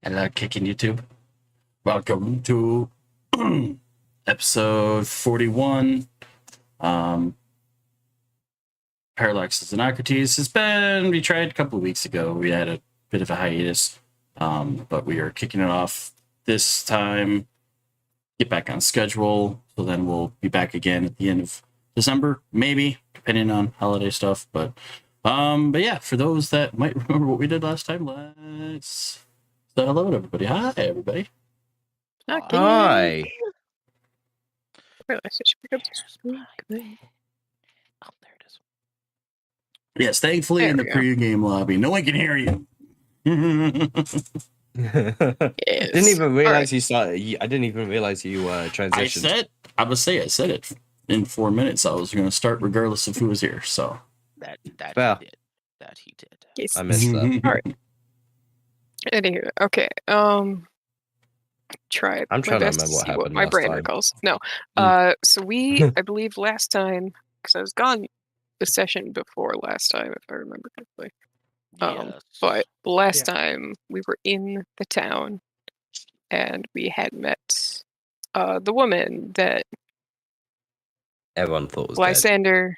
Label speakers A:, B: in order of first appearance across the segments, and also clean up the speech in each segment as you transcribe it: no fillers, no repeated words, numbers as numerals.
A: Hello, Kicking YouTube. Welcome to episode 41. Parallax and Xenocrates we tried a couple of weeks ago. We had a bit of a hiatus, but we are kicking it off this time. Get back on schedule, so then we'll be back again at the end of December, maybe, depending on holiday stuff. But yeah, for those that might remember what we did last time, let's say hello to everybody. Hi, everybody.
B: Hi.
C: Realize I should pick up this book.
B: Oh, there it is.
A: Yes, thankfully
C: There
A: in the
C: we go.
A: pre-game lobby, no one can hear you.
B: Didn't even realize you started. I didn't even realize you transitioned.
A: I said it in 4 minutes. I was going to start regardless of who was here. So
B: That
D: Well.
B: he did. That he did.
C: Yes.
D: I missed that.
C: All right. Anywho, okay. Try it.
D: I'm
C: my
D: trying to
C: best
D: remember what
C: see
D: happened
C: my
D: last
C: brain
D: time.
C: recalls. No. So we, I believe last time, because I was gone the session before last time, if I remember correctly.
B: Yes.
C: But last time we were in the town, and we had met the woman that
D: Everyone thought was dead.
C: Lysander.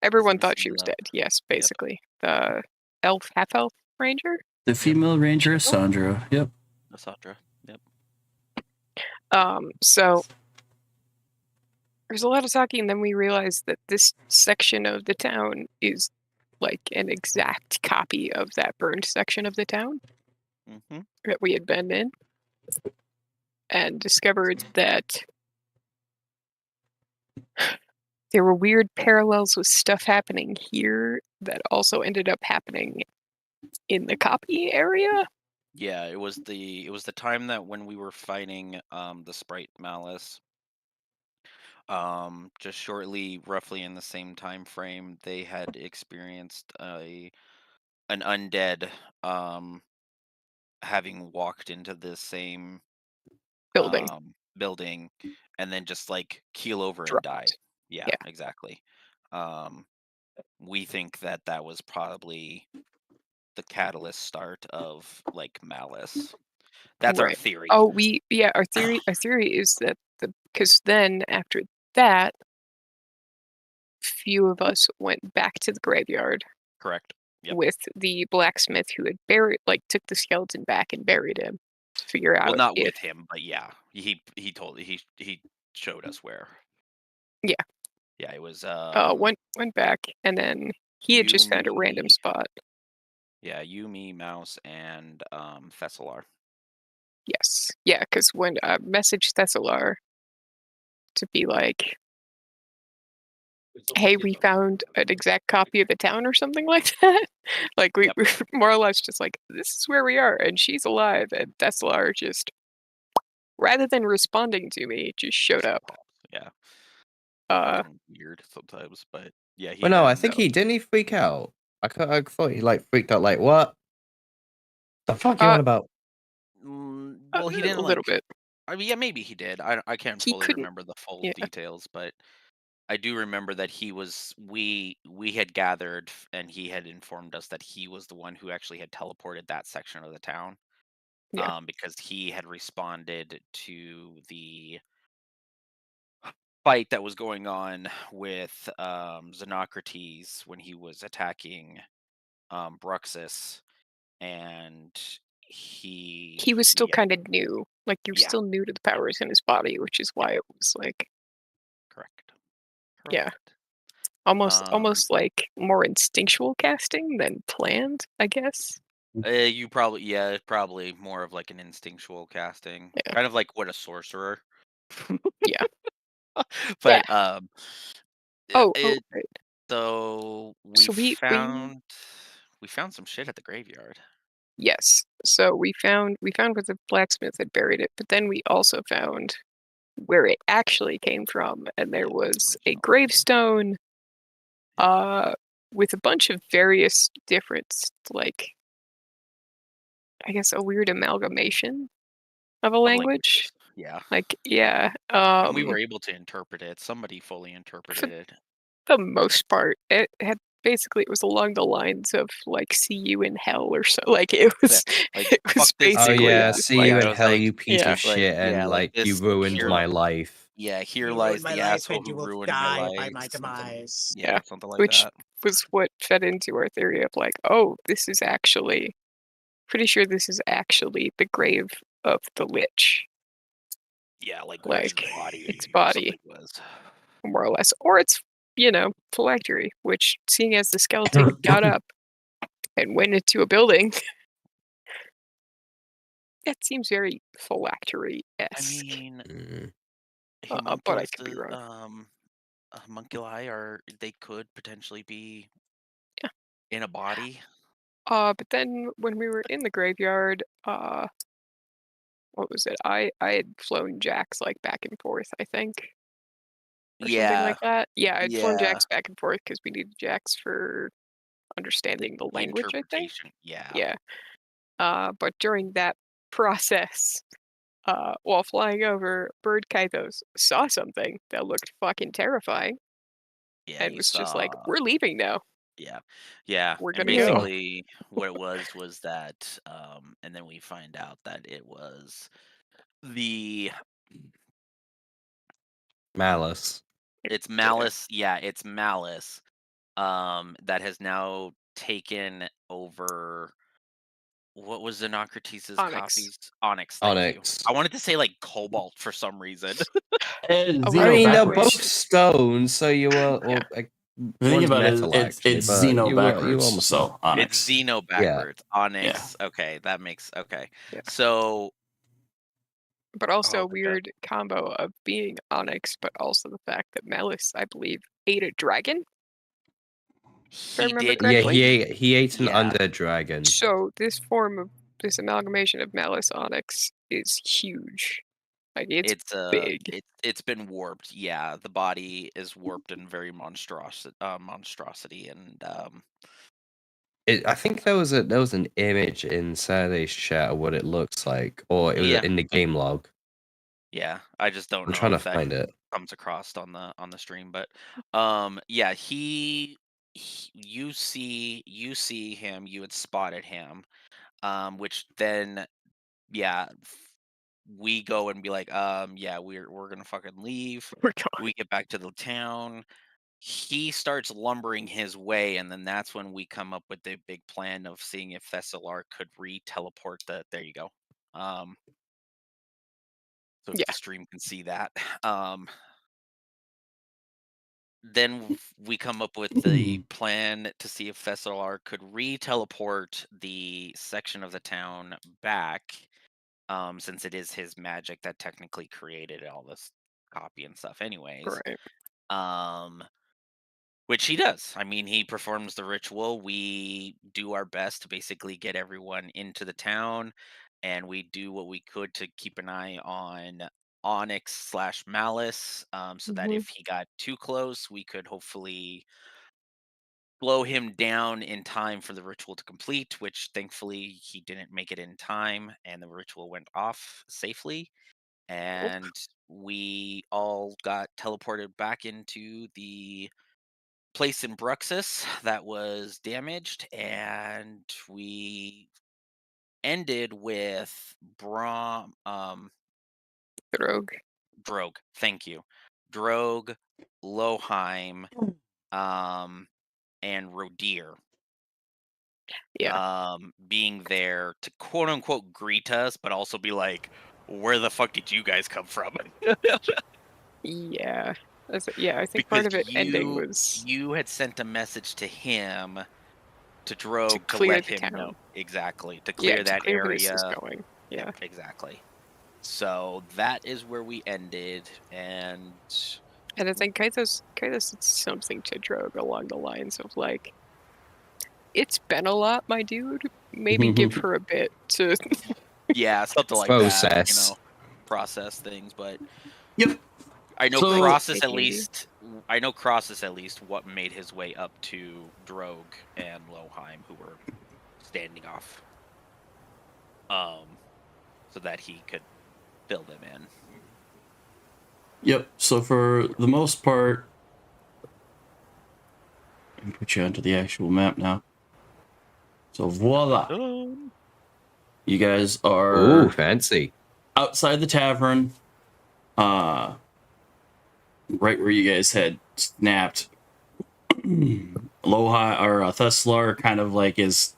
C: Everyone thought she
B: Messing
C: was
B: up.
C: dead. Yes, basically. The half-elf ranger.
A: the female ranger is Sandra. Yep.
B: Sandra. Yep.
C: So there's a lot of talking, and then we realized that this section of the town is like an exact copy of that burned section of the town
B: Mm-hmm.
C: that we had been in, and discovered that there were weird parallels with stuff happening here that also ended up happening in the copy area.
B: Yeah, it was the time that when we were fighting the sprite Malice. Just shortly, roughly in the same time frame, they had experienced an undead having walked into this same building and then just like keel over and die. Yeah, exactly. We think that was probably the catalyst start of like Malice. That's our theory.
C: Oh, our theory is that because then after that, few of us went back to the graveyard.
B: Correct. Yep.
C: With the blacksmith who had took the skeleton back and buried him to figure out.
B: Well, not with him, but yeah, he showed us where.
C: Yeah.
B: Yeah, it was.
C: Went back, and then he had just found a random spot.
B: Yeah, you, me, Mouse, and Thessalar.
C: Yes. Yeah, because when I messaged Thessalar to be like, hey, we found an exact copy of the town or something like that. Like we were more or less just like, this is where we are, and she's alive, and Thessalar just, rather than responding to me, just showed up.
B: Yeah. Weird sometimes, but yeah.
D: Well, no, I think he didn't. He freak out. I thought he like freaked out. Like what? The fuck you on about?
B: Well, he didn't
C: a little bit.
B: I mean, yeah, maybe he did. I can't fully remember the full details, but I do remember that he was. We had gathered, and he had informed us that he was the one who actually had teleported that section of the town.
C: Yeah.
B: Because he had responded to the fight that was going on with Xenocrates when he was attacking Bruxus, and he
C: was still kind of new. Like he was still new to the powers in his body, which is why it was like
B: correct.
C: Yeah. Almost like more instinctual casting than planned, I guess.
B: You probably more of like an instinctual casting, kind of like what a sorcerer.
C: Yeah.
B: But
C: right.
B: So we found some shit at the graveyard.
C: Yes. So we found where the blacksmith had buried it, but then we also found where it actually came from, and there was a gravestone with a bunch of various different, like, I guess a weird amalgamation of a language.
B: Yeah.
C: Like, yeah.
B: And we were able to interpret it. Somebody fully interpreted it.
C: The most part. It had basically it was along the lines of like "see you in hell" or so. Like it was,
B: like,
C: it was
B: fuck this
D: Oh
B: dude.
C: basically
D: yeah,
C: just
D: see
C: like
D: you
B: Yeah,
D: in
B: it was
D: hell,
B: like,
D: you piece of
B: like,
D: shit,
B: yeah,
D: and
B: like
D: like you
B: this
D: ruined
B: here,
D: my life.
B: yeah, here
E: You
B: lies
E: ruined my
B: the
E: life
B: asshole
E: and you
B: who
E: will
B: ruined
E: die
B: your
E: by
B: life.
E: my demise.
B: Yeah, something like
C: which
B: that.
C: was what fed into our theory of like, oh, this is actually pretty sure this is actually the grave of the Lich,
B: Yeah, like
C: like
B: its body
C: its
B: or
C: body,
B: something was.
C: more or less, or it's phylactery, which, seeing as the skeleton got up and went into a building, that seems very
B: I
C: phylactery-esque.
B: mean,
D: Mm.
C: But I
B: homunculus,
C: could be wrong.
B: homunculi they could potentially be
C: Yeah.
B: in a body.
C: But then when we were in the graveyard, what was it? I had flown Jax like back and forth, I think, or something
B: Yeah,
C: like that. Yeah, I'd flown
B: yeah.
C: Jax back and forth because we needed Jax for understanding the language, I think.
B: Interpretation. Yeah.
C: Yeah. But during that process, while flying over, Bird Kythos saw something that looked fucking terrifying
B: Yeah,
C: and
B: you
C: was just like,
B: saw.
C: "We're leaving now.
B: Yeah, yeah.
C: We're
B: And
C: gonna go."
B: basically, what it was that, and then we find out that it was the
D: Malice.
B: it's malice. Yeah, it's malice. That has now taken over. What was Xenocrates'
C: Onyx.
B: copies? Onyx. Thank you.
D: Onyx.
B: I wanted to say like cobalt for some reason.
A: And
C: Oh,
A: Xeno
D: I mean, they're
A: backwards.
D: both stones, so you were. Or,
A: The thing
D: one's
A: about it,
D: metal,
A: it's
D: actually, but
A: Xeno
D: you
A: backwards.
D: almost.
A: So
B: It's
A: Onyx.
B: Xeno backwards. Onyx. Okay, that makes okay.
C: Yeah.
B: So
C: But also
B: oh,
C: a weird combo of being Onyx, but also the fact that Malice, I believe, ate a dragon. I
B: he
C: remember
B: did.
D: Yeah,
C: correctly.
D: he ate an
B: Yeah.
D: undead dragon.
C: So this form of this amalgamation of Malice Onyx is huge. Like it's big.
B: It's been warped. Yeah, the body is warped and very monstrosity, and
D: I think there was an image in Saturday's chat of what it looks like, or it was
B: Yeah.
D: in the game log.
B: yeah, I just don't
D: I'm
B: know
D: trying to
B: if that
D: find it.
B: comes across on the stream, but yeah, you see him, you had spotted him, which then yeah, we go and be like, yeah, we're gonna fucking leave.
C: We're going.
B: We get back to the town. He starts lumbering his way, and then that's when we come up with the big plan of seeing if Thessalar could re-teleport the. There you go. So if
C: Yeah.
B: the stream can see that. Then we come up with the plan to see if Thessalar could re-teleport the section of the town back, since it is his magic that technically created all this copy and stuff anyways.
C: Right.
B: Which he does. I mean, he performs the ritual. We do our best to basically get everyone into the town, and we do what we could to keep an eye on Onyx slash Malice, so that if he got too close, we could hopefully blow him down in time for the ritual to complete, which thankfully he didn't make it in time, and the ritual went off safely. And we all got teleported back into the place in Bruxus that was damaged, and we ended with
C: Drogue.
B: Drogue. Thank you, Drogue, Loheim, and Rodir.
C: Yeah.
B: Being there to quote unquote greet us, but also be like, "Where the fuck did you guys come from?"
C: Yeah. Yeah, I think
B: Because
C: part of it ending was
B: you had sent a message to him, to Drogue, to
C: clear
B: let
C: the
B: him know
C: town.
B: exactly, to clear
C: To
B: that
C: clear where this
B: area.
C: is going. Yeah.
B: Yep, exactly. So that is where we ended, and
C: I think Kythos said something to Drogue along the lines of like, "It's been a lot, my dude. Maybe give her a bit to."
B: yeah, something like
D: Process.
B: that, process things. But
A: Yep.
B: I know
A: So-
B: Crossus at
C: Maybe.
B: least. I know Crossus at least what made his way up to Drogue and Loheim, who were standing off, so that he could fill them in.
A: Yep. So for the most part, Let me put you onto the actual map now. So voila. You guys are
D: Ooh, fancy.
A: outside the tavern. Right where you guys had snapped. Lohi or Theslar kind of like is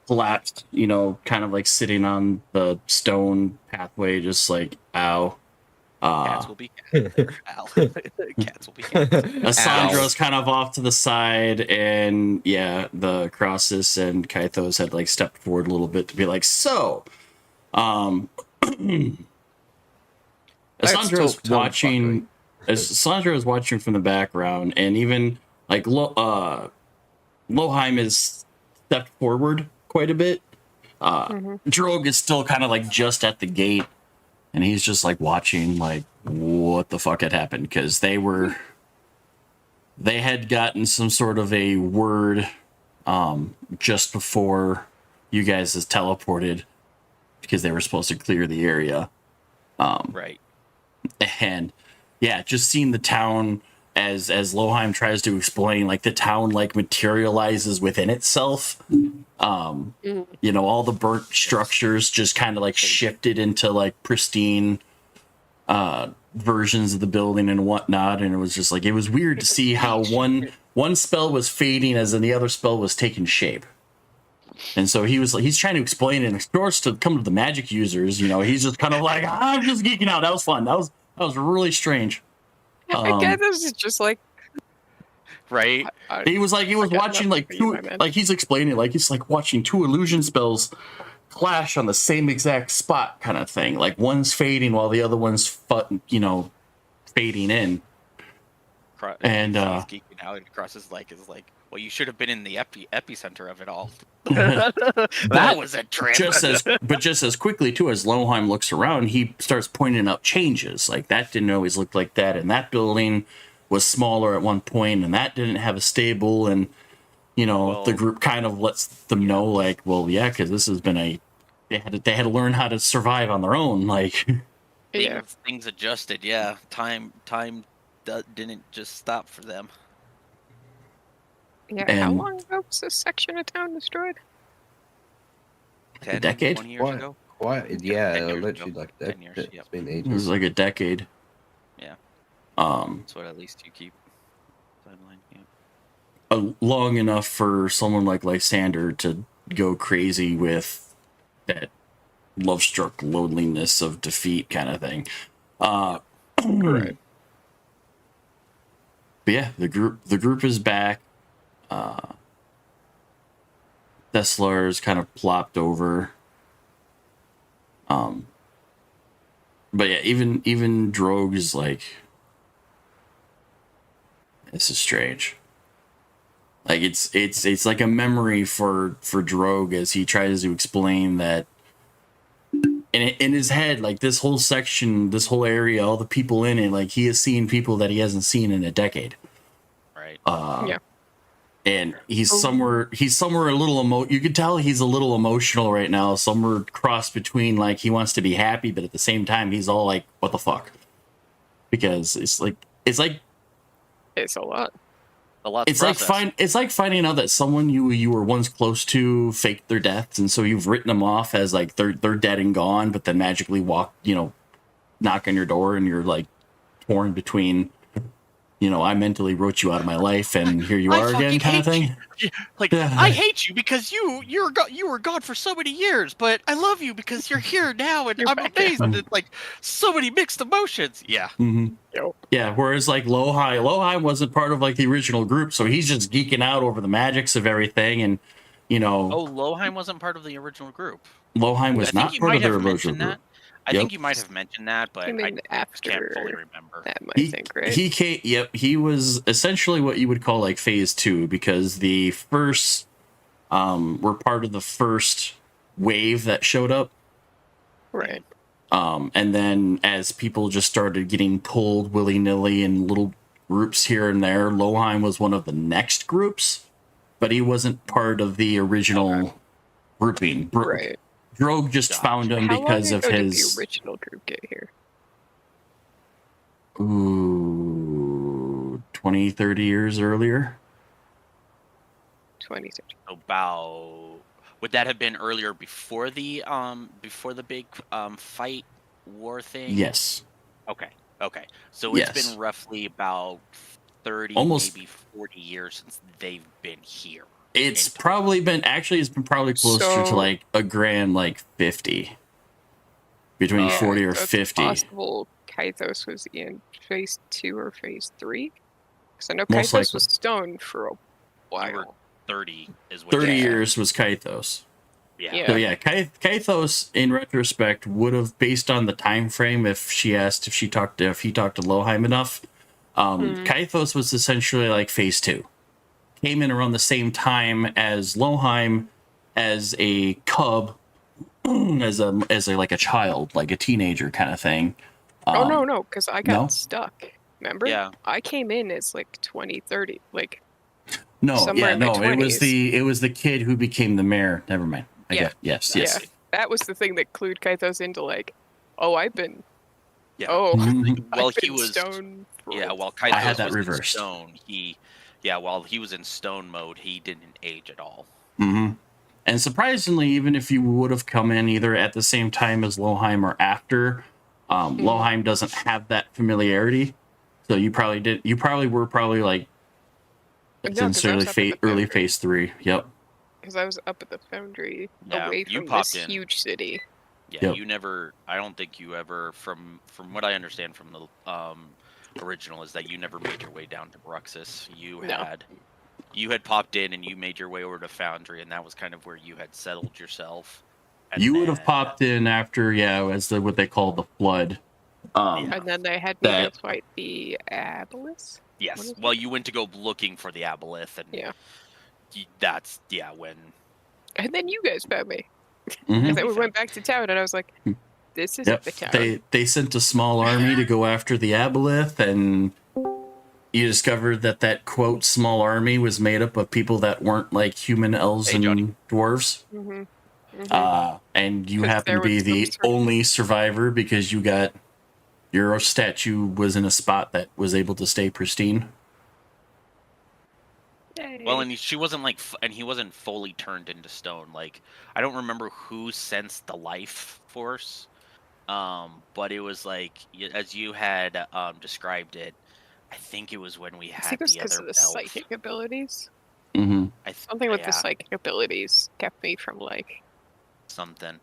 A: collapsed, you know, kind of like sitting on the stone pathway, just like ow.
B: Cats will be cats. Ow. Cats will be cats.
A: Assandra's kind of off to the side, and yeah, the Crossus and Kythos had like stepped forward a little bit to be like, so Sandra was watching. As Sandra was watching from the background, and even like Loheim is stepped forward quite a bit. Drogue is still kind of like just at the gate, and he's just like watching, like what the fuck had happened, because they had gotten some sort of a word just before you guys has teleported, because they were supposed to clear the area.
B: Right.
A: And yeah, just seeing the town as Loheim tries to explain, like the town like materializes within itself. You know, all the burnt structures just kind of like shifted into like pristine versions of the building and whatnot, and it was just like, it was weird to see how one spell was fading as in the other spell was taking shape. And so he's trying to explain it, and of course to come to the magic users, you know, he's just kind of like, I'm just geeking out. That was fun. That was really strange.
C: I guess this is just like,
B: right.
A: He was watching like two, like he's explaining, like it's like watching two illusion spells clash on the same exact spot, kind of thing. Like one's fading while the other one's fading in. And
B: he's geeking out, and Cross is like, well, you should have been in the epicenter of it all. That was a trip.
A: Just as quickly too, as Loheim looks around, he starts pointing out changes. Like that didn't always look like that, and that building was smaller at one point, and that didn't have a stable. And you know, the group kind of lets them know, like, well, yeah, because this has been they had to learn how to survive on their own. Like,
B: things adjusted. Yeah, time didn't just stop for them.
C: Yeah, how long ago was this section of town destroyed?
B: 10,
A: a decade?
B: 20 years ago?
D: Yeah,
B: 10 years
D: literally
B: ago.
D: like
B: 10 years.
D: It's been ages.
A: It was like a decade.
B: Yeah. That's what at least you keep timeline. Yeah.
A: Long enough for someone like Lysander to go crazy with that love-struck loneliness of defeat kind of thing.
C: Right.
A: But yeah, the group is back. Theslar's kind of plopped over. But yeah, even Drogue is like, this is strange. Like it's like a memory for Drogue as he tries to explain that in his head, like this whole section, this whole area, all the people in it, like he has seen people that he hasn't seen in a decade.
B: Right.
C: Yeah.
A: And he's somewhere a little you could tell he's a little emotional right now, somewhere cross between like he wants to be happy, but at the same time he's all like, what the fuck? Because it's a lot. It's like finding out that someone you were once close to faked their deaths, and so you've written them off as like they're dead and gone, but then magically knock on your door and you're like torn between, I mentally wrote you out of my life, and here you are again, kind of thing.
B: I hate you because you were gone for so many years, but I love you because you're here now, and I'm amazed. And it's like so many mixed emotions. Yeah.
A: Mm-hmm. Yeah. Whereas like Loheim wasn't part of like the original group, so he's just geeking out over the magics of everything, and
B: Loheim wasn't part of the original group.
A: Loheim was not part of the original group.
B: I think you might have mentioned that, but I can't fully remember.
C: That might think, right?
A: He came. Yep, he was essentially what you would call like phase 2, because the first were part of the first wave that showed up.
C: Right.
A: And then as people just started getting pulled willy-nilly in little groups here and there, Loheim was one of the next groups, but he wasn't part of the original grouping.
C: Right.
A: Drogue just found him because of his...
C: Did the original group get here?
A: 20, 30 years earlier.
C: 2030.
B: About would that have been earlier before the big fight war thing?
A: Yes.
B: Okay. So it's
A: Yes.
B: been roughly about 30,
A: Almost.
B: maybe 40 years since they've been here.
A: It's probably been probably closer to like a grand like 50. Between 40 or
C: so
A: 50.
C: It's possible Kythos was in phase 2 or phase 3. Because I know
A: Most
C: Kythos
A: likely.
C: was stoned for a while.
B: You were 30 is what
A: 30 years was Kythos.
B: Yeah.
A: So yeah, Kythos in retrospect would have, based on the time frame, if he talked to Lohheim enough, Kythos was essentially like phase 2. Came in around the same time as Lohheim, as a cub, as a like a child, like a teenager kind of thing.
C: No, because I got
A: no?
C: stuck. Remember?
B: Yeah.
C: I came in as like 2030, like
A: No,
C: somewhere
A: yeah,
C: in my
A: no,
C: 20s.
A: it was the kid who became the mayor. Never mind. Yes.
C: Yeah, that was the thing that clued Kythos into like, oh, I've been.
B: Yeah.
C: Oh,
B: Well,
C: I've been stoned.
B: While
A: I had
B: Kythos
A: that
B: was
A: reversed.
B: in stone, while he was in stone mode, he didn't age at all.
A: Mm-hmm. And surprisingly, even if you would have come in either at the same time as Lohheim or after, Lohheim doesn't have that familiarity. So you probably did. You probably were like sincerely early phase 3. Yep.
C: Because I was up at the foundry,
B: Yeah,
C: away
B: you
C: from
B: popped
C: this
B: in.
C: huge city.
B: Yeah,
A: Yep.
B: you never. I don't think you ever, from what I understand from the original, is that you never made your way down to Bruxus. You had popped in and you made your way over to Foundry, and that was kind of where you had settled yourself. And
A: you would have popped in after, as what they call the flood.
C: And then they had me go fight the Aboleth.
B: Yes. Well, you went to go looking for the Aboleth, and when.
C: And then you guys found me.
A: Mm-hmm.
C: And then we went back to town, and I was like, "This isn't the town."
A: They sent a small army to go after the Aboleth, and you discovered that quote small army was made up of people that weren't like human elves and dwarves.
C: Mm-hmm.
A: And you happen to be the only survivor because your statue was in a spot that was able to stay pristine.
C: Yay.
B: Well, and she wasn't and he wasn't fully turned into stone. Like, I don't remember who sensed the life force, but it was like, as you had described it, I think it was when we had the other
C: of the psychic abilities.
A: Mm-hmm.
C: Something with the psychic abilities kept me from
B: something.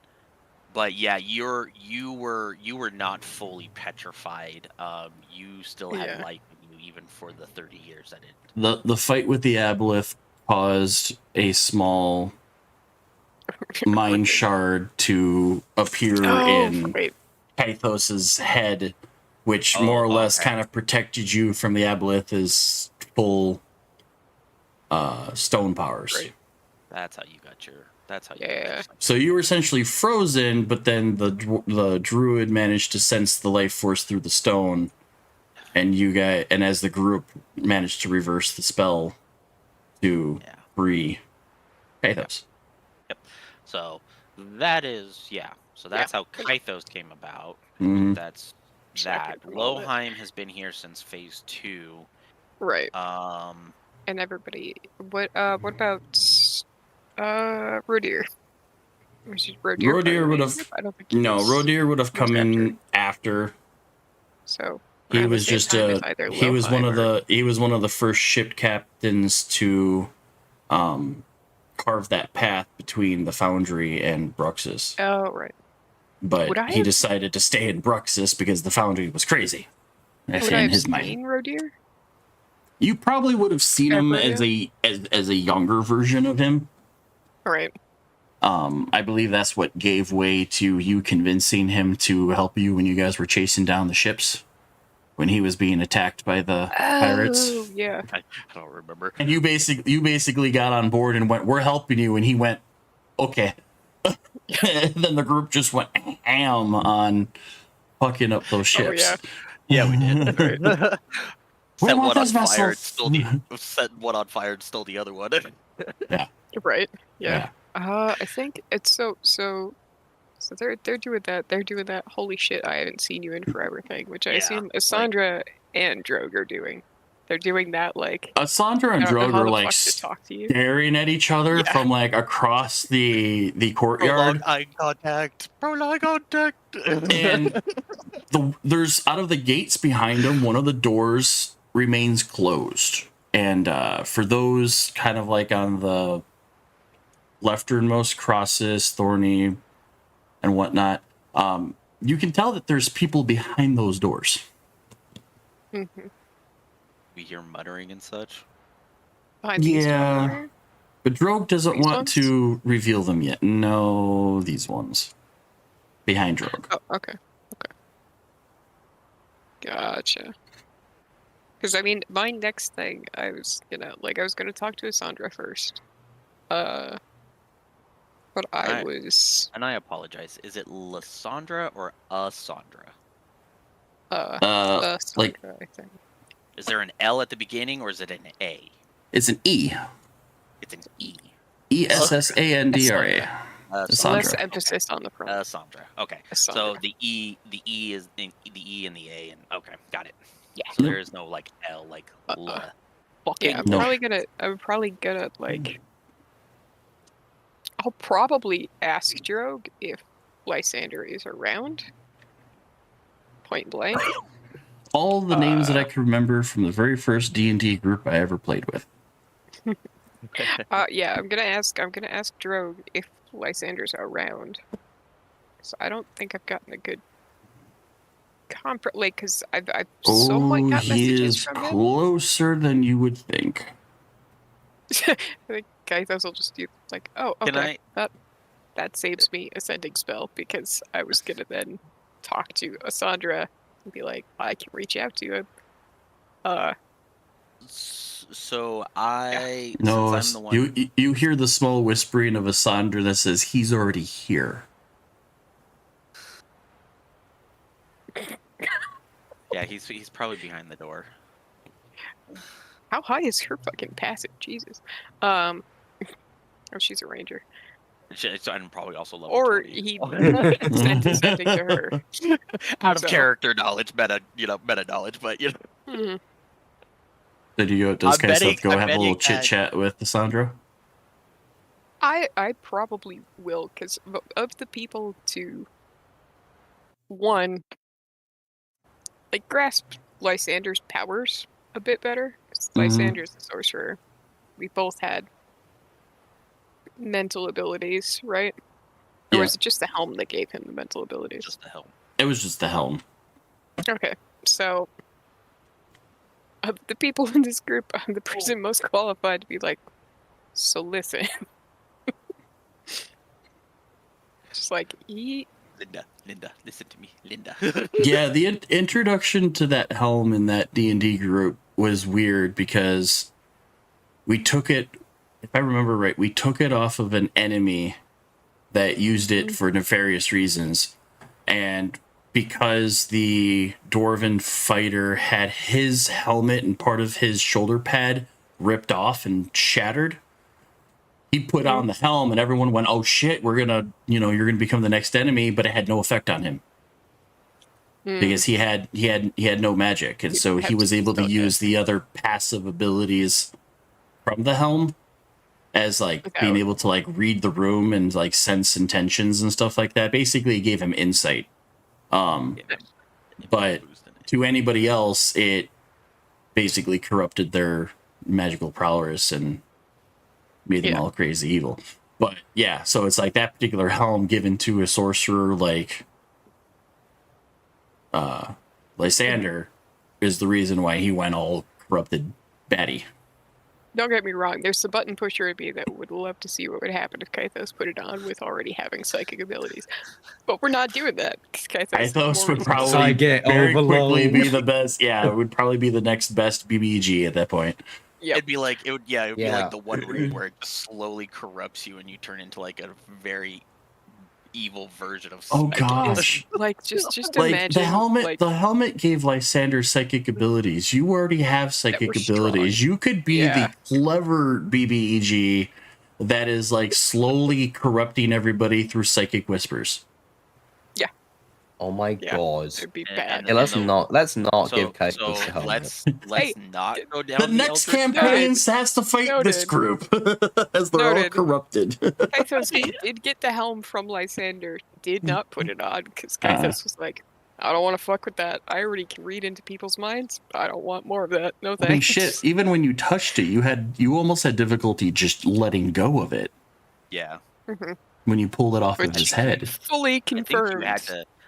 B: But yeah, you were not fully petrified. You still had life in you even for the 30 years that it.
A: The fight with the Aboleth caused a small mind shard to appear in Kythos's head, which more or less kind of protected you from the Aboleth's full stone powers.
B: Right. That's how you got your.
A: So you were essentially frozen, but then the druid managed to sense the life force through the stone, and and as the group managed to reverse the spell to free Kythos.
B: Yep. So that is So that's how Kythos came about.
A: Mm-hmm.
B: That's that. Lohheim has been here since phase 2.
C: Right. And everybody. What about Rodier?
A: Rodier would have. Rodier would have come in after.
C: So
A: he was just he was one of the first ship captains to carve that path between the Foundry and Bruxus.
C: Oh, right.
A: But he decided to stay in Bruxus because the Foundry was crazy.
C: Would I have seen Rodier?
A: You probably would have seen him as a younger version of him.
C: Right.
A: I believe that's what gave way to you convincing him to help you when you guys were chasing down the ships when he was being attacked by the pirates.
C: Oh, yeah.
B: I don't remember.
A: And you basically got on board and went, "We're helping you," and he went, "Okay." And then the group just went ham on fucking up those ships.
B: Oh, yeah, we did. Set one on fire and stole the other one.
A: Yeah.
C: Right. Yeah. I think it's so they're doing that. They're doing that. Holy shit! I haven't seen you in forever thing, which I assume Cassandra and Drogue are doing. They're doing that like
A: Sandra and
C: I don't know
A: Drogue
C: how
A: are
C: the
A: like
C: fuck to talk to you.
A: staring at each other
C: Yeah.
A: from like across the courtyard.
B: Prolonged eye contact. Prolonged contact.
A: And there's out of the gates behind them, one of the doors remains closed. And for those kind of like on the lefternmost crosses, Thorny and whatnot, you can tell that there's people behind those doors.
C: Mm-hmm.
B: We hear muttering and such.
C: Behind these
A: Yeah.
C: doors.
A: But Drogue doesn't
C: These
A: want
C: ones?
A: to reveal them yet. No, these ones. Behind Drogue.
C: Oh, okay. Gotcha. Because I mean, my next thing, I was gonna talk to Sandra first. But I was
B: And I apologize. Is it Lysandra or Sandra?
A: Like
C: Sandra, I think.
B: Is there an L at the beginning or is it an A?
A: it's an E.
B: It's an E.
A: ESSANDRA.
C: Less
A: Sandra.
C: emphasis on the front.
B: Sandra. Okay. So
C: Sandra.
B: the E is in the E and the A, and okay, got it.
C: Yeah.
B: So there is no like L like
C: Yeah,
A: No.
C: I'm probably gonna like. I'll probably ask Drogue if Lysander is around. Point blank.
A: All the names that I can remember from the very first D&D group I ever played with.
C: Yeah, I'm gonna ask Drogue if Lysander's around. So I don't think I've gotten a good because I've somewhat got
A: he
C: messages
A: is
C: from him.
A: closer than you would think.
C: I think Kaithos will just do like, oh,
B: Can
C: okay, that saves me a sending spell because I was gonna then talk to Sandra and be like, I can reach out to him.
B: So I
A: No,
B: since I'm the one
A: you hear the small whispering of Asandra that says he's already here.
B: Yeah, he's probably behind the door.
C: How high is her fucking passive? Jesus. Oh, she's a ranger.
B: I'm probably also level
C: Or
B: 20.
C: he sent a sending to her.
B: Out of
C: So-
B: character knowledge, meta knowledge, but you know.
C: Hmm.
A: Does
B: I'm
A: Kaithos
B: betting-
A: go
B: I'm
A: have a little
B: betting
A: chit
B: that-
A: chat with Asandra?
C: I probably will, because of the people to one, like grasp Lysander's powers a bit better. 'Cause
A: Mhm.
C: Lysander's a sorcerer. We both had mental abilities, right? Or
A: Yeah.
C: was it just the helm that gave him the mental abilities?
B: Just the helm.
A: It was just the helm.
C: Okay, so of the people in this group, I'm the person most qualified to be like, so listen. Just like,
B: Linda, listen to me, Linda.
A: Yeah, the introduction to that helm in that D&D group was weird because we took it, if I remember right, we took it off of an enemy that used it for nefarious reasons. And because the dwarven fighter had his helmet and part of his shoulder pad ripped off and shattered, he put on the helm and everyone went, oh shit, we're gonna, you're gonna become the next enemy, but it had no effect on him because he had no magic, and so he was able to use the other passive abilities from the helm as like being able to like read the room and like sense intentions and stuff like that. Basically it gave him insight. But to anybody else it basically corrupted their magical prowess and made them all crazy evil. But yeah, so it's like that particular helm given to a sorcerer like Lysander is the reason why he went all corrupted batty.
C: Don't get me wrong, there's the button pusher in me that would love to see what would happen if Kaithos put it on with already having psychic abilities. But we're not doing that.
A: Kaithos would
C: more-
A: probably
D: Psychic
A: very quickly
D: overload.
A: be the best. Yeah, it would probably be the next best BBG at that point.
C: Yep.
B: It'd be like be
D: Yeah.
B: like the one room where it just slowly corrupts you and you turn into like a very evil version of
A: Oh
B: Spectre.
A: gosh.
C: Like just
A: Like
C: imagine
A: the helmet gave Lysander psychic abilities. You already have psychic
C: were
A: abilities.
C: strong.
A: You could be
C: Yeah.
A: the clever BBEG that is like slowly corrupting everybody through psychic whispers.
C: Yeah.
D: Oh my god.
C: It'd be
B: And-
C: bad.
D: Yeah, let's
B: the-
D: not
B: So,
D: give Kythos the helmet.
B: let's not go down
A: The next
B: Eldritch
A: campaign
B: path.
A: has to fight this
C: Noted.
A: group as they're all
C: Noted.
A: corrupted.
C: Kythos did get the helm from Lysander, did not put it on, because Kythos was like, I don't want to fuck with that. I already can read into people's minds. I don't want more of that. No
A: I mean,
C: thanks.
A: shit. Even when you touched it, you almost had difficulty just letting go of it
B: Yeah.
C: Mhm.
A: when you pulled it off of
C: Which
A: his head.
C: fully confirmed.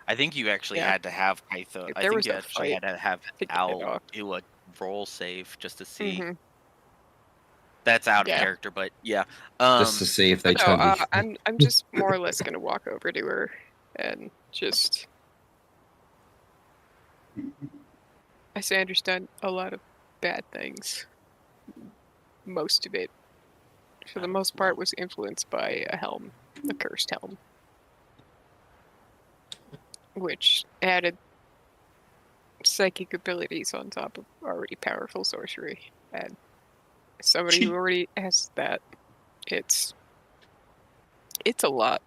B: I think you actually
C: Yeah.
B: had to have Kythos.
C: If
B: I
C: there
B: think
C: was
B: you
C: a
B: actually had
C: fight
B: to have
C: to get it
B: Al
C: off.
B: do a roll save just to see.
C: Mhm.
B: That's out of
C: Yeah.
B: character, but yeah.
D: Just to see if they
C: No,
D: turn evil.
C: I'm just more or less gonna walk over to her and just. Lysander's done a lot of bad things. Most of it, for the most part, was influenced by a helm, a cursed helm, which added psychic abilities on top of already powerful sorcery. And somebody who already has that, it's a lot.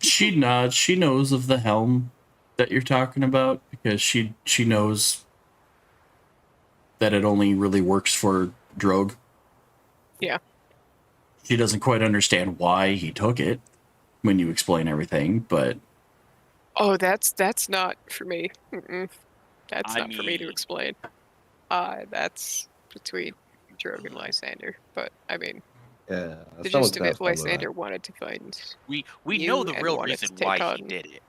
A: She nods. She knows of the helm that you're talking about because she knows that it only really works for Drogue.
C: Yeah.
A: She doesn't quite understand why he took it when you explain everything, but
C: Oh, that's not for me. Mm-mm. That's
B: I
C: not for me to
B: mean-
C: explain. That's between Drogue and Lysander. But I mean,
D: Yeah,
C: the
D: someone's
C: gist of
D: gonna
C: it,
D: follow that.
C: Lysander wanted to find.
B: We
C: You
B: know the
C: and
B: real
C: wanted to
B: reason
C: take
B: why he
C: on-
B: did it.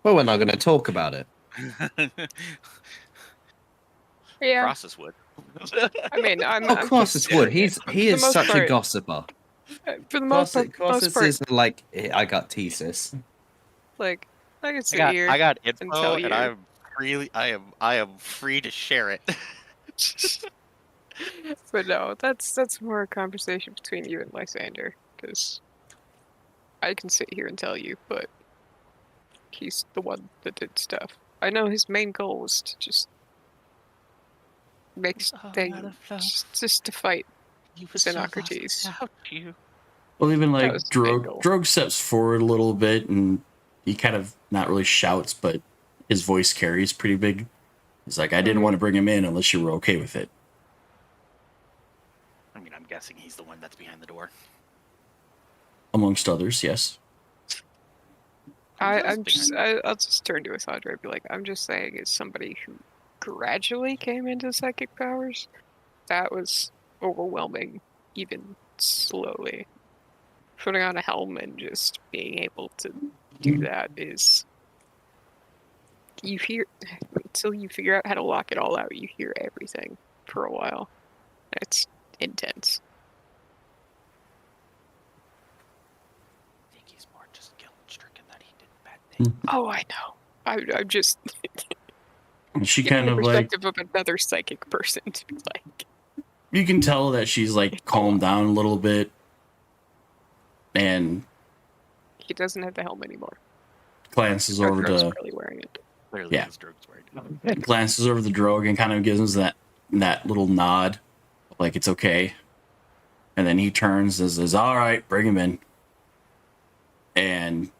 D: Well, we're not going to talk about it.
C: Yeah,
B: Crosses would.
C: I mean, I'm.
D: Oh,
C: I'm
D: Crosses
C: considering
D: would. He
C: for
D: is
C: the most
D: such a
C: part-
D: gossiper.
C: For the most
D: Crosses
C: part,
D: isn't like I got thesis.
C: like I can sit here.
B: I got
C: and
B: info,
C: tell
B: and
C: you.
B: I'm freely. I am free to share it.
C: But no, that's more a conversation between you and Lysander, because I can sit here and tell you, but he's the one that did stuff. I know his main goal was to just make things, just to fight Xenocrates.
A: well, even like
C: was the big goal.
A: Drogue steps forward a little bit and he kind of not really shouts, but his voice carries pretty big. He's like, I didn't want to bring him in unless you were okay with it.
B: I mean, I'm guessing he's the one that's behind the door.
A: Amongst others, yes.
C: I'll just turn to Asandra and be like, I'm just saying, as somebody who gradually came into psychic powers, that was overwhelming, even slowly. Putting on a helm and just being able to do that is, you hear, until you figure out how to lock it all out, you hear everything for a while. It's intense.
B: I think he's more just guilt-stricken that he did bad things.
C: Oh, I know. I'm just
A: And she
C: getting
A: kind
C: the
A: of like,
C: perspective of another psychic person to be like,
A: you can tell that she's like calmed down a little bit. And
C: he doesn't have the helm anymore.
A: glances
C: Or
A: over
C: Drogo's
A: to
C: barely wearing it.
B: Clearly,
A: Yeah.
B: his drugs wearing.
A: glances over the Drogue and kind of gives him that little nod, like it's okay. And then he turns and says, "All right, bring him in." And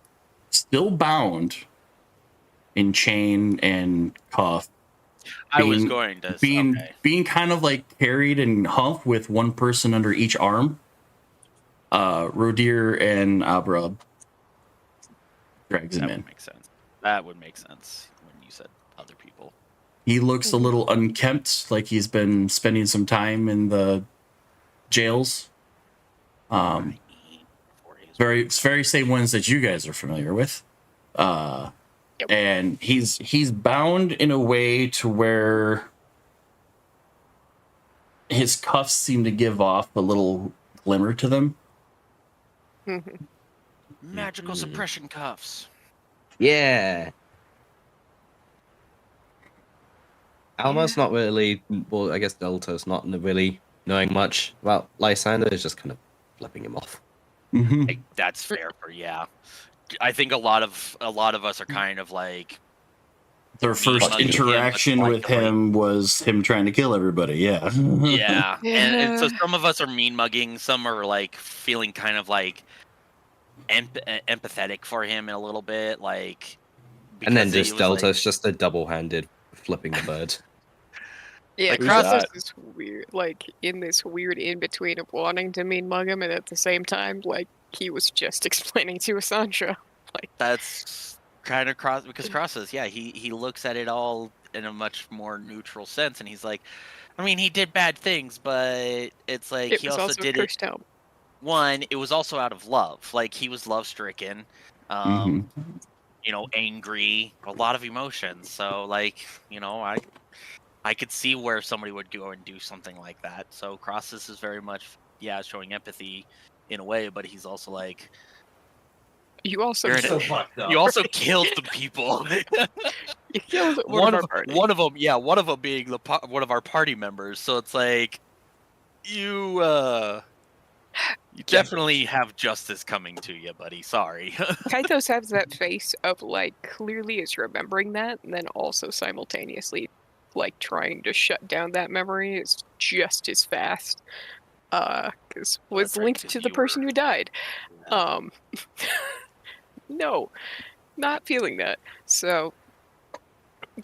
A: still bound in chain and cuff,
B: I was
A: Being-
B: going to.
A: being
B: Okay.
A: kind of like carried and humped with one person under each arm. Rodir and Abra drags him
B: That
A: in.
B: would make sense. That would make sense when you said other people.
A: He looks a little unkempt, like he's been spending some time in the jails. Very same ones that you guys are familiar with.
C: Yep.
A: And he's bound in a way to where his cuffs seem to give off a little glimmer to them.
B: Magical suppression cuffs.
D: Yeah. Alma's not really. Well, I guess Delta's not really knowing much about Lysander. Is just kind of flipping him off.
A: Mm-hmm.
B: Like, that's fair. Yeah, I think a lot of us are kind of like
A: Their first
B: Fucking him,
A: interaction
B: but
A: with
B: like the
A: him was him trying to kill everybody. Yeah.
B: yeah. And so
C: Yeah.
B: some of us are mean mugging, some are like feeling kind of like empathetic for him in a little bit, like
D: And then
B: because
D: just
B: it was like-
D: Delta's just a double-handed flipping the bird.
C: Yeah,
B: Like,
C: Crossos
A: that?
C: is weird, like in this weird in between of wanting to mean mug him, and at the same time, like he was just explaining to Asandra.
B: that's kind of because Crosses, yeah, he looks at it all in a much more neutral sense, and he's like, I mean, he did bad things, but it's like
C: It
B: he
C: was
B: also
C: also a
B: did it.
C: cursed helm.
B: One, it was also out of love. Like he was love stricken,
A: Mhm.
B: you know, angry, a lot of emotions. So like, you know, I could see where somebody would go and do something like that. So Crosses is very much, yeah, showing empathy in a way, but he's also like,
C: You also
B: You're
C: killed,
D: fucked
B: you also killed some people.
C: you killed one of our party.
B: one of them, yeah, one of them being one of our party members. So it's like you definitely have justice coming to you, buddy. Sorry.
C: Kaitos has that face of like clearly is remembering that, and then also simultaneously like trying to shut down that memory is just as fast. Because was
B: That's right,
C: linked
B: 'cause
C: to the
B: you
C: person
B: were-
C: who died.
B: Yeah.
C: No, not feeling that. So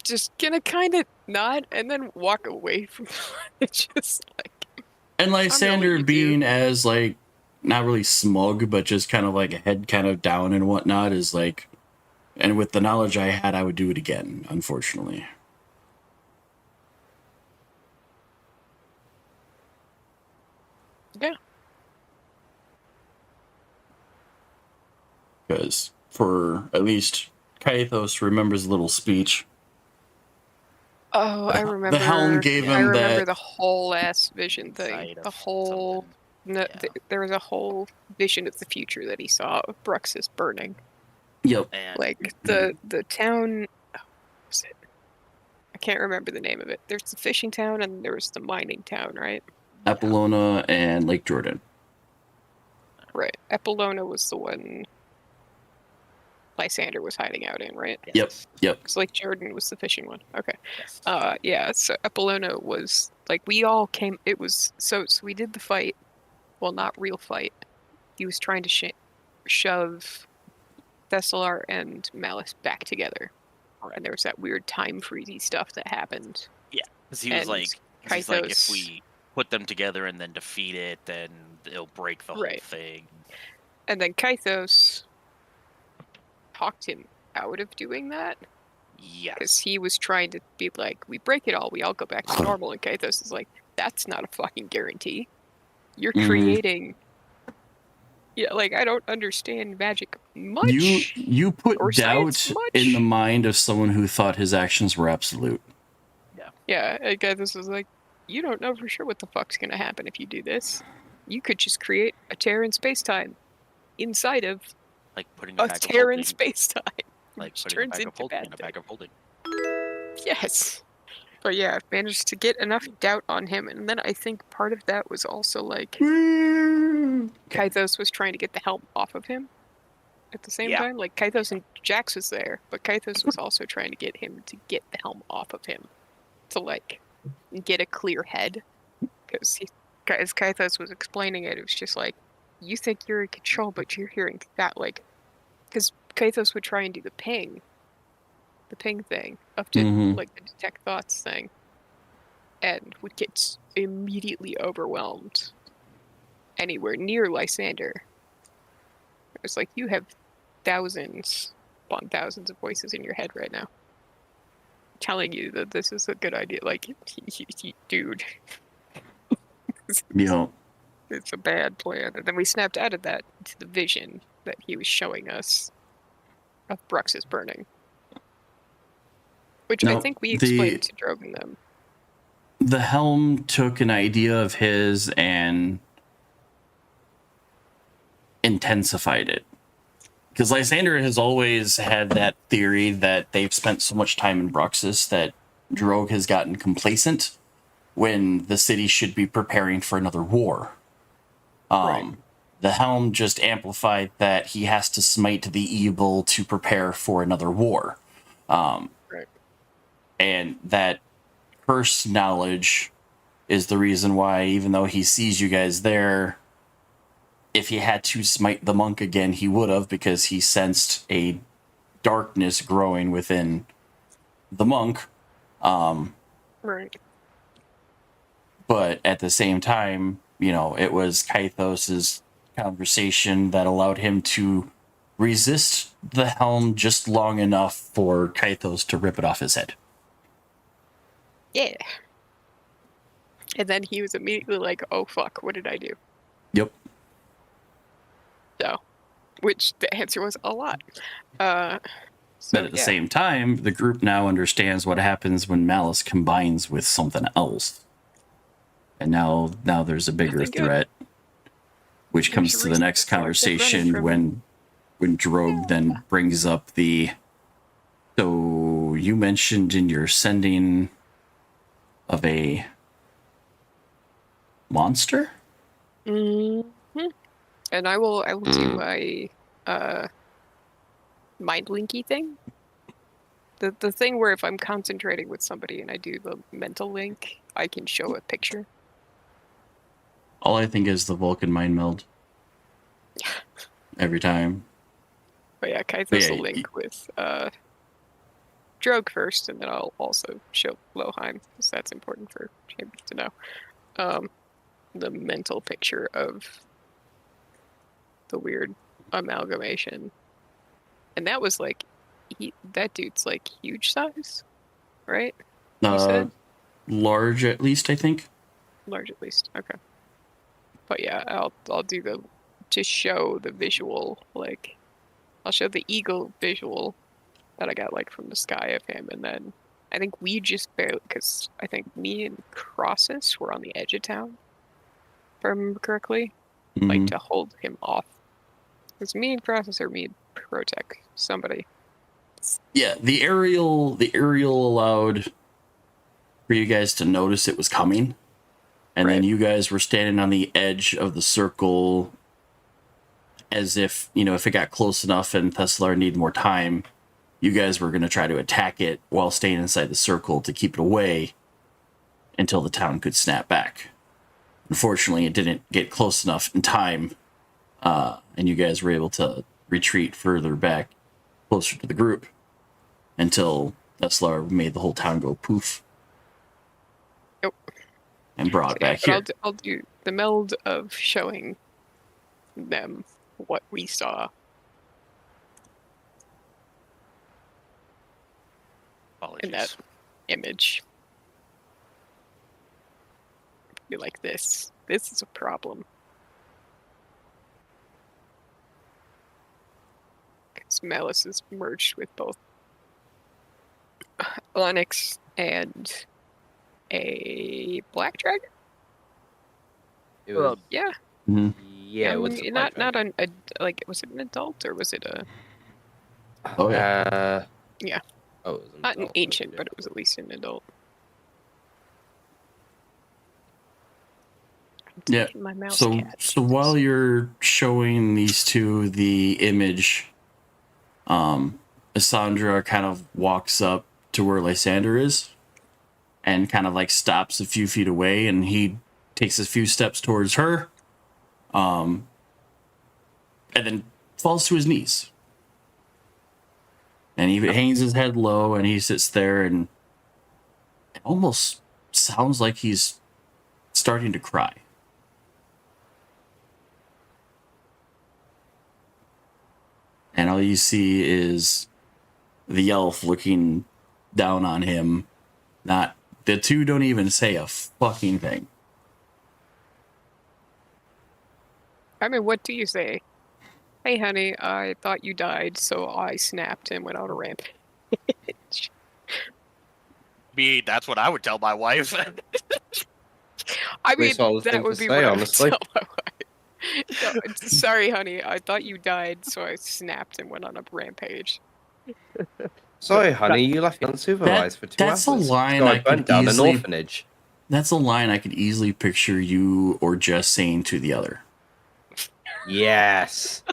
C: just gonna kind of nod and then walk away from it. Just like
A: And
C: gonna let
A: Lysander
C: you
A: being as like not really smug, but just kind of like a head kind of down and whatnot is like, and with the knowledge I had, I would do it again. Unfortunately,
C: yeah.
A: because for at least Kaithos remembers a little speech.
C: Oh, I
A: The
C: remember.
A: helm gave
C: I
A: him
C: remember
A: that.
C: the whole ass vision thing.
B: Sight
C: The
B: of
C: whole.
B: something.
C: No,
B: Yeah.
C: there was a whole vision of the future that he saw of Bruxus burning.
A: Yep.
B: And
C: Like the town. Oh, what was it? I can't remember the name of it. There's the fishing town and there was the mining town, right?
A: Apollona and Lake Jordan.
C: Right. Epilona was the one Lysander was hiding out in, right?
B: yes,
A: Yep.
C: Because Lake Jordan was the fishing one. Okay.
B: yes.
C: Yeah. So Epilona was like we all came. It was so we did the fight. Well, not real fight. He was trying to shove Thessalar and Malice back together, and there was that weird time freezy stuff that happened.
B: Because he was
C: and
B: like, he's like, if
C: Kaithos-
B: we put them together and then defeat it, then it'll break the whole
C: Right.
B: thing.
C: And then Kaithos talked him out of doing that
B: Yes.
C: because he was trying to be like, we break it all, we all go back to normal. And Kaithos is like, that's not a fucking guarantee. You're
A: Mhm.
C: creating. Yeah, like I don't understand magic much.
A: You put
C: Or
A: doubt
C: science much?
A: in the mind of someone who thought his actions were absolute.
C: Yeah, Kaithos is like, you don't know for sure what the fuck's gonna happen if you do this. You could just create a tear in space-time inside of
B: Like putting a
C: a
B: bag of
C: tear in
B: holding,
C: space-time,
B: like
C: which
B: putting a
C: turns
B: bag of
C: into
B: holding
C: bad
B: in a
C: thing.
B: bag of holding.
C: Yes. But yeah, I've managed to get enough doubt on him, and then I think part of that was also like Kaithos was trying to get the helm off of him at the same
B: Yeah.
C: time. Like Kaithos and Jax was there, but Kaithos was also trying to get him to get the helm off of him to like get a clear head. Because as Kaithos was explaining it, it was just like, you think you're in control, but you're hearing that like, because Kaithos would try and do the ping thing of like the detect thoughts thing, and would get immediately overwhelmed anywhere near Lysander. It was like you have thousands upon thousands of voices in your head right now telling you that this is a good idea. Like, dude,
A: Yeah.
C: it's a bad plan. And then we snapped out of that to the vision that he was showing us of Bruxus burning. Which I
A: No,
C: think we explained to Drogon them.
A: The helm took an idea of his and intensified it. Because Lysander has always had that theory that they've spent so much time in Bruxus that Drogue has gotten complacent when the city should be preparing for another war.
C: Right.
A: The helm just amplified that he has to smite the evil to prepare for another war.
C: Right.
A: And that curse knowledge is the reason why, even though he sees you guys there, if he had to smite the monk again, he would have, because he sensed a darkness growing within the monk.
C: Right.
A: But at the same time, it was Kythos's conversation that allowed him to resist the helm just long enough for Kythos to rip it off his head.
C: Yeah. And then he was immediately like, oh fuck, what did I do?
A: Yep.
C: So, which the answer was a lot.
A: But at the same time, the group now understands what happens when malice combines with something else. And now there's a bigger threat, which comes to the next conversation when Drogue then brings up so you mentioned in your sending of a monster?
C: Mm-hmm. And I will do a mind linky thing. The thing where if I'm concentrating with somebody and I do the mental link, I can show a picture.
A: All I think is the Vulcan mind meld. Every time.
C: But yeah, Kythos will link with Drogue first, and then I'll also show Loheim, because that's important for him to know. The mental picture of the weird amalgamation. And that was like, that dude's like huge size, right? You said?
A: Large at least, I think.
C: Large at least, okay. But yeah, I'll do to show the visual, like, I'll show the eagle visual that I got like from the sky of him, and then I think we just barely, because I think me and Crossus were on the edge of town, if I remember correctly, like to hold him off. Because me and Crossus or me and Protec, somebody.
A: Yeah, the aerial allowed for you guys to notice it was coming, and then you guys were standing on the edge of the circle, as if if it got close enough and Thessalar needed more time, you guys were going to try to attack it while staying inside the circle to keep it away until the town could snap back. Unfortunately, it didn't get close enough in time, and you guys were able to retreat further back, closer to the group, until Thessalar made the whole town go poof.
C: Yep.
A: And brought it back here.
C: I'll do the meld of showing them what we saw.
B: Apologies.
C: In that image. Be like, this is a problem. Because Malice is merged with both Onyx and a black dragon.
D: It was,
C: yeah.
A: Mm-hmm.
D: Yeah, it was
C: not like, was it an adult or was it a?
A: Oh yeah.
C: Yeah.
D: Oh, it was
C: not an ancient, but it was at least an adult.
A: Yeah. So while you're showing these two the image, Cassandra kind of walks up to where Lysander is, and kind of like stops a few feet away, and he takes a few steps towards her, and then falls to his knees. And he hangs his head low, and he sits there, and it almost sounds like he's starting to cry. And all you see is the elf looking down on him. The two don't even say a fucking thing.
C: I mean, what do you say? Hey, honey, I thought you died, so I snapped and went on a rampage.
B: That's what I would tell my wife.
C: I mean, that would be what I would
D: honestly.
C: tell my wife. No, sorry, honey, I thought you died, so I snapped and went on a rampage.
D: Sorry, honey, you left me unsupervised for 2 hours.
A: That's a line
D: so
A: I could
D: down
A: easily,
D: an orphanage.
A: That's a line I could easily picture you or Jess saying to the other.
D: Yes.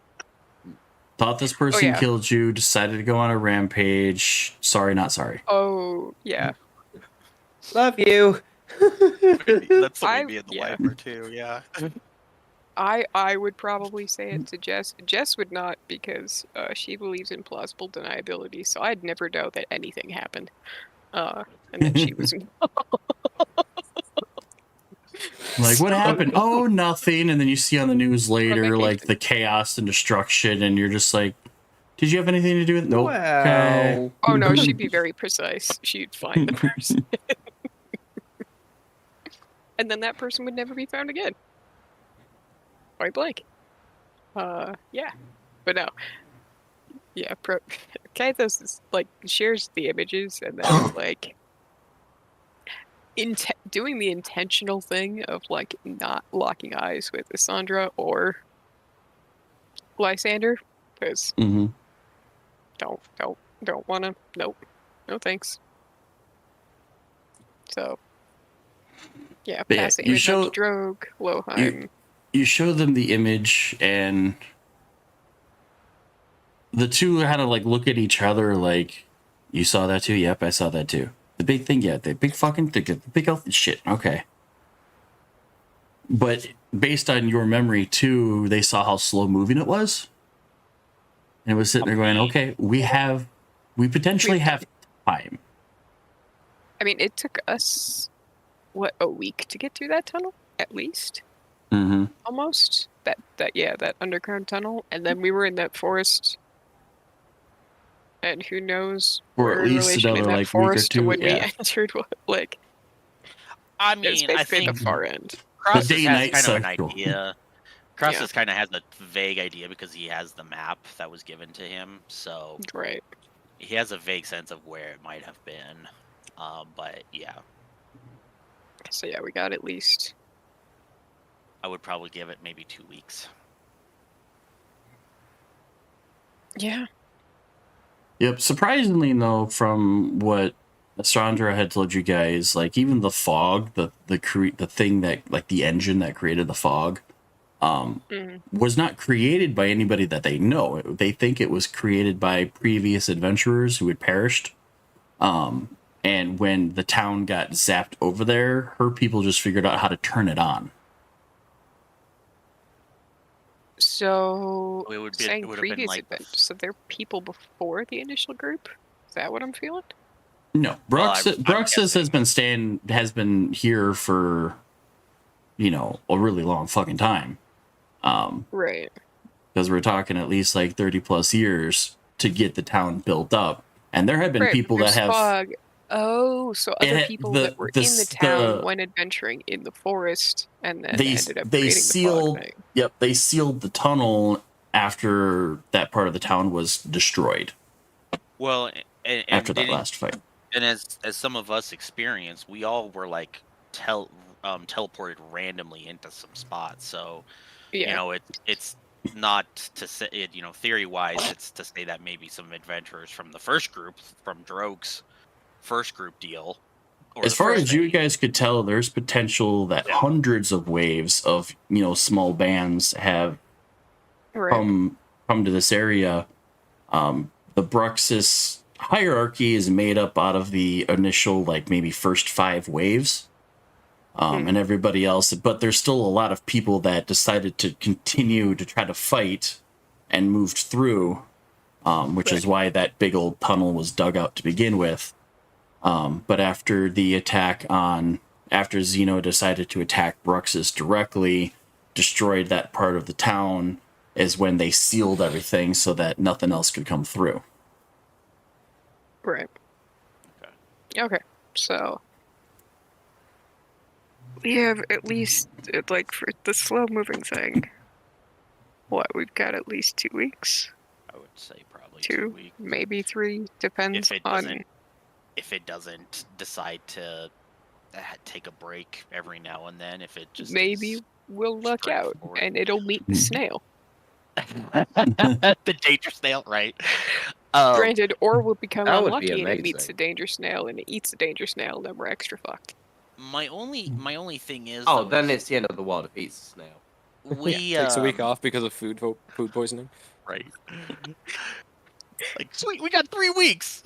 A: Thought this person killed you, decided to go on a rampage. Sorry, not sorry.
C: Oh, yeah.
D: Love you.
B: That's something me and the wife are too, yeah.
C: I would probably say it to Jess. Jess would not, because she believes in plausible deniability, so I'd never know that anything happened. And then she was
A: Like, what happened? Oh, nothing. And then you see on the news later, like,
C: vacation.
A: the chaos and destruction, and you're just like, did you have anything to do with it? Nope. Okay.
D: Well,
C: Oh no, she'd be very precise. She'd find the person. And then that person would never be found again. Point blank. Yeah. But no. Yeah, Kathos is, like, shares the images and then, like, doing the intentional thing of, like, not locking eyes with Cassandra or Lysander, because
A: Mm-hmm.
C: don't wanna. Nope. No thanks. So, yeah,
A: But yeah,
C: passing
A: you
C: image
A: show-
C: on to Drogue, Loheim.
A: You show them the image, and the two kind of like look at each other like, you saw that too? Yep, I saw that too. The big thing, yeah, the big fucking thing, the big healthy shit. Okay. But based on your memory too, they saw how slow moving it was. And it was sitting there going, okay, we potentially have time.
C: I mean, it took us, what, a week to get through that tunnel, at least?
A: Mm-hmm.
C: Almost. That underground tunnel. And then we were in that forest. And who knows
A: Or
C: where
A: at
C: in
A: least
C: relation in
A: another,
C: that
A: like, week or
C: forest to
A: two,
C: when we
A: yeah.
C: entered, like,
B: I
C: it's
B: mean, I
C: basically
B: think
C: the far end.
B: Crosses
A: The
B: has
A: day-night
B: kind of an
A: cycle.
B: idea. Crosses kind of has a vague idea because he has the map that was given to him, so
C: Right.
B: he has a vague sense of where it might have been. But yeah,
C: So yeah, we got at least.
B: I would probably give it maybe 2 weeks.
C: Yeah.
A: Yep. Surprisingly, though, from what Astrandra had told you guys, like even the fog, the thing that, like, the engine that created the fog, was not created by anybody that they know. They think it was created by previous adventurers who had perished. And when the town got zapped over there, her people just figured out how to turn it on.
C: So
B: It would be-
C: saying
B: it would have been
C: previous
B: like the
C: event, so they're people before the initial group? Is that what I'm feeling?
A: No,
B: Well,
A: Bruxus
B: I'm guessing.
A: has been here for, a really long fucking time.
C: Right.
A: Because we're talking at least like 30 plus years to get the town built up, and there have been
C: Right,
A: people
C: but
A: that
C: there's
A: have.
C: fog. Oh, so
A: It
C: other
A: had-
C: people
A: the-
C: that were
A: the
C: in the
A: s-
C: town
A: the-
C: went adventuring in the forest and then
A: They
C: ended up
A: they
C: creating
A: sealed.
C: the fog thing.
A: Yep, they sealed the tunnel after that part of the town was destroyed
B: Well, and
A: after that
B: didn't-
A: last fight.
B: And as some of us experienced, we all were like teleported randomly into some spots. So
C: Yeah.
B: it's not to say it. Theory wise, it's to say that maybe some adventurers from the first group, from Drogue's first group deal. Or
A: As
B: the
A: far
B: first
A: as you
B: phase.
A: guys could tell, there's potential that hundreds of waves of small bands have
C: Right.
A: come to this area. The Bruxus hierarchy is made up out of the initial, like, maybe first 5 waves, and everybody else. But there's still a lot of people that decided to continue to try to fight and moved through, which is why that big old tunnel was dug out to begin with. But after the attack after Xeno decided to attack Bruxus directly, destroyed that part of the town, is when they sealed everything so that nothing else could come through.
C: Right. Okay. So we have at least, like, for the slow moving thing, what, we've got at least 2 weeks?
B: I would say probably 2
C: 2,
B: weeks.
C: maybe 3, depends on.
B: If it doesn't decide to take a break every now and then, if it just
C: Maybe
B: is
C: we'll luck out
B: straightforward.
C: and it'll meet the snail.
B: the danger snail, right?
C: Granted, or we'll become
D: That would be
C: unlucky and it meets
D: amazing.
C: the danger snail and it eats the danger snail, and then we're extra fucked.
B: My only thing is,
D: oh,
B: though,
D: then it's the end of the world if it eats the snail.
B: we
E: Takes a week off because of food poisoning.
B: right? Like, sweet, we got 3 weeks.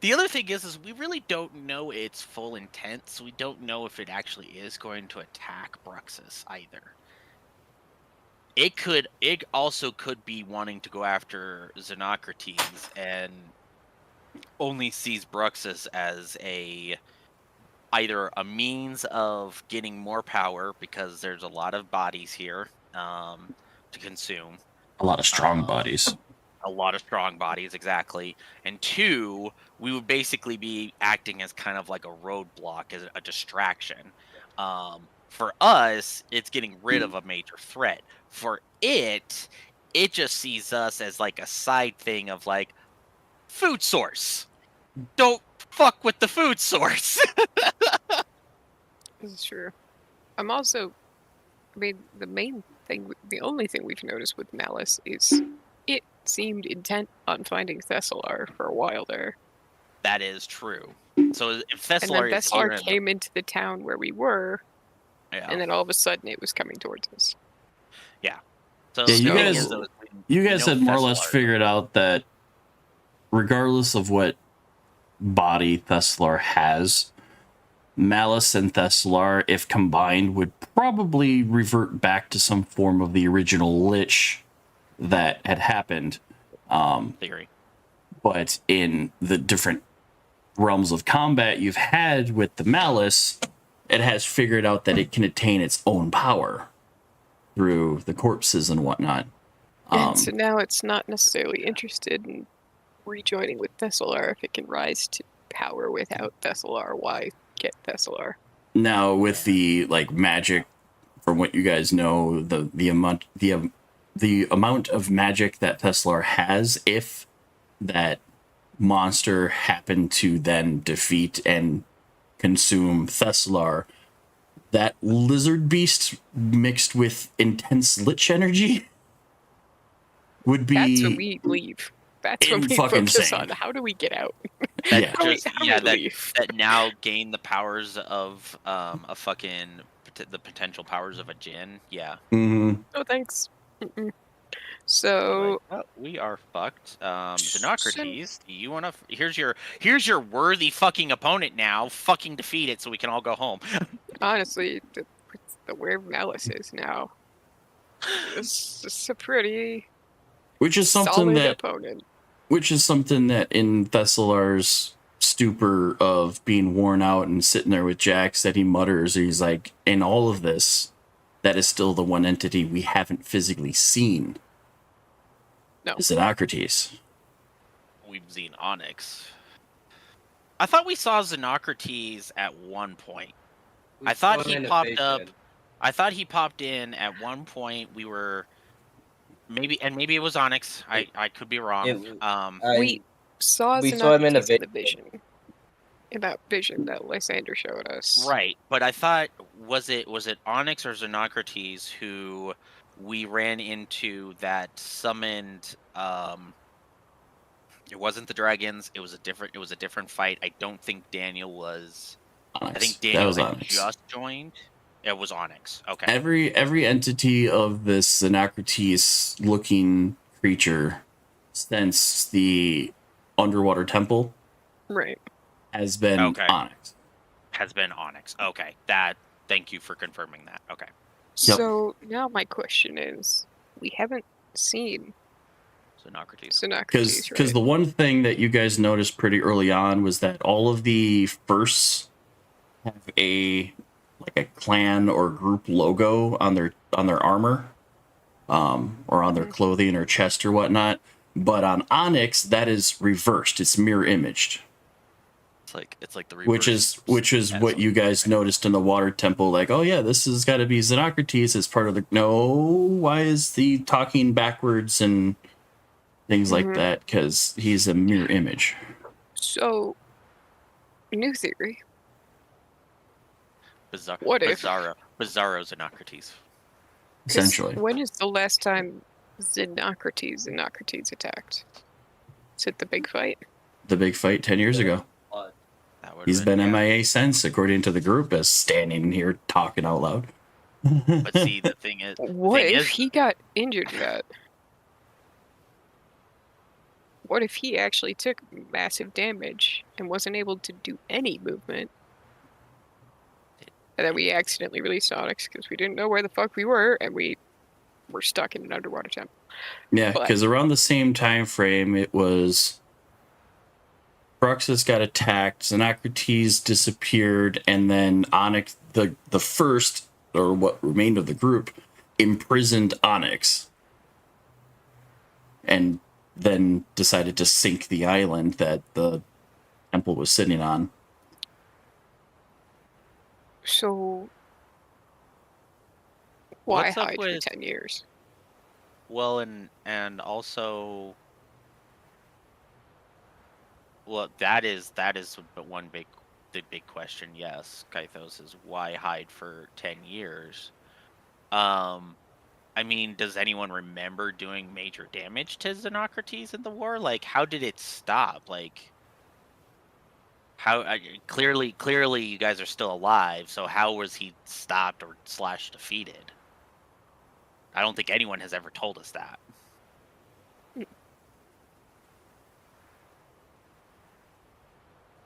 B: The other thing is we really don't know its full intent, so we don't know if it actually is going to attack Bruxus either. It also could be wanting to go after Xenocrates and only sees Bruxus as either a means of getting more power because there's a lot of bodies here to consume.
A: A lot of strong bodies.
B: A lot of strong bodies, exactly. And two, we would basically be acting as kind of like a roadblock, as a distraction. For us, it's getting rid of a major threat. For it just sees us as like a side thing of like food source. Don't fuck with the food source.
C: This is true. I'm also, I mean, the only thing we've noticed with Malice is it seemed intent on finding Thessalar for a while there.
B: That is true. So if
C: And
B: Thessalar
C: then
B: is here,
C: Thessalar came into the town where we were,
B: yeah.
C: and then all of a sudden it was coming towards us.
B: So
A: Yeah,
B: the
A: you
B: thing
A: guys-
B: is, though, is
A: You
B: we
A: guys
B: know
A: had more or less
B: Thessalar-
A: figured out that regardless of what body Thessalar has, Malice and Thessalar, if combined, would probably revert back to some form of the original Lich that had happened.
B: theory.
A: But in the different realms of combat you've had with the Malice, it has figured out that it can attain its own power through the corpses and whatnot.
C: And so now it's not necessarily interested in rejoining with Thessalar if it can rise to power without Thessalar. Why get Thessalar?
A: Now with the like magic, from what you guys know, the amount of magic that Thessalar has, if that monster happened to then defeat and consume Thessalar, that lizard beast mixed with intense lich energy would be
C: That's when we leave. That's when we
A: fucking
C: focus
A: insane.
C: on how do we get out?
B: That
A: Yeah.
C: How do we-
B: just
C: how do
B: yeah
C: we
B: that
C: leave?
B: that now gain the powers of a fucking the potential powers of a djinn. Yeah.
A: Mhm.
C: Oh, thanks. Mm-mm. So
B: Like, oh, we are fucked. Xenocrates, you wanna? Here's your worthy fucking opponent now. Fucking defeat it so we can all go home.
C: honestly, the where Malice is now, it's a pretty
A: Which is something
C: solid
A: that
C: opponent.
A: in Thessalar's stupor of being worn out and sitting there with Jax, that he mutters, he's like, in all of this, that is still the one entity we haven't physically seen.
C: No.
A: Xenocrates.
B: We've seen Onyx. I thought we saw Xenocrates at one point. I thought he popped up. I thought he popped in at one point. We were maybe it was Onyx. I could be wrong.
C: We saw
D: we saw him in a
C: Xenocrates in the vision. In that vision that Lysander showed us.
B: Right, but I thought was it Onyx or Xenocrates who we ran into that summoned it wasn't the dragons, it was a different fight. I don't think Daniel was
A: Onyx.
B: I think
A: That
B: Daniel
A: was
B: had
A: Onyx.
B: just joined. It was Onyx. Okay.
A: Every entity of this Xenocrates looking creature since the underwater temple
C: Right.
A: has been
B: Okay.
A: Onyx.
B: Has been Onyx. Okay. Thank you for confirming that. Okay.
A: Yep.
C: So now my question is, we haven't seen
B: Xenocrates.
C: Xenocrates,
A: Because
C: right?
A: the one thing that you guys noticed pretty early on was that all of the firsts have a clan or group logo on their armor, or on their clothing or chest or whatnot. But on Onyx, that is reversed. It's mirror imaged,
B: It's like the
A: which is
B: reverse
A: what you guys noticed in the water temple. Like, oh yeah, this has got to be Xenocrates as part of the. No, why is he talking backwards and things like that? Because he's a mirror image.
C: So, new theory.
B: Bizarre,
C: What if-
B: Bizarro Xenocrates.
C: 'Cause
A: Essentially,
C: when is the last time Xenocrates attacked? Is it the big fight?
A: the big fight 10 years ago.
B: That would've
A: He's been
B: yeah.
A: MIA since, according to the group, as standing here talking out loud.
B: But see, the thing is,
C: What
B: thing
C: if
B: is-
C: he got injured that? what if he actually took massive damage and wasn't able to do any movement? And then we accidentally released Onyx because we didn't know where the fuck we were, and we were stuck in an underwater temple.
A: Yeah,
C: But-
A: because around the same time frame, it was Bruxus got attacked, Xenocrates disappeared, and then Onyx, the first, or what remained of the group, imprisoned Onyx. And then decided to sink the island that the temple was sitting on.
C: So why
B: What's up
C: hide
B: with-
C: for 10 years?
B: Well, and also, well, that is one the big question. Yes, Kythos, is why hide for 10 years? I mean, does anyone remember doing major damage to Xenocrates in the war? Like, how did it stop? Like, how clearly you guys are still alive. So how was he stopped or / defeated? I don't think anyone has ever told us that.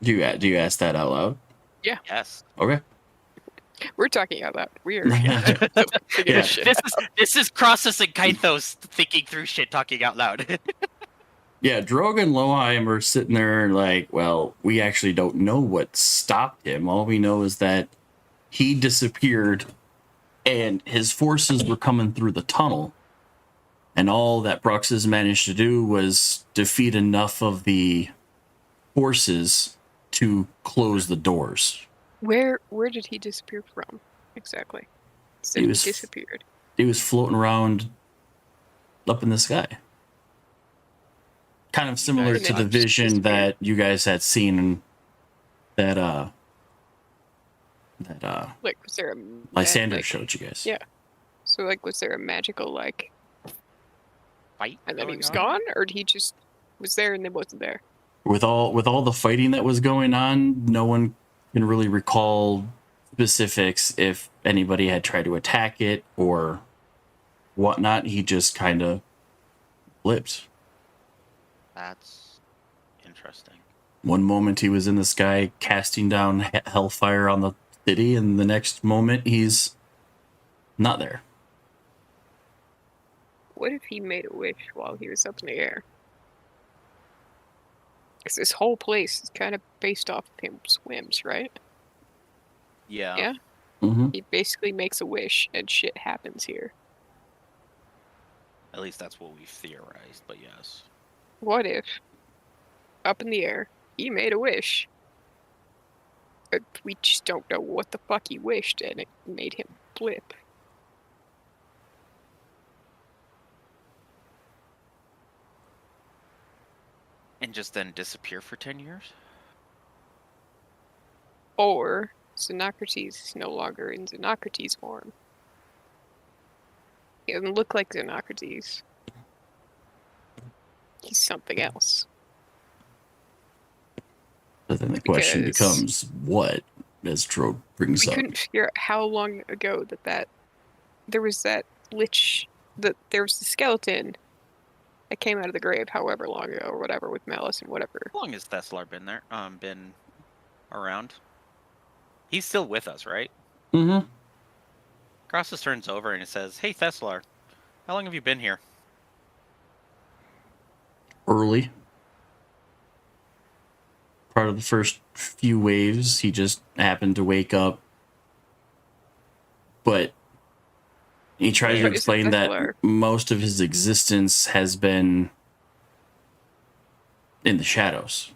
A: Do you ask that out loud?
B: Yes.
A: Okay.
C: We're talking out loud. Weird.
A: Yeah.
C: Yeah.
B: This is Crossus and Kythos thinking through shit, talking out loud.
A: Yeah, Drogon and Loheim are sitting there like, well, we actually don't know what stopped him. All we know is that he disappeared and his forces were coming through the tunnel. And all that Bruxus managed to do was defeat enough of the forces to close the doors.
C: Where did he disappear from? Exactly. So
A: He
C: he
A: was-
C: disappeared.
A: He was floating around up in the sky. Kind of similar
B: guys
A: to the
C: just
A: vision
C: disappeared.
A: that you guys had seen that
C: Like, was there a
A: Lysander
C: like,
A: showed you guys.
C: Yeah. So, like, was there a magical, like,
B: Fight.
C: and then he
B: going
C: was
B: on?
C: gone? Or he just was there and then wasn't there?
A: With all the fighting that was going on, no one can really recall specifics if anybody had tried to attack it or whatnot. He just kind of blipped.
B: That's interesting.
A: One moment he was in the sky casting down hellfire on the city, and the next moment he's not there.
C: What if he made a wish while he was up in the air? Because this whole place is kind of based off of him's whims, right?
B: Yeah.
C: Yeah.
A: Mm-hmm.
C: He basically makes a wish and shit happens here.
B: At least that's what we've theorized, but yes.
C: What if, up in the air, he made a wish? But we just don't know what the fuck he wished and it made him blip.
B: And just then disappear for 10 years?
C: Or Xenocrates is no longer in Xenocrates form. He doesn't look like Xenocrates. He's something else.
A: But then the question
C: Because-
A: becomes what, as Tro brings
C: We
A: up.
C: couldn't figure out how long ago that there was that lich, that there was the skeleton that came out of the grave however long ago or whatever with Malice and whatever.
B: How long has Theslar been there? Been around? He's still with us, right?
A: Mm-hmm.
B: Crossus turns over and he says, "Hey Theslar, how long have you been here?"
A: Early. Part of the first few waves, he just happened to wake up. But he tries to
C: But isn't
A: explain that
C: Theslar-
A: most of his existence has been in the shadows,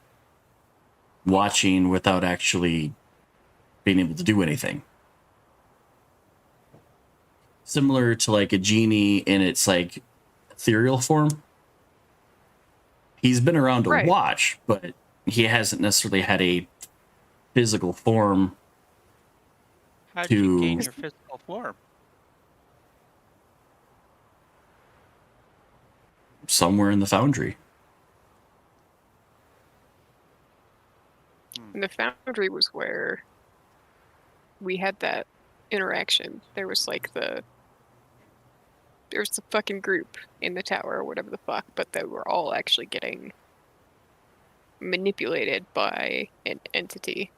A: watching without actually being able to do anything. Similar to like a genie in its like ethereal form. He's been around to
C: Right.
A: watch, but he hasn't necessarily had a physical form.
B: How did you
A: To-
B: gain your physical form?
A: Somewhere in the foundry.
C: And the foundry was where we had that interaction. There was like there was the fucking group in the tower or whatever the fuck, but they were all actually getting manipulated by an entity,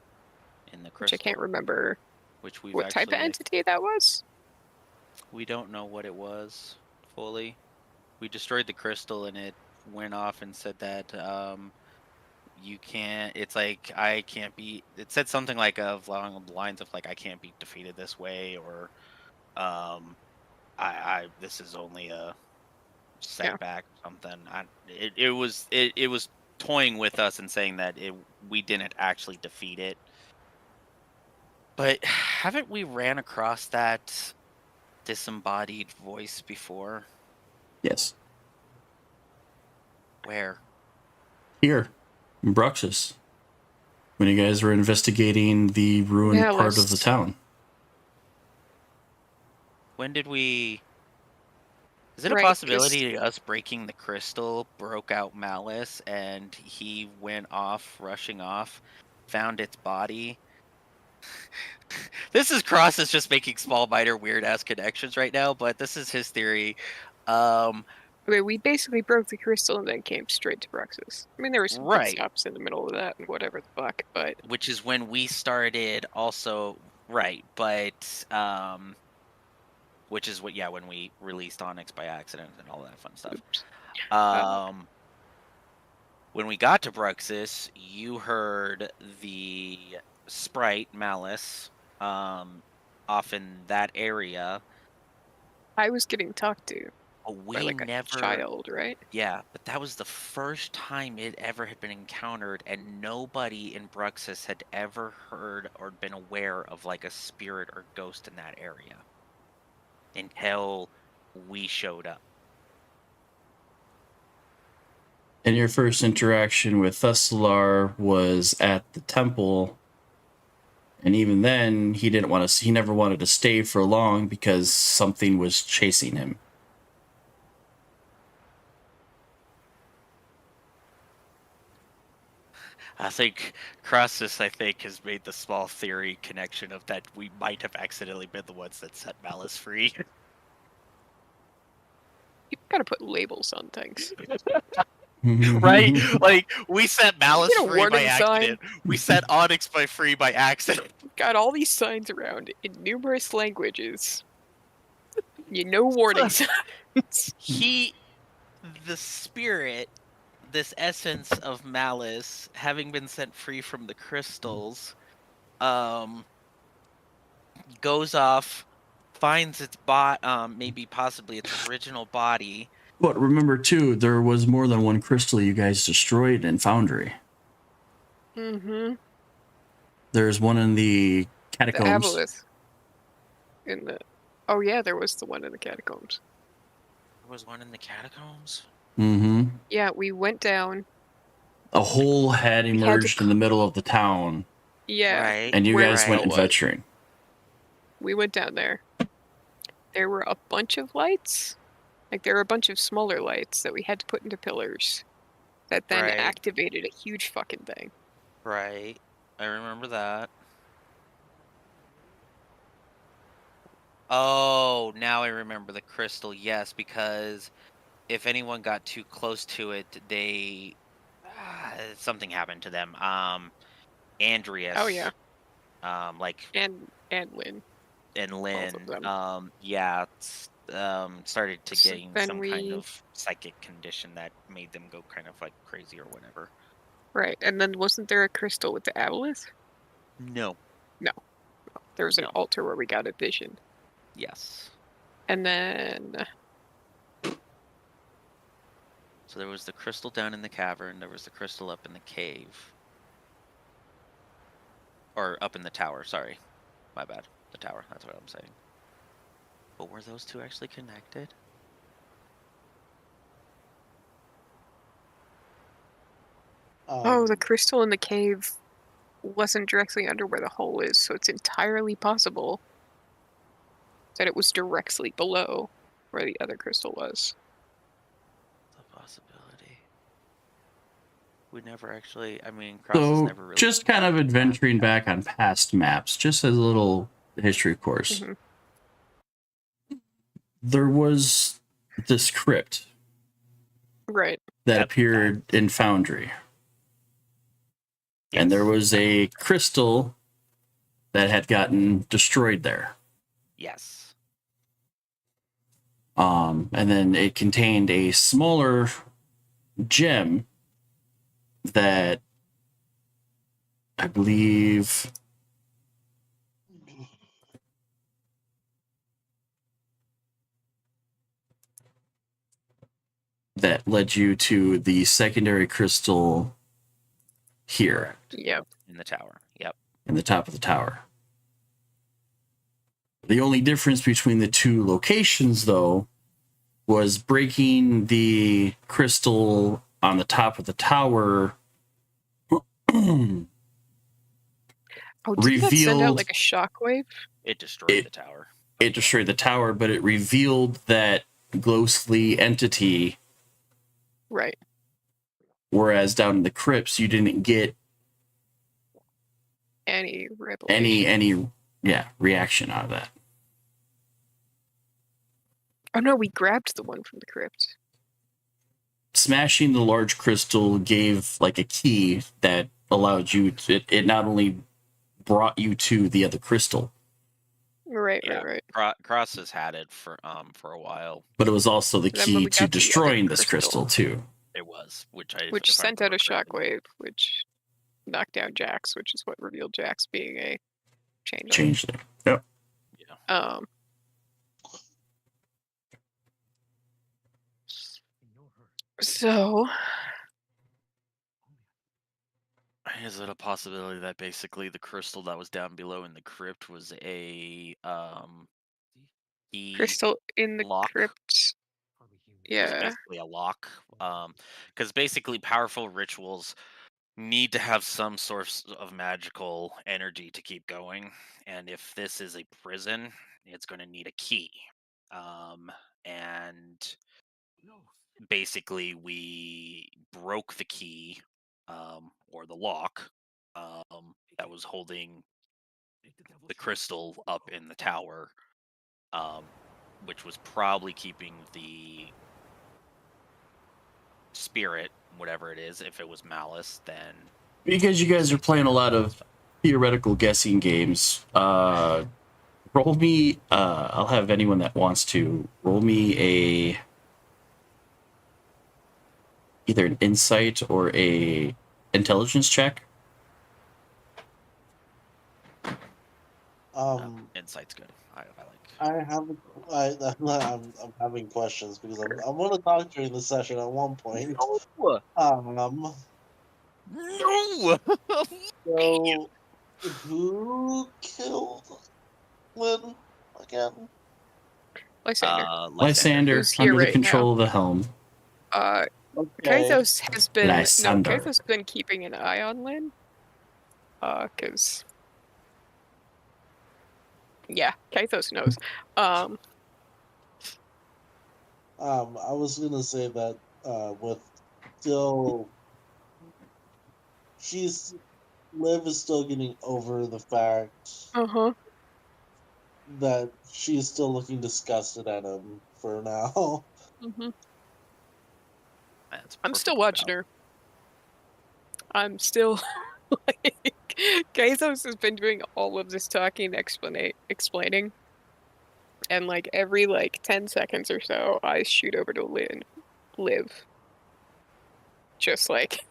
B: in the
C: which
B: crystal.
C: I can't remember
B: Which we've
C: what type of
B: actually,
C: entity that was.
B: we don't know what it was fully. We destroyed the crystal and it went off and said that you can't. It's like I can't be. It said something like along the lines of like I can't be defeated this way, or I this is only a setback or something. It was toying with us and saying that we didn't actually defeat it. But haven't we ran across that disembodied voice before?
A: Yes.
B: Where?
A: Here, in Bruxus. When you guys were investigating the ruined
C: Yeah,
A: part of the town.
B: When did we? Is it a
C: Right, 'cause-
B: possibility us breaking the crystal broke out Malice and he went off, rushing off, found its body? This is Cross is just making small, minor, weird ass connections right now, but this is his theory.
C: Okay, we basically broke the crystal and then came straight to Bruxus. I mean, there were some pit
B: Right.
C: stops in the middle of that and whatever the fuck, but
B: Which is when we started also, right, but which is what, yeah, when we released Onyx by accident and all that fun stuff.
C: oops.
B: When we got to Bruxus, you heard the sprite Malice off in that area.
C: I was getting talked to
B: But
C: by
B: we
C: like a
B: never
C: child, right?
B: Yeah, but that was the first time it ever had been encountered, and nobody in Bruxus had ever heard or been aware of like a spirit or ghost in that area until we showed up.
A: And your first interaction with Thessalar was at the temple. And even then, he never wanted to stay for long because something was chasing him.
B: I think Crassus, has made the small theory connection of that we might have accidentally been the ones that set Malice free.
C: You gotta put labels on things.
B: Right? Like, we set Malice
C: Get a
B: free by
C: warning sign.
B: accident. We set Onyx free by accident.
C: Got all these signs around in numerous languages. You know warning signs.
B: The spirit, this essence of Malice, having been sent free from the crystals, goes off, finds its maybe possibly its original body.
A: But remember, too, there was more than one crystal you guys destroyed in Foundry.
C: Mm-hmm.
A: There's one in the
C: The
A: catacombs.
C: aboleth. In the Oh yeah, there was the one in the catacombs.
B: There was one in the catacombs?
A: Mm-hmm.
C: Yeah, we went down.
A: A hole had
C: We had to
A: emerged in the middle of the town,
C: Yeah.
B: Right.
A: and you
C: Where
A: guys
C: the
A: went
C: hell was?
A: adventuring.
C: We went down there. There were a bunch of lights. Like, there were a bunch of smaller lights that we had to put into pillars that then
B: Right.
C: activated a huge fucking thing.
B: Right. I remember that. Oh, now I remember the crystal. Yes, because if anyone got too close to it, they something happened to them. Andreas.
C: Oh yeah,
B: Like
C: and Lynn.
B: and
C: Both
B: Lynn.
C: of them.
B: Started to
C: So
B: gain
C: then
B: some kind
C: we-
B: of psychic condition that made them go kind of like crazy or whatever.
C: Right, and then wasn't there a crystal with the aboleth?
B: No.
C: There was an
B: No.
C: altar where we got a vision.
B: Yes.
C: And then
B: So there was the crystal down in the cavern. There was the crystal up in the cave. Or up in the tower, sorry. My bad. The tower, that's what I'm saying. But were those two actually connected?
C: the crystal in the cave wasn't directly under where the hole is, so it's entirely possible that it was directly below where the other crystal was.
B: The possibility. We never actually, Cross has
A: So,
B: never really...
A: just kind of adventuring back on past maps, just as a little history course.
C: Mhm.
A: There was this crypt
C: Right.
A: that
B: Yep.
A: appeared in Foundry. And there
B: Yes.
A: was a crystal that had gotten destroyed there.
B: Yes.
A: And then it contained a smaller gem that I believe that led you to the secondary crystal here
C: Yep.
B: In the tower. Yep.
A: in the top of the tower. The only difference between the two locations, though, was breaking the crystal on the top of the tower
C: Oh, did that send out
A: revealed
C: like a shockwave?
B: It destroyed the tower.
A: it destroyed the tower, but it revealed that ghostly entity,
C: Right.
A: whereas down in the crypts you didn't get
C: Any revelation.
A: any reaction out of that.
C: Oh no, we grabbed the one from the crypt.
A: Smashing the large crystal gave like a key that allowed you to, it not only brought you to the other crystal,
C: Right,
B: Yeah.
C: right.
B: Cross has had it for a while.
A: but it was also the
C: Then when
A: key
C: we
A: to
C: got the other
A: destroying this
C: crystal.
A: crystal too.
B: It was, which
C: Which
B: if I
C: sent out a
B: remember correctly.
C: shockwave, which knocked down Jax, which is what revealed Jax being a changeling.
A: Changeling. Yep.
C: So
B: Is it a possibility that basically the crystal that was down below in the crypt was a key
C: crystal in the
B: lock?
C: crypt.
B: Was
C: Yeah.
B: basically a lock. Because basically powerful rituals need to have some source of magical energy to keep going, and if this is a prison, it's going to need a key. And basically we broke the key, or the lock, that was holding the crystal up in the tower, which was probably keeping the spirit, whatever it is. If it was malice, then
A: Because you guys are playing a lot of theoretical guessing games, roll me, I'll have anyone that wants to roll me either an insight or a intelligence check.
B: insight's good. I like.
F: I'm having questions because I'm going to talk during the session at one point.
B: No!
F: So who killed Lynn again?
C: Lysander.
A: Lysander,
C: Who's here
A: under the
C: right
A: control of the helm.
F: Okay.
C: Kaithos has been
A: Lysander.
C: Kaithos has been keeping an eye on Lynn. Cause yeah, Kaithos knows.
F: I was gonna say that with still, Liv is still getting over the fact that she's still looking disgusted at him for now.
C: I'm still watching her. I'm still like Kaithos has been doing all of this talking, explaining, and like every 10 seconds or so, I shoot over to Liv. Just like,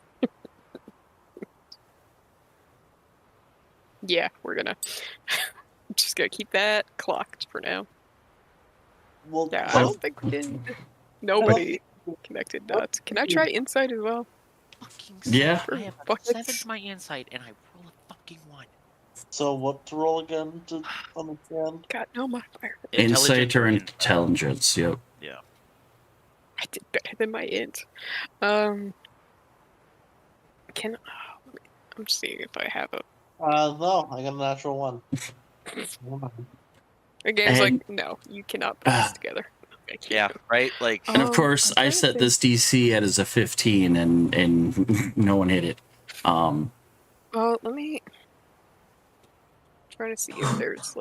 C: yeah, we're gonna just gonna keep that clocked for now.
F: Well,
C: Yeah, I don't think we can. Nobody connected dots. Can I try insight as well?
A: Yeah.
B: I have a
C: Buckets.
B: 7 to my insight, and I roll a fucking 1.
F: So what to roll again to understand?
C: Got no modifier.
A: Insight or intelligence, yep.
B: Yeah.
C: I did better than my int. I'm seeing if I have a.
F: No, I got a natural 1.
C: The game's
A: And-
C: like, no, you cannot put this together. I can't.
B: Yeah, right? Like,
A: And of course,
C: I'm trying
A: I
C: to
A: set
C: think.
A: this DC as a 15, and no one hit it.
C: Well, let me. Trying to see if there's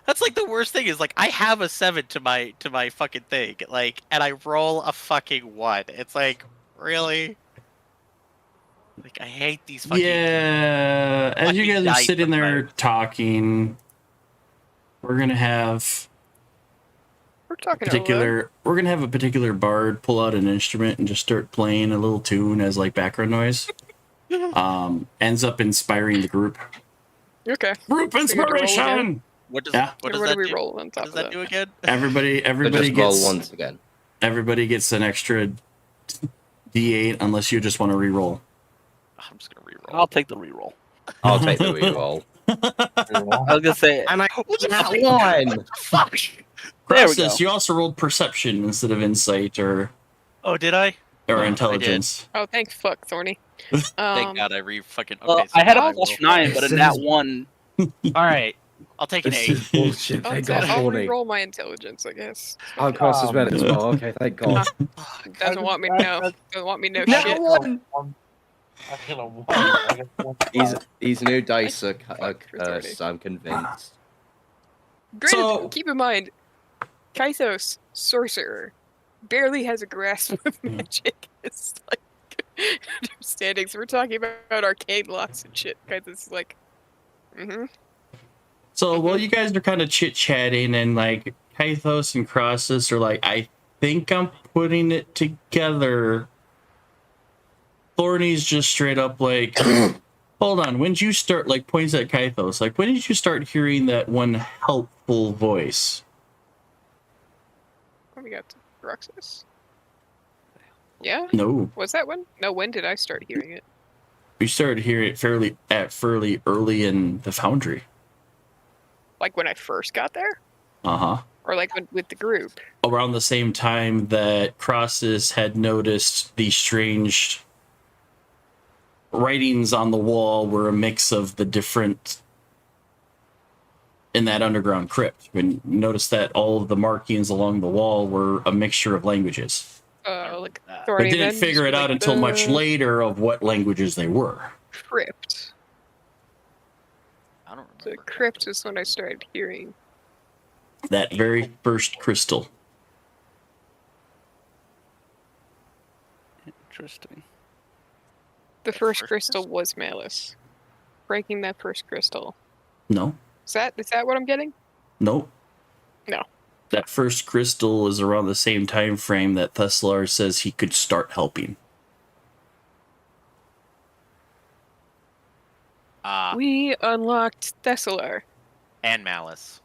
B: that's like the worst thing is, like, I have a 7 to my fucking thing, like, and I roll a fucking 1. It's like, really? Like, I hate these fucking.
A: Yeah, as you
B: fucking
A: guys are
B: dice
A: sitting there
B: sometimes.
A: talking, we're gonna have
C: We're talking out loud.
A: we're gonna have a particular bard pull out an instrument and just start playing a little tune as like background noise. Ends up inspiring the group.
C: Okay.
A: Group
C: So you have to roll again?
A: inspiration.
B: What does
A: Yeah.
B: what
C: And
B: does
C: what
B: that
C: do we
B: do?
C: roll on
B: What
C: top
B: does
C: of
B: that do again?
A: Everybody
D: So just roll
A: gets
D: once again.
A: everybody gets an extra D8 unless you just want to re-roll.
B: I'm just gonna reroll.
G: I'll take the reroll.
D: I'll take the reroll.
G: I was gonna say,
D: And I
B: What the
D: got
B: fuck?
D: one.
B: Fuck.
G: there we go.
A: Process, you also rolled perception instead of insight or
B: Oh, did I?
A: intelligence.
C: Oh, thank fuck, Thorny.
B: Thank God I fucking.
G: Well,
B: Okay, so
G: I had
B: now
G: a plus
B: roll.
G: 9, but in that one,
B: All right, I'll take an
D: This
B: 8.
D: is bullshit.
C: I'll,
D: Thank God,
C: I'll
D: 40.
C: re-roll my intelligence, I guess.
D: Oh, Cross has read it as well. Okay, thank God.
C: Doesn't want me to know. Doesn't want me to know
D: Now
C: shit.
D: one.
F: I got a 1. I got 1.
D: These new dice are
C: Fuck,
D: cursed, I'm convinced.
C: Granted,
A: So-
C: keep in mind, Kythos, sorcerer, barely has a grasp of magic. It's like understanding. So we're talking about arcane laws and shit. Kythos is like,
A: So while you guys are kind of chit-chatting and like Kythos and Crossus are like, I think I'm putting it together. Thorny's just straight up like, hold on, when did you start, like points at Kythos, like when did you start hearing that one helpful voice?
C: what we got? Roxas. Yeah?
A: No,
C: Was that one? No, when did I start hearing it?
A: we started hearing it fairly early in the Foundry.
C: Like when I first got there?
A: Uh-huh.
C: Or like with the group?
A: Around the same time that Crossus had noticed the strange writings on the wall were a mix of the different in that underground crypt. When you noticed that all of the markings along the wall were a mixture of languages.
C: Like
B: But
A: But
C: Thorny
A: didn't
C: then
A: figure
C: just
A: it
C: be
A: out
C: like,
A: until much
C: "The
A: later of what languages they were.
C: Crypt.
B: I don't
C: The
B: remember.
C: crypt is when I started hearing.
A: That very first crystal.
G: interesting.
C: The first
B: first
C: crystal
B: crystal?
C: was malice. Breaking that first crystal.
A: No,
C: Is that what I'm getting?
A: no.
C: No.
A: That first crystal is around the same time frame that Thessalar says he could start helping.
C: We unlocked Thessalar.
B: And Malice.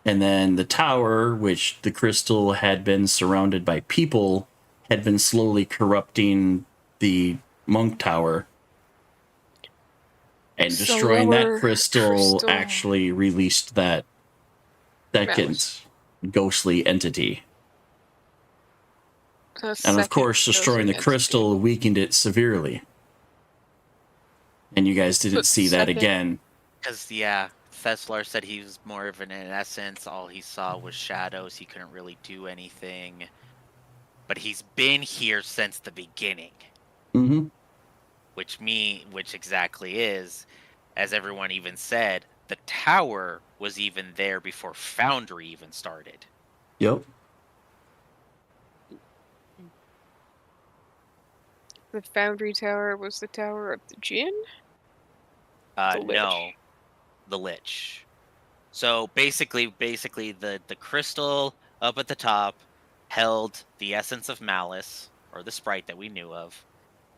A: And then the tower, which the crystal had been surrounded by people, had been slowly corrupting the monk tower. And
C: So
A: destroying that
C: lower
A: crystal
C: crystal.
A: actually released that second
C: Malice.
A: ghostly entity. And of course, destroying the crystal weakened it severely. And you guys didn't
C: But
A: see that
C: second-
A: again.
B: Because, yeah, Thessalar said he was more of an essence. All he saw was shadows. He couldn't really do anything. But he's been here since the beginning.
A: Mm-hmm.
B: Which exactly is, as everyone even said, the tower was even there before Foundry even started.
A: Yep.
C: The Foundry Tower was the Tower of the Jinn? The Lich.
B: No, the Lich. So basically, the crystal up at the top held the essence of Malice, or the sprite that we knew of.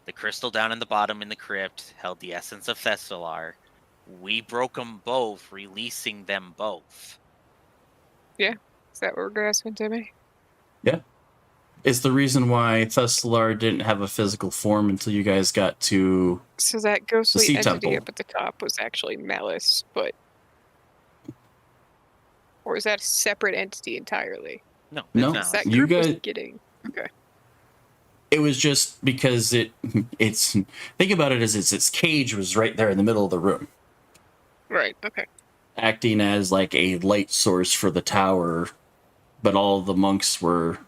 B: The crystal down in the bottom in the crypt held the essence of Thessalar. We broke them both, releasing them both.
C: Is that what we're grasping, Timmy?
A: It's the reason why Thessalar didn't have a physical form until you guys got to...
C: So that ghostly
A: sea
C: entity
A: temple.
C: up at the top was actually Malice, but... Or is that a separate entity entirely?
B: No,
A: No,
B: it's
C: Is that
A: you
C: group was
A: guys-
C: getting... Okay.
A: It was just because it's... Think about it as its cage was right there in the middle of the room,
C: Right, okay.
A: acting as like a light source for the tower, but all the monks were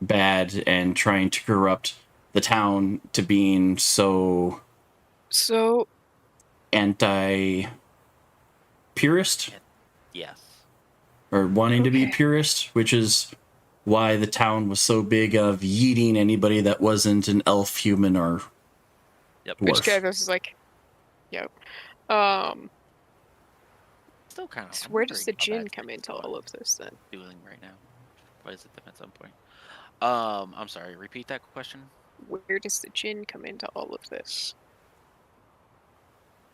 A: bad and trying to corrupt the town to being so
C: So,
A: anti-purist,
B: Yes.
A: or wanting to be
C: Okay.
A: purist, which is why the town was so big of yeeting anybody that wasn't an elf, human, or
B: Yep.
C: Which
A: Dwarf.
C: Kathos is like, yep.
B: Still kind of.
C: So where does the djinn come into all of this then?
B: Dueling right now. Why is it them at some point? I'm sorry. Repeat that question.
C: Where does the djinn come into all of this?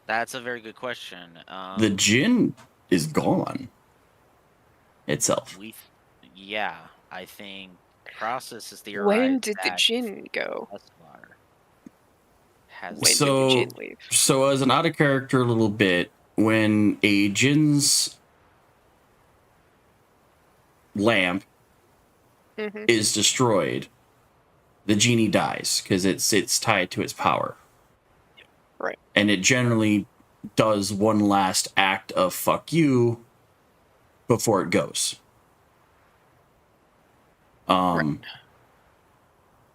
B: That's a very good question.
A: The djinn is gone itself.
B: Yeah, I think process is theorized.
C: When did the
B: that
C: djinn go?
B: Teslar has
C: When did the djinn leave?
A: So as an out of character a little bit, when a djinn's lamp
C: Mhm.
A: is destroyed, the genie dies because it's tied to its power.
C: Right.
A: And it generally does one last act of fuck you before it goes.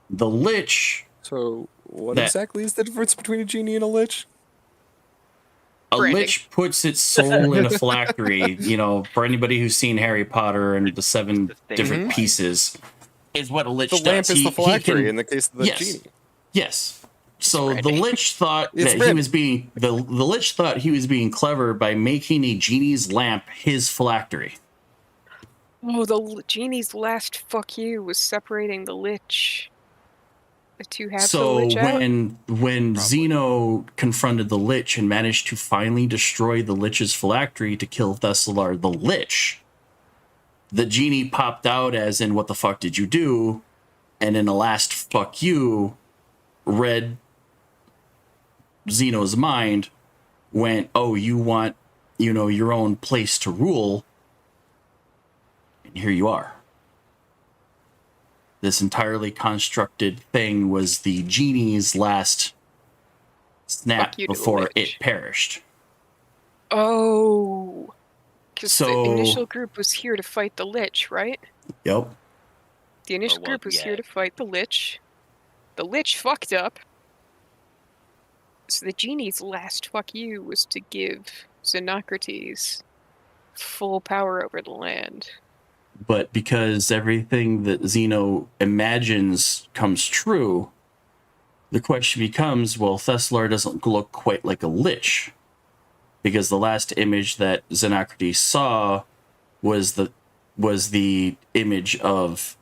A: The lich.
E: So, what
A: That-
E: exactly is the difference between a genie and a lich?
A: A
C: Branding.
A: lich puts its soul in a phylactery. You know, for anybody who's seen Harry Potter and the 7 different pieces, is what a lich
E: The
A: does.
E: lamp is the phylactery
A: can-
E: in the case of the
A: yes.
E: genie.
A: Yes. So the
C: Branding.
A: lich thought
E: It's
A: that he
E: branding.
A: was being the lich thought he was being clever by making a genie's lamp his phylactery.
C: Oh, the genie's last fuck you was separating the lich. The two halves of the
A: So
C: lich out.
A: when Xeno confronted the lich and managed to finally destroy the lich's phylactery to kill Thessalar the lich, the genie popped out as in what the fuck did you do? And in the last fuck you, read Xeno's mind, went, oh, you want, your own place to rule, and here you are. This entirely constructed thing was the genie's last snap
C: Fuck you to the
A: before
C: lich.
A: it perished.
C: Oh. Because
A: So-
C: the initial group was here to fight the lich, right?
A: Yep.
C: The initial
B: what-
C: group was
B: yeah.
C: here to fight the lich. The lich fucked up. So the genie's last fuck you was to give Xenocrates full power over the land.
A: But because everything that Xeno imagines comes true, the question becomes, well, Thessalar doesn't look quite like a lich. Because the last image that Xenocrates saw was the image of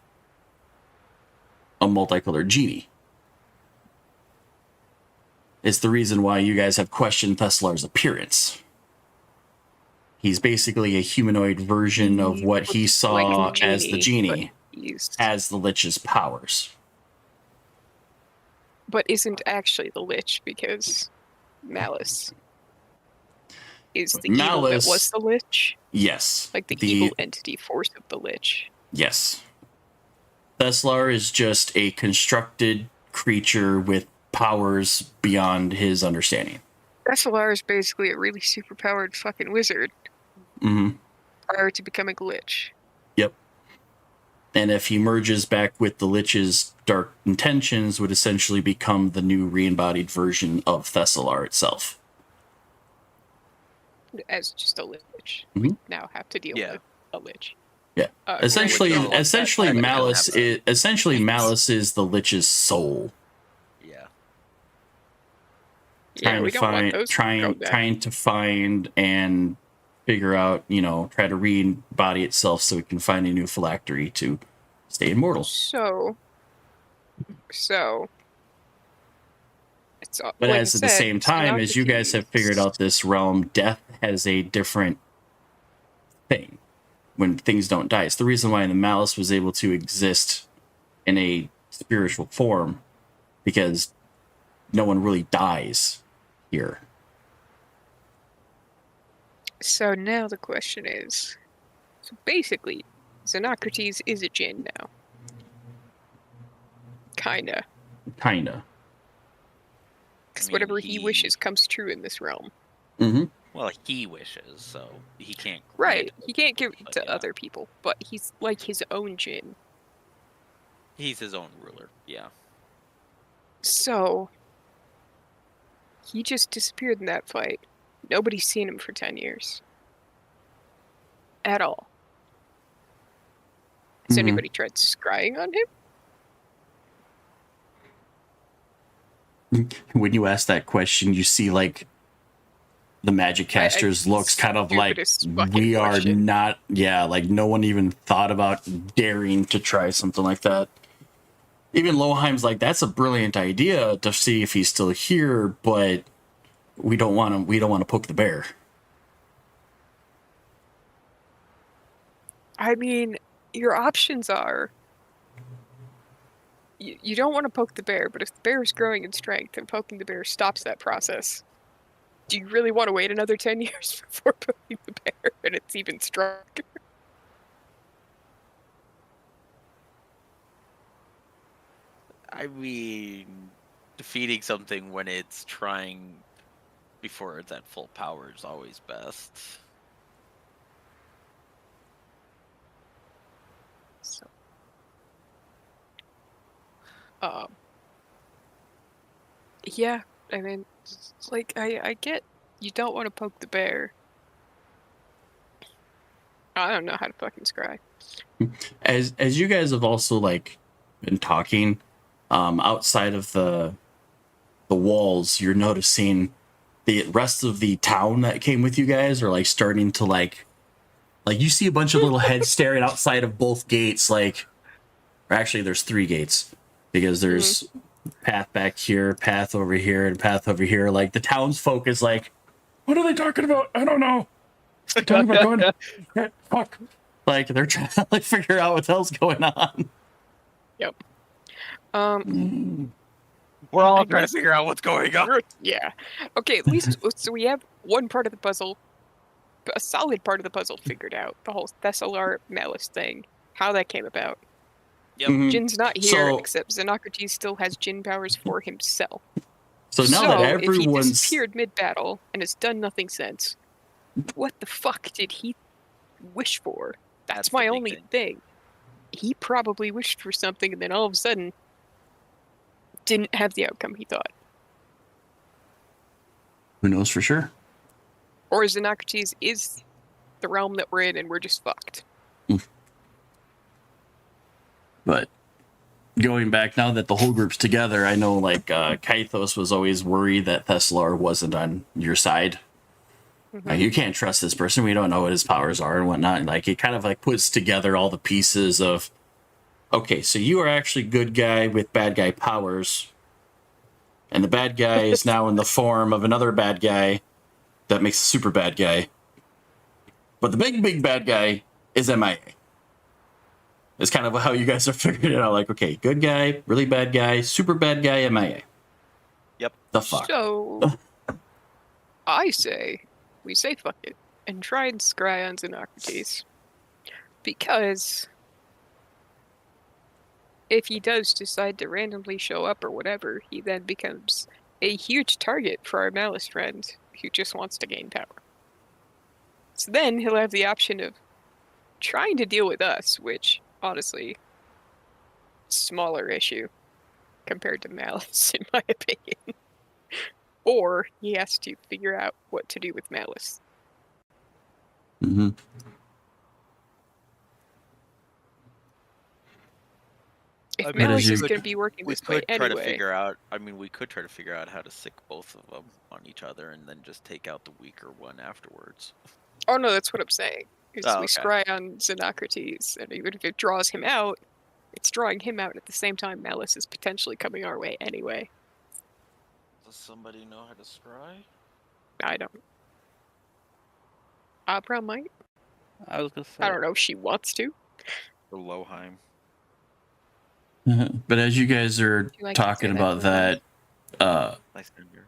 A: a multicolored genie. It's the reason why you guys have questioned Thessalar's appearance. He's basically a humanoid version of what he
C: looks
A: saw
C: like the
A: as the genie,
C: He's,
A: as the lich's powers.
C: but isn't actually the lich because Malice is the evil that
A: Malice-
C: was the lich.
A: Yes.
C: Like the evil entity force of the lich.
A: Yes. Thessalar is just a constructed creature with powers beyond his understanding.
C: Thessalar is basically a really superpowered fucking wizard
A: Mm-hmm.
C: prior to becoming a lich.
A: Yep. And if he merges back with the lich's dark intentions, would essentially become the new re-embodied version of Thessalar itself.
C: As just a lich.
A: Mhm.
C: We now have to deal
B: Yeah.
C: with a lich.
A: Yeah.
C: Granted,
A: Essentially,
C: we don't want that
A: essentially,
C: part, but
A: Malice
B: have that.
A: Malice is the lich's soul.
B: Yeah.
C: yeah, we don't want those to go down.
A: trying to find and figure out, try to re-embody itself so it can find a new phylactery to stay immortal.
C: So, it's
A: But
C: like
A: as
C: I
A: at the
C: said,
A: same time, as you guys have figured out this realm, death has a different thing when things don't die. It's the reason why the Malice was able to exist in a spiritual form, because no one really dies here.
C: So now the question is, so basically, Xenocrates is a djinn now. Kinda.
A: Kinda.
C: Because
B: I mean,
C: whatever he
B: he-
C: wishes comes true in this realm.
A: Mm-hmm.
B: Well, he wishes, so he can't.
C: Right.
B: grant it,
C: He can't give it
B: but
C: to
B: yeah.
C: other people, but he's like his own djinn.
B: He's his own ruler. Yeah.
C: So, he just disappeared in that fight. Nobody's seen him for 10 years. At all. Has
A: Mhm.
C: anybody tried scrying on him?
A: when you ask that question, you see like the magic casters looks kind of like we are not. Yeah, like no one even thought about daring to try something like that. Even Loheim's like, that's a brilliant idea to see if he's still here, but we don't want him. We don't want to poke the bear.
C: I mean, your options are you don't want to poke the bear, but if the bear is growing in strength and poking the bear stops that process, do you really want to wait another 10 years before poking the bear and it's even stronger?
B: I mean, defeating something when it's trying before it's at full power is always best.
C: So, yeah, I mean, like, I get you don't want to poke the bear. I don't know how to fucking scry.
A: As you guys have also like been talking, outside of the walls, you're noticing the rest of the town that came with you guys are like starting to like you see a bunch of little heads staring outside of both gates, like, or actually there's 3 gates because there's path back here, path over here, and path over here. Like the townsfolk is like, what are they talking about? I don't know. They're talking about going fuck. Like they're trying to like figure out what the hell's going on.
C: Yep.
B: We're all trying to figure out what's going on.
C: Yeah. Okay, at least so we have one part of the puzzle, a solid part of the puzzle figured out. The whole Thessalar Malice thing, how that came about.
B: Yep.
C: Jin's not here,
A: So-
C: except Xenocrates still has Jin powers for himself.
A: So now that
C: if he
A: everyone's
C: disappeared mid-battle and has done nothing since, what the fuck did he wish for? That's
B: the
C: my
B: big
C: only thing. He probably wished for something and then all of a sudden didn't have the outcome he thought.
A: who knows for sure?
C: Or Xenocrates is the realm that we're in and we're just fucked.
A: But going back now that the whole group's together, I know like Kythos was always worried that Thessalar wasn't on your side. Like, you can't trust this person. We don't know what his powers are and whatnot. Like it kind of like puts together all the pieces of, okay, so you are actually good guy with bad guy powers, and the bad guy is now in the form of another bad guy that makes a super bad guy. But the big bad guy is MIA. It's kind of how you guys are figuring it out. Like, okay, good guy, really bad guy, super bad guy, MIA.
B: Yep.
A: The fuck.
C: So, I say, we say fuck it, and try and scry on Xenocrates. Because if he does decide to randomly show up or whatever, he then becomes a huge target for our Malice friend who just wants to gain power. So then he'll have the option of trying to deal with us, which, honestly, smaller issue compared to Malice, in my opinion. Or he has to figure out what to do with Malice.
A: Mm-hmm.
C: If
B: I mean,
C: Malice
A: you-
C: is going to be working
B: We
C: this way
B: could try to
C: anyway,
B: figure out. I mean, we could try to figure out how to sick both of them on each other, and then just take out the weaker one afterwards.
C: oh no, that's what I'm saying. Is
B: Oh,
C: we
B: okay.
C: scry on Xenocrates, and even if it draws him out, it's drawing him out at the same time Malice is potentially coming our way anyway.
B: Does somebody know how to scry?
C: I don't. Opera might.
G: I was gonna say.
C: I don't know if she wants to.
B: Or Loheim?
A: But as you guys are
C: you like to
A: talking
C: say that
A: about
C: for
A: that,
B: Lysander.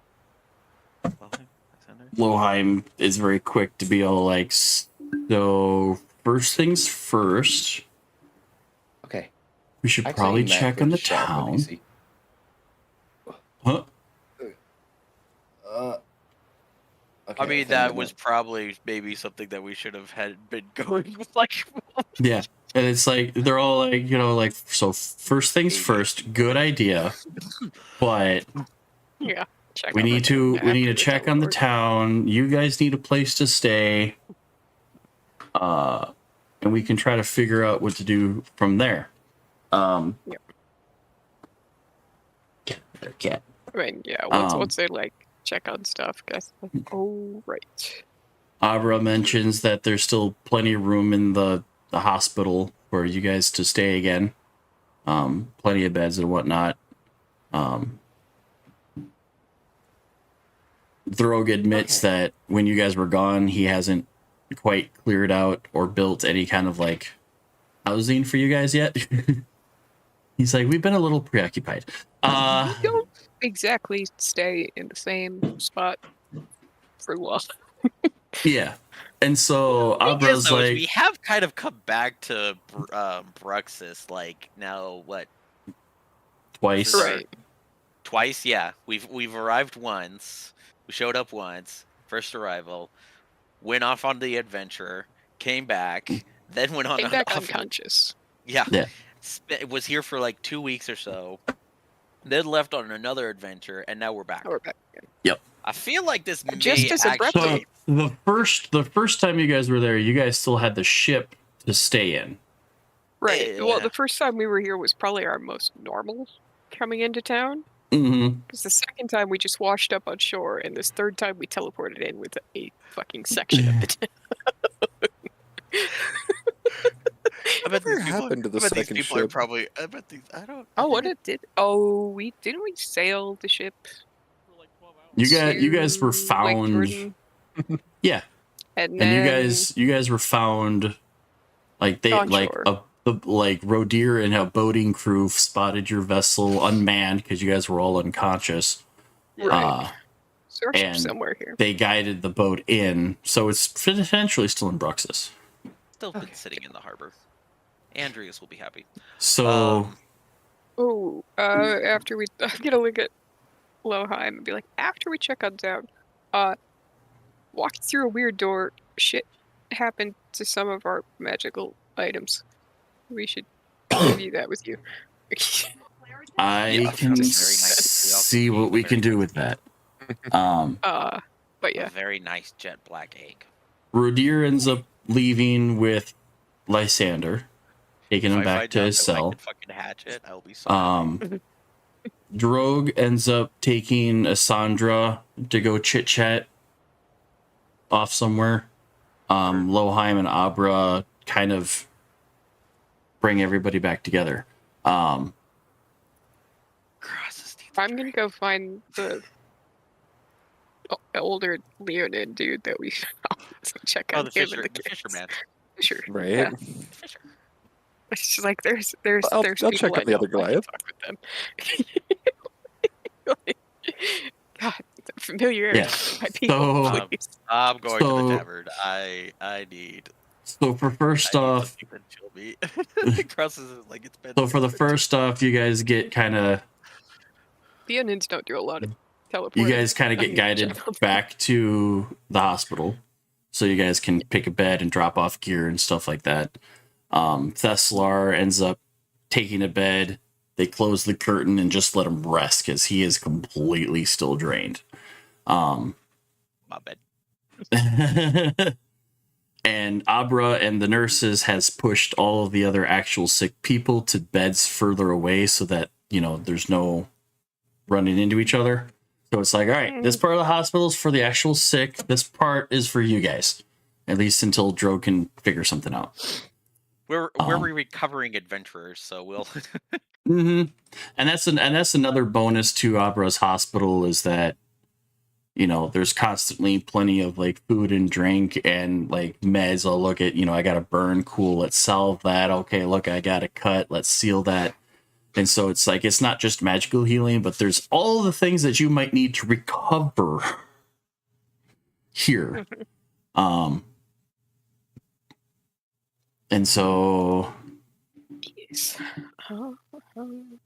B: Loheim? Lysander?
A: Loheim is very quick to be all like, so first things first,
D: Okay.
A: we should
D: I'd
A: probably
D: say Mac
A: check
D: would
A: on the
D: shout when they
A: town.
D: see-
A: Huh?
D: Okay,
B: I mean,
D: think
B: that
D: I'm
B: was
D: gonna-
B: probably maybe something that we should have had been going with, like.
A: Yeah. And it's like, they're all like, you know, like, so first things first, good idea. But
C: Yeah. Check
A: we
C: on the
A: need to
C: town
A: we need to
C: after the
A: check on the
C: teleport.
A: town. You guys need a place to stay. And we can try to figure out what to do from there.
C: Yep.
A: Get there, cat.
C: I mean, yeah.
A: Um,
C: Once they like check on stuff, guys. Like, oh right.
A: Abra mentions that there's still plenty of room in the hospital for you guys to stay again. Plenty of beds and whatnot. Throg admits that when you guys were gone, he hasn't quite cleared out or built any kind of like housing for you guys yet. He's like, we've been a little preoccupied.
C: We don't exactly stay in the same spot for a while.
A: Yeah. And so
B: Thing is,
A: Abra's
B: though, is
A: like,
B: we have kind of come back to Bruxus, like now what?
A: twice.
B: This is
C: Right.
B: Twice, yeah. We've arrived once. We showed up once. First arrival. Went off on the adventure. Came back. Then went on.
C: Came back
B: off-
C: unconscious.
B: Yeah.
A: Yeah.
B: Was here for like 2 weeks or so. Then left on another adventure, and now we're back.
C: Now we're back.
B: I feel like this
C: Just
B: may
C: as
A: So
C: abruptly.
A: the first time you guys were there, you guys still had the ship to stay in.
C: Right. Well,
B: Yeah.
C: the first time we were here was probably our most normal coming into town.
A: Mm-hmm.
C: Because the second time we just washed up on shore, and this third time we teleported in with a fucking section of the town.
B: I bet
E: Whatever happened to the second
B: people are
E: ship?
B: probably. I bet these. I don't.
C: Oh, what it did? Oh, didn't we sail the ship?
A: You guys were
C: to Lake
A: found.
C: Jordan?
A: Yeah.
C: And
A: And
C: then
A: you guys were found, like they
C: On
A: like
C: shore.
A: like Rodir and a boating crew spotted your vessel unmanned because you guys were all unconscious.
C: Right. So our ship's
A: and
C: somewhere here.
A: They guided the boat in, so it's potentially still in Bruxus.
B: Still been sitting in the harbor. Andreas will be happy.
A: So
C: Oh, after we, I'm gonna look at Loheim and be like, after we check on town, walking through a weird door, shit happened to some of our magical items. We should review that with you.
A: I
B: Yeah,
A: can
B: that's very nice. We also
A: see what we
B: very
A: can do
B: nice.
A: with that. Um,
C: But yeah,
B: A very nice jet black egg.
A: Rodir ends up leaving with Lysander, taking him
B: If I
A: back
B: find
A: to
B: out
A: his
B: that I
A: cell.
B: can fucking hatch it, I'll be so happy.
A: Drogue ends up taking Asandra to go chit chat off somewhere. Loheim and Abra kind of bring everybody back together.
B: Cross his teeth.
C: I'm gonna go find the older Leonid dude that we found. Check
B: Oh,
C: on
B: the
C: him
B: fisher,
C: and the
B: the
C: kids.
B: fisherman.
C: Fisher.
E: Right?
C: Yeah.
B: The fisher.
C: It's just like there's
E: I'll
C: people
E: check
C: I
E: on the
C: know,
E: other
C: I can
E: Goliath.
C: fuck with them. God, the familiarity
A: Yeah.
C: with my people,
A: So-
C: please.
B: I'm going to
A: So-
B: the tavern. I need.
A: So for first
B: I need
A: off,
B: something to chill me. Crosses is like it's been.
A: so for the first off, you guys get kind of
C: Leonids don't do a lot of teleporting.
A: you guys kind of
C: I
A: get
C: mean,
A: guided
C: general-
A: back to the hospital, so you guys can pick a bed and drop off gear and stuff like that. Thessalar ends up taking a bed. They close the curtain and just let him rest because he is completely still drained.
B: My bed.
A: And Abra and the nurses has pushed all of the other actual sick people to beds further away so that, you know, there's no running into each other. So it's like, all right, this part of the hospital is for the actual sick. This part is for you guys, at least until Dro can figure something out.
B: We're
A: Um,
B: recovering adventurers, so we'll.
A: Mm-hmm. And that's another bonus to Abra's hospital is that, you know, there's constantly plenty of like food and drink and like meds. I'll look at, you know, I got a burn, cool, let's solve that. Okay, look, I got a cut, let's seal that. And so it's like it's not just magical healing, but there's all the things that you might need to recover here. And so
C: Yes.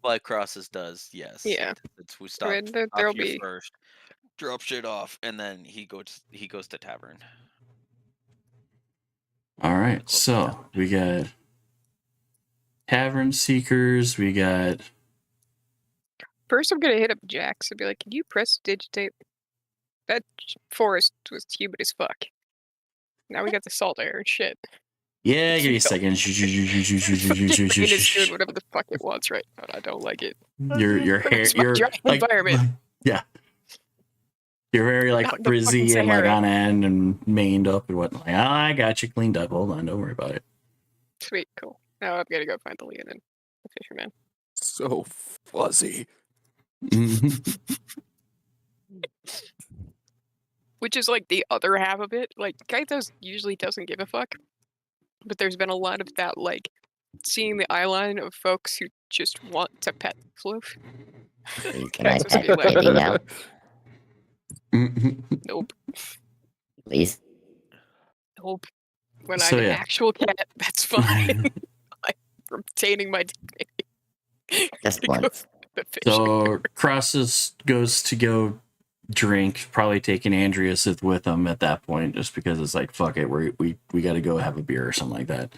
B: Like Crosses does, yes.
C: Yeah.
B: It's, we
C: I
B: stop,
C: mean,
B: stop
C: there'll
B: here
C: be
B: first, drop shit off, and then he goes to tavern.
A: all right, so we got Tavern Seekers, we got
C: First, I'm gonna hit up Jax and be like, "Can you press digitate?" That forest was humid as fuck. Now we got the salt air and shit.
A: yeah, give me a second.
C: It's doing whatever the fuck it wants right now. And I don't like it.
A: Your hair,
C: It's my
A: your
C: dry
A: like
C: environment.
A: Yeah. You're very like
C: Not in the fucking
A: frizzy and like
C: Sahara.
A: on end and maned up and whatnot. Like, I got you cleaned up. Hold on, don't worry about it.
C: Sweet, cool. Now I've got to go find the Leon and the fisherman.
E: So fuzzy.
C: Which is like the other half of it. Like, Kaitos usually doesn't give a fuck. But there's been a lot of that, like, seeing the eyeline of folks who just want to pet Floof.
H: Can I
C: Kaitos
H: pet
C: be like,
H: Kitty now?
C: nope,
H: Please?
C: nope. When
A: So,
C: I'm an
A: yeah.
C: actual cat, that's fine. I'm retaining my dignity.
H: Just
C: To go
H: once.
C: to the fish.
A: So Crosses goes to go drink, probably taking Andreas with him at that point, just because it's like, fuck it, we got to go have a beer or something like that.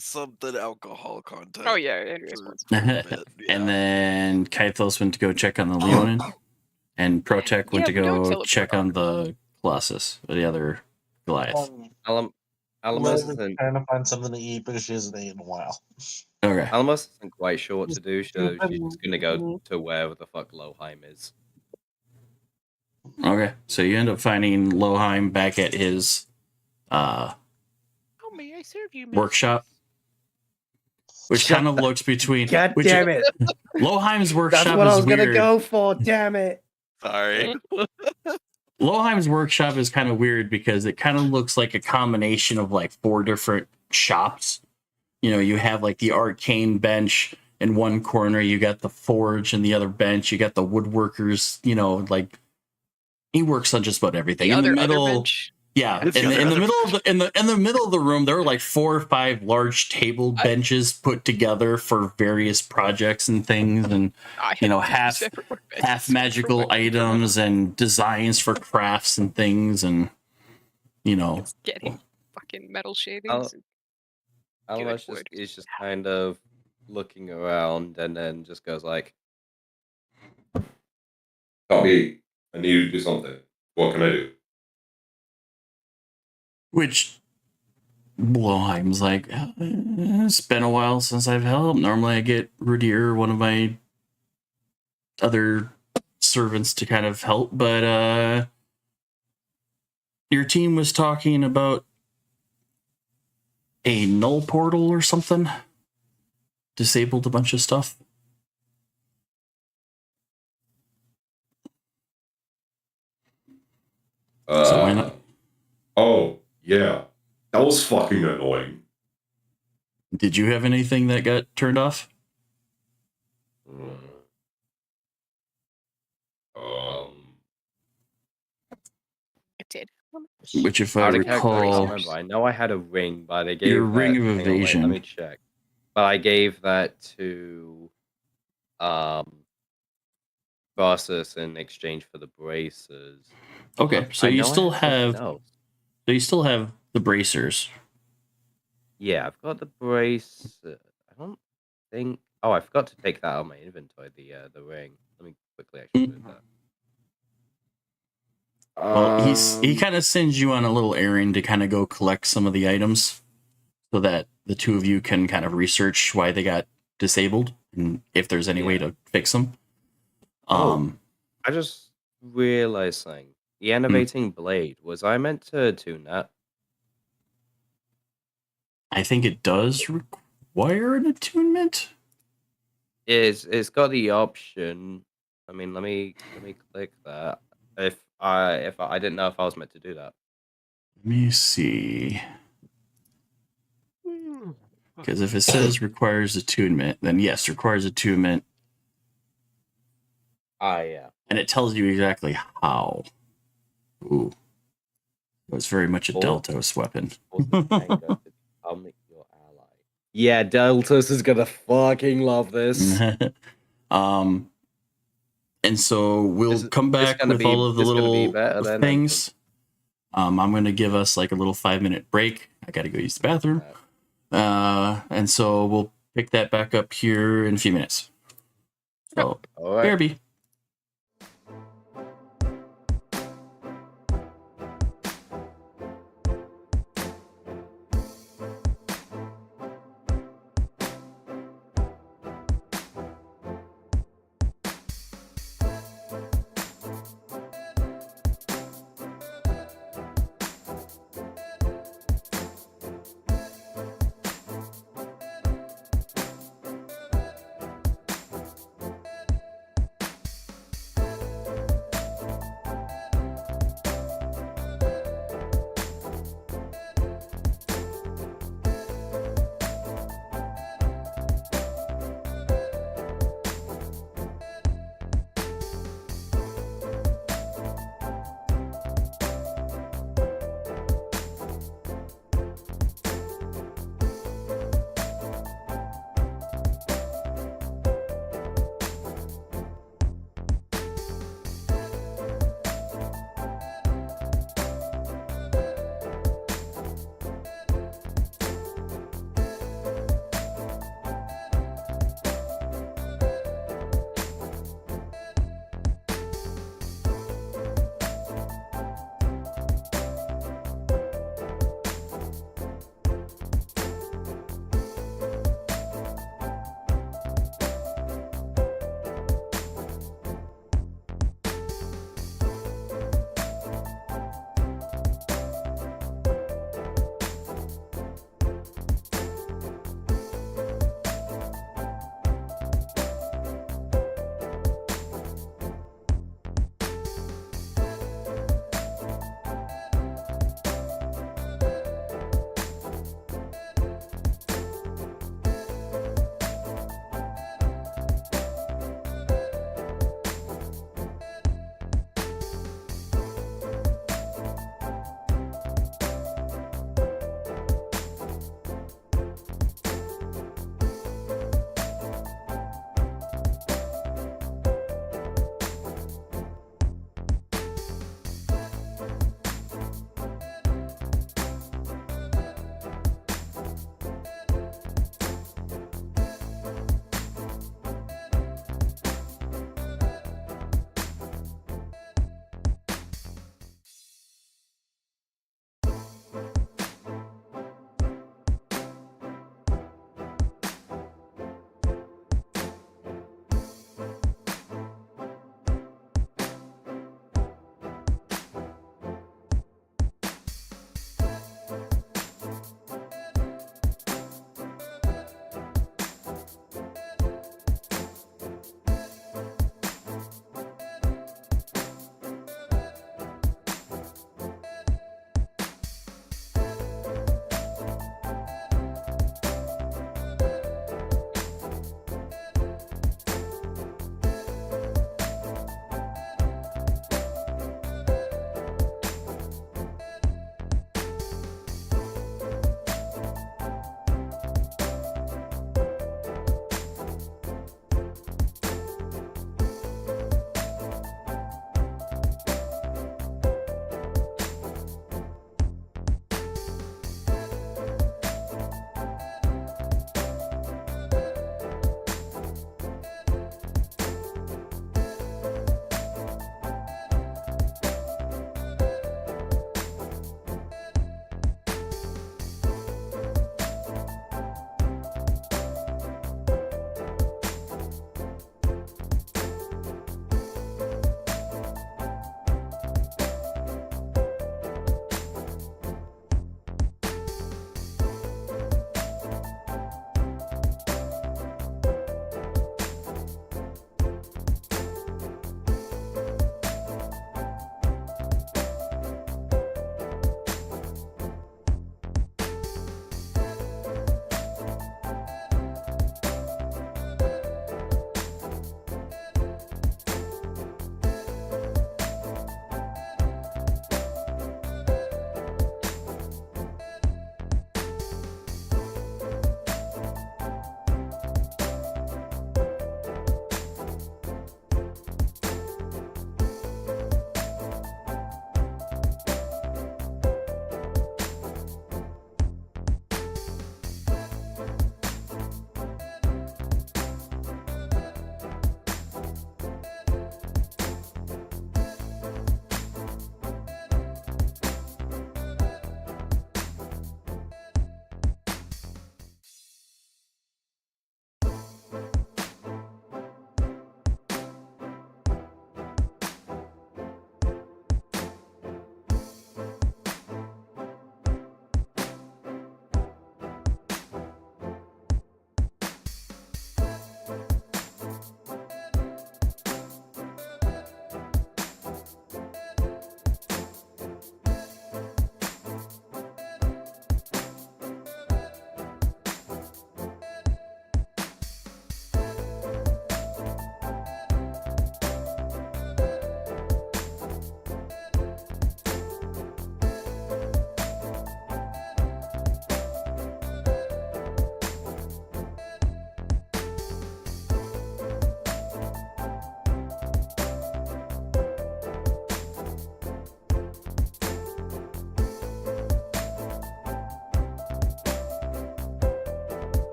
B: Something alcohol content.
C: Oh yeah, Andreas wants.
A: And then Kythos went to go check on the Leonin, and Protech went
C: Yeah,
A: to
C: we don't
A: go
C: teleport
A: check on
C: on.
A: the Colossus, or the other Goliath.
D: Alamos
F: Liz is
D: isn't,
F: trying to find something to eat because she hasn't eaten in a while.
A: Okay.
D: Alamos isn't quite sure what to do, so she's
F: Stupid.
D: just gonna go to wherever the fuck Loheim is.
A: Okay. So you end up finding Loheim back at his
B: Oh, may I serve you?
A: workshop, which kind of looks between.
I: God
A: which,
I: damn it!
A: Loheim's workshop
I: That's what I
A: is
I: was gonna
A: weird.
I: go for. Damn it!
B: Sorry.
A: Loheim's workshop is kind of weird because it kind of looks like a combination of like 4 different shops. You know, you have like the arcane bench in one corner, you got the forge in the other bench, you got the woodworkers, you know, like he works on just about everything.
C: The
A: In the
C: other
A: middle,
C: bench.
A: yeah, in the middle of the in the middle of the room, there were like 4 or 5 large table benches put together for various projects and things, and
C: I
A: you know,
C: have
A: half
C: separate workbenches for
A: magical
C: my
A: items and designs for crafts and things, and you know,
C: It's getting fucking metal shavings.
D: Al-
C: and
D: Alamos
C: wood.
D: is just kind of looking around and then just goes like,
J: Copy. I need you to do something. What can I do?
A: which Loheim's like, it's been a while since I've helped. Normally I get Rudier, one of my other servants, to kind of help, but your team was talking about a null portal or something. Disabled a bunch of stuff. So why not?
J: Oh, yeah. That was fucking annoying.
A: Did you have anything that got turned off?
C: It did.
A: Which, if I
D: out of character, I can't
A: recall,
D: remember. I know I had a ring, but I gave
A: your ring
D: that-
A: of
D: hang on, wait,
A: evasion.
D: let me check. But I gave that to Versus in exchange for the braces.
A: Okay, so
D: I
A: you
D: know I
A: still
D: had something
A: have
D: else.
A: the bracers.
D: Yeah, I've got the brace. I don't think. Oh, I forgot to take that out of my inventory. The ring. Let me quickly actually do that.
A: Well, he kind of sends you on a little errand to kind of go collect some of the items, so that the two of you can kind of research why they got disabled and if there's any way to fix them.
D: I just realized something. The innovating blade. Was I meant to tune that?
A: I think it does require an attunement.
D: It's got the option. I mean, let me click that. If I didn't know if I was meant to do that.
A: Let me see. Because if it says requires attunement, then yes, requires attunement.
D: Yeah.
A: And it tells you exactly how. Ooh. It was very much a Deltos weapon.
D: Yeah, Deltos is gonna fucking love this.
A: And so we'll come back with all of the little things. I'm going to give us like a little 5-minute break. I got to go use the bathroom. And so we'll pick that back up here in a few minutes. So, BRB.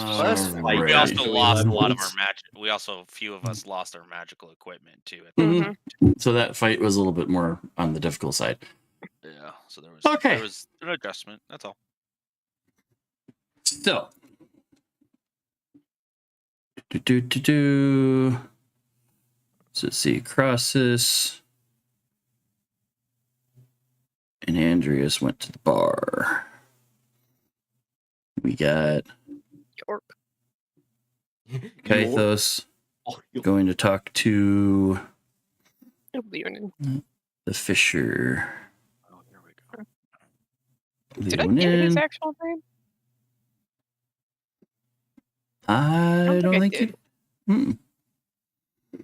D: First fight,
B: We also
D: actually,
B: lost a lot of
D: levels.
B: our a few of us lost our magical equipment too.
A: Mhm. So that fight was a little bit more on the difficult side.
B: Yeah, so there
A: Okay.
B: was an adjustment. That's all.
A: So, so let's see, Crossus and Andreas went to the bar. We got
C: York.
A: Kythos
D: Oh,
A: going to talk to
C: Leonin.
A: the Fisher.
B: Oh, here we go.
C: Did I get his
A: Leonin.
C: actual name?
A: I don't think
C: did.
A: you. Mm.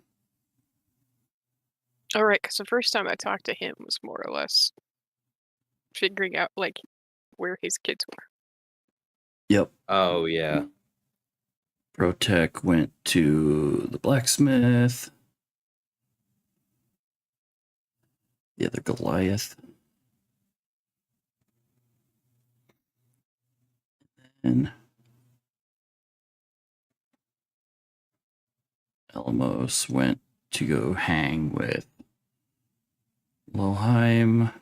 C: All right, because the first time I talked to him was more or less figuring out like where his kids were.
A: Yep.
D: Oh, yeah.
A: Protech went to the blacksmith. The other Goliath. And Elmos went to go hang with Loheim.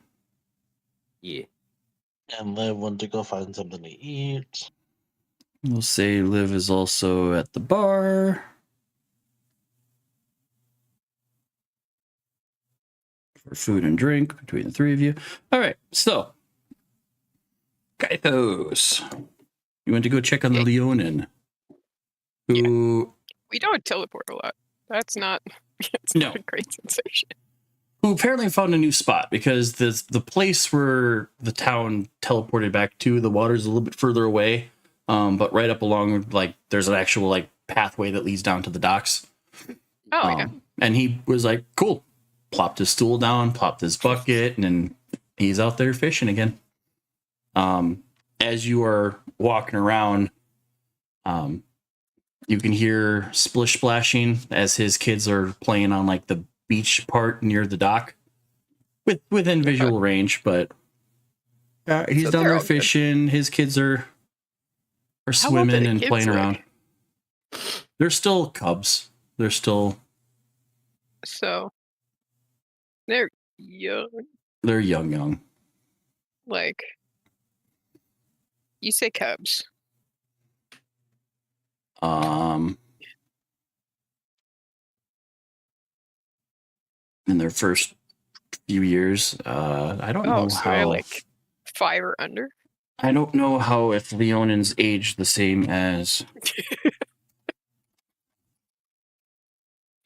D: Yeah.
F: And Liv went to go find something to eat.
A: We'll say Liv is also at the bar. For food and drink between the three of you. All right, so Kythos, you went to go check on the Leonin, who
C: We don't teleport a lot. That's not. It's
A: No.
C: not a great sensation.
A: who apparently found a new spot because the place where the town teleported back to, the water's a little bit further away, but right up along, like, there's an actual like pathway that leads down to the docks.
C: Oh yeah.
A: And he was like, cool, plopped his stool down, plopped his bucket, and then he's out there fishing again. As you are walking around, you can hear splish splashing as his kids are playing on like the beach part near the dock, within visual range. But he's
C: So
A: down
C: they're
A: there
C: all good.
A: fishing. His kids are
C: How old are
A: swimming
C: the
A: and
C: kids
A: playing
C: look?
A: around. They're still cubs. They're still
C: So they're young.
A: they're young.
C: Like you say, cubs.
A: In their first few years, I don't know
C: So they're
A: how.
C: like 5 or under.
A: I don't know how if Leonin's aged the same as.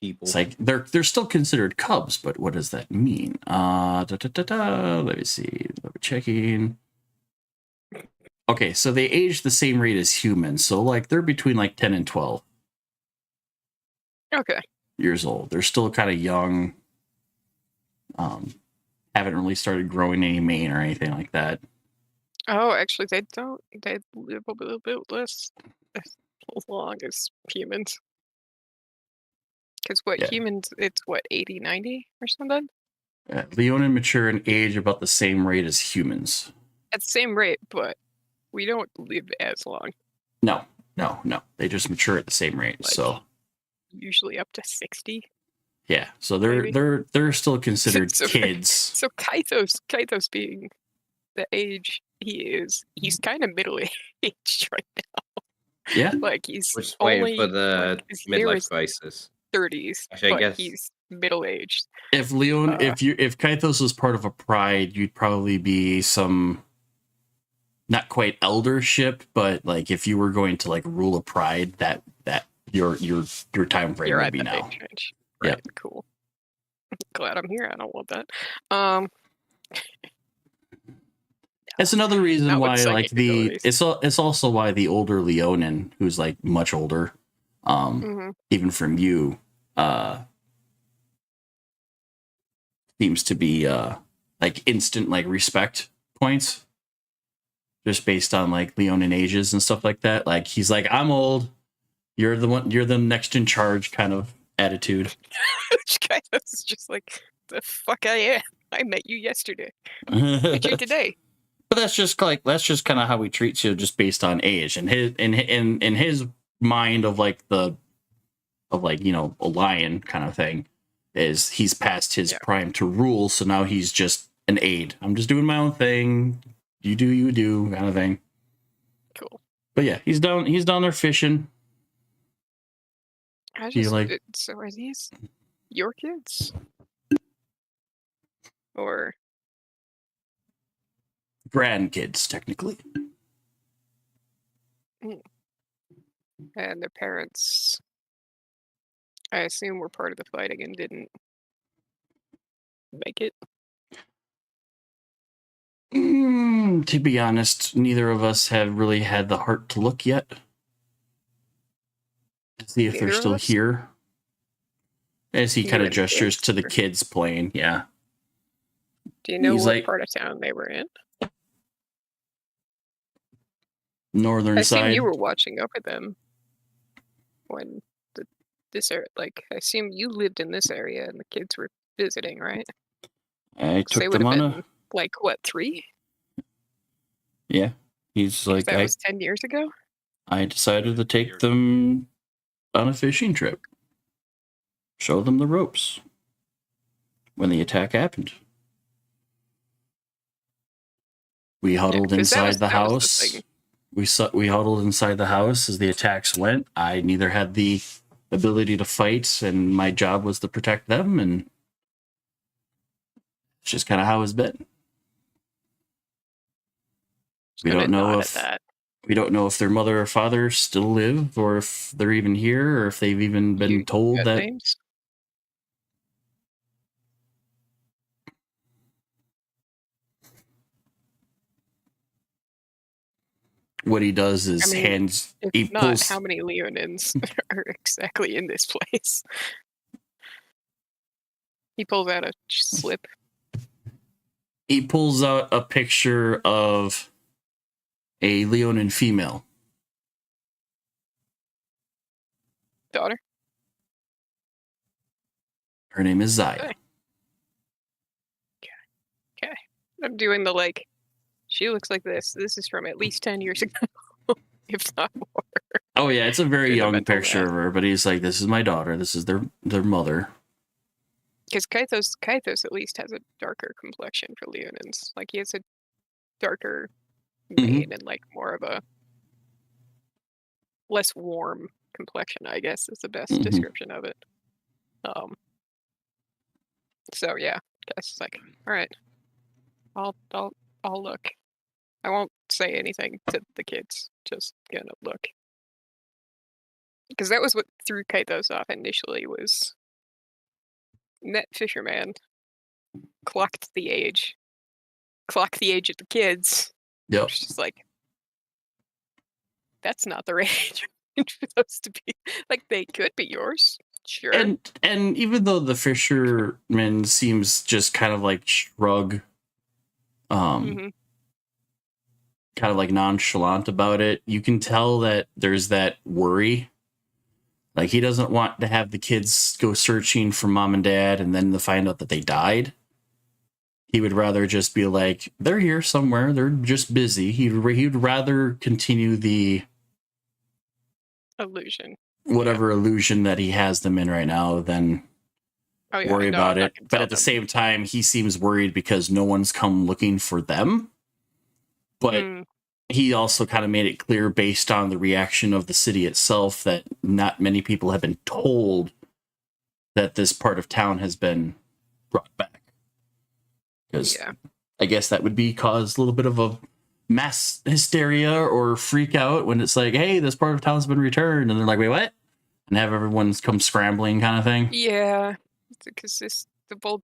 D: People.
A: It's like they're still considered cubs, but what does that mean? Let me see. Checking. Okay, so they age the same rate as humans, so like they're between like 10 and 12
C: Okay.
A: years old. They're still kind of young. Haven't really started growing any mane or anything like that.
C: Oh, actually, they don't. They live a little bit less long as humans. Because what
A: Yeah.
C: humans, it's what 80, 90 or something
A: Leonin mature and age about the same rate as humans.
C: at the same rate, but we don't live as long.
A: No. They just mature at the same rate.
C: Like-
A: So
C: Usually up to 60.
A: yeah, so they're
C: Maybe.
A: they're still considered
C: So-
A: kids.
C: So Kythos being the age he is, he's kind of middle aged right now.
A: Yeah.
C: Like he's
D: We're just
C: only
D: waiting for the
C: as near
D: midlife
C: his
D: crisis.
C: 30s,
D: Actually, I
C: but
D: guess-
C: he's middle aged.
A: If if Kythos was part of a pride, you'd probably be some not quite eldership, but like if you were going to like rule a pride, that your time frame
C: You're
A: would
C: at
A: be
C: the
A: now.
C: age range.
A: Yeah.
C: Right, cool. Glad I'm here. I don't want that.
A: It's another reason
C: Not with
A: why like
C: psychic abilities.
A: it's also why the older Leonin, who's like much older,
C: Mhm.
A: even from you, seems to be like instant like respect points. Just based on like Leonin ages and stuff like that. Like he's like, I'm old, you're the next in charge kind of attitude.
C: Kythos is just like, the fuck I am. I met you yesterday. Met you today.
A: But that's just kind of how he treats you, just based on age. And in his mind of like a lion kind of thing, is he's past his prime to rule, so now he's just an aide. I'm just doing my own thing. You do kind of thing.
C: Cool.
A: But yeah, he's down there fishing.
C: So are these your kids? Or
A: grandkids, technically.
C: And their parents, I assume, were part of the fighting and didn't make it.
A: To be honest, neither of us have really had the heart to look yet to see if they're still here. As he kind of gestures to the kids playing, yeah.
C: Do you know what part of town they were in?
A: Northern side.
C: I assume you were watching over them when I assume you lived in this area and the kids were visiting, right?
A: I took them on a...
C: Like, what, 3?
A: Yeah. He's like...
C: That was 10 years ago?
A: I decided to take them on a fishing trip. Show them the ropes. When the attack happened. We huddled inside the house. We huddled inside the house as the attacks went. I neither had the ability to fight, and my job was to protect them, and it's just kind of how it's been. We don't know if their mother or father still live, or if they're even here, or if they've even been told that.
C: Names?
A: What he does is
C: how many Leonins are exactly in this place? He pulls out a slip.
A: He pulls out a picture of a Leonin female.
C: Daughter?
A: Her name is Zaya.
C: Okay. I'm doing the she looks like this. This is from at least 10 years ago, if not more.
A: Oh yeah, it's a very young picture of her, but he's like, this is my daughter. This is their mother.
C: Because Kythos at least has a darker complexion for Leonins. Like, he has a darker mane and more of a less warm complexion, I guess, is the best description of it. So yeah, Kythos is like, all right, I'll look. I won't say anything to the kids. Just gonna look. Because that was what threw Kythos off initially, was net fisherman clocked the age of the kids.
A: Yep.
C: It's just like, that's not the range for those to be. Like, they could be yours, sure.
A: And even though the fisherman seems just kind of shrug, kind of nonchalant about it, you can tell that there's that worry. Like, he doesn't want to have the kids go searching for mom and dad and then to find out that they died. He would rather just be like, they're here somewhere, they're just busy. He'd rather continue the
C: illusion,
A: whatever illusion that he has them in right now, than worry about it. But at the same time, he seems worried because no one's come looking for them. But he also kind of made it clear, based on the reaction of the city itself, that not many people have been told that this part of town has been brought back. Because I guess that would cause a little bit of a mass hysteria or freak out when it's like, hey, this part of town's been returned. And they're like, wait, what? And have everyone come scrambling kind of thing.
C: Yeah, because it's the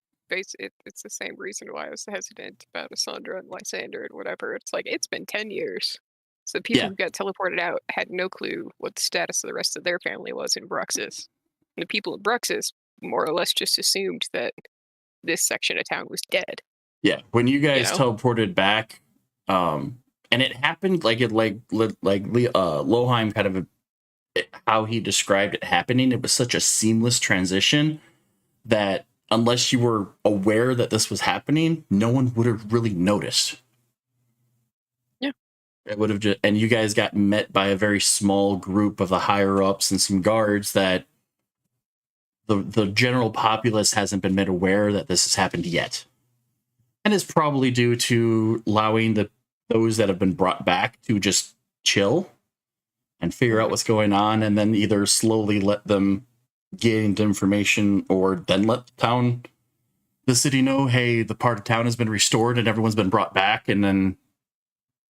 C: same reason why I was hesitant about Asandra and Lysander and whatever. It's like, it's been 10 years. So people who got teleported out had no clue what the status of the rest of their family was in Bruxis. And the people in Bruxis more or less just assumed that this section of town was dead.
A: Yeah, when you guys teleported back, and it happened Loheim kind of how he described it happening. It was such a seamless transition that unless you were aware that this was happening, no one would have really noticed. It would have just, and you guys got met by a very small group of the higher ups and some guards that the general populace hasn't been made aware that this has happened yet. And it's probably due to allowing those that have been brought back to just chill and figure out what's going on, and then either slowly let them get information or then let the city know, hey, the part of town has been restored and everyone's been brought back, and then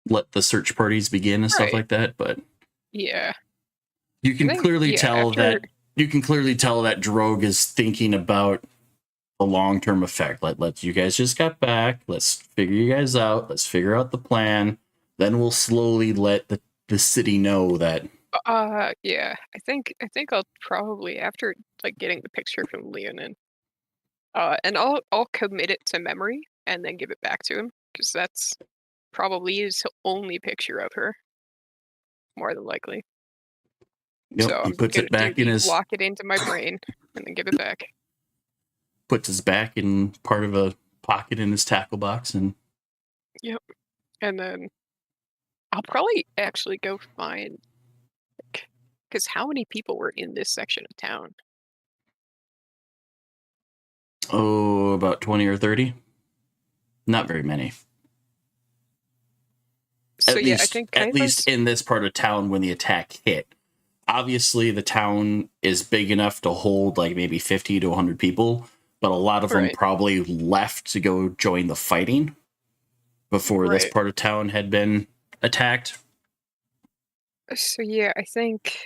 A: let the search parties begin and stuff
C: Right.
A: like that. But
C: Yeah.
A: you can
C: think,
A: clearly
C: yeah,
A: tell
C: after-
A: that Drogue is thinking about the long-term effect. Let you guys just got back. Let's figure you guys out. Let's figure out the plan. Then we'll slowly let the city know that.
C: Yeah. I think I'll probably, after like getting the picture from Leonin, and I'll commit it to memory and then give it back to him, because that's probably his only picture of her, more than likely.
A: Yep,
C: So
A: he
C: I'm
A: puts
C: gonna
A: it back in his
C: lock it into my brain and then give it back.
A: puts his back in part of a pocket in his tackle box, and
C: And then I'll probably actually go find, because how many people were in this section of town?
A: about 20 or 30. Not very many.
C: So
A: At
C: yeah,
A: least,
C: I think
A: at least in this part of town when the attack hit. Obviously, the town is big enough to hold like maybe 50 to 100 people, but a lot of them
C: Right.
A: probably left to go join the fighting before this
C: Right.
A: part of town had been attacked.
C: So yeah, I think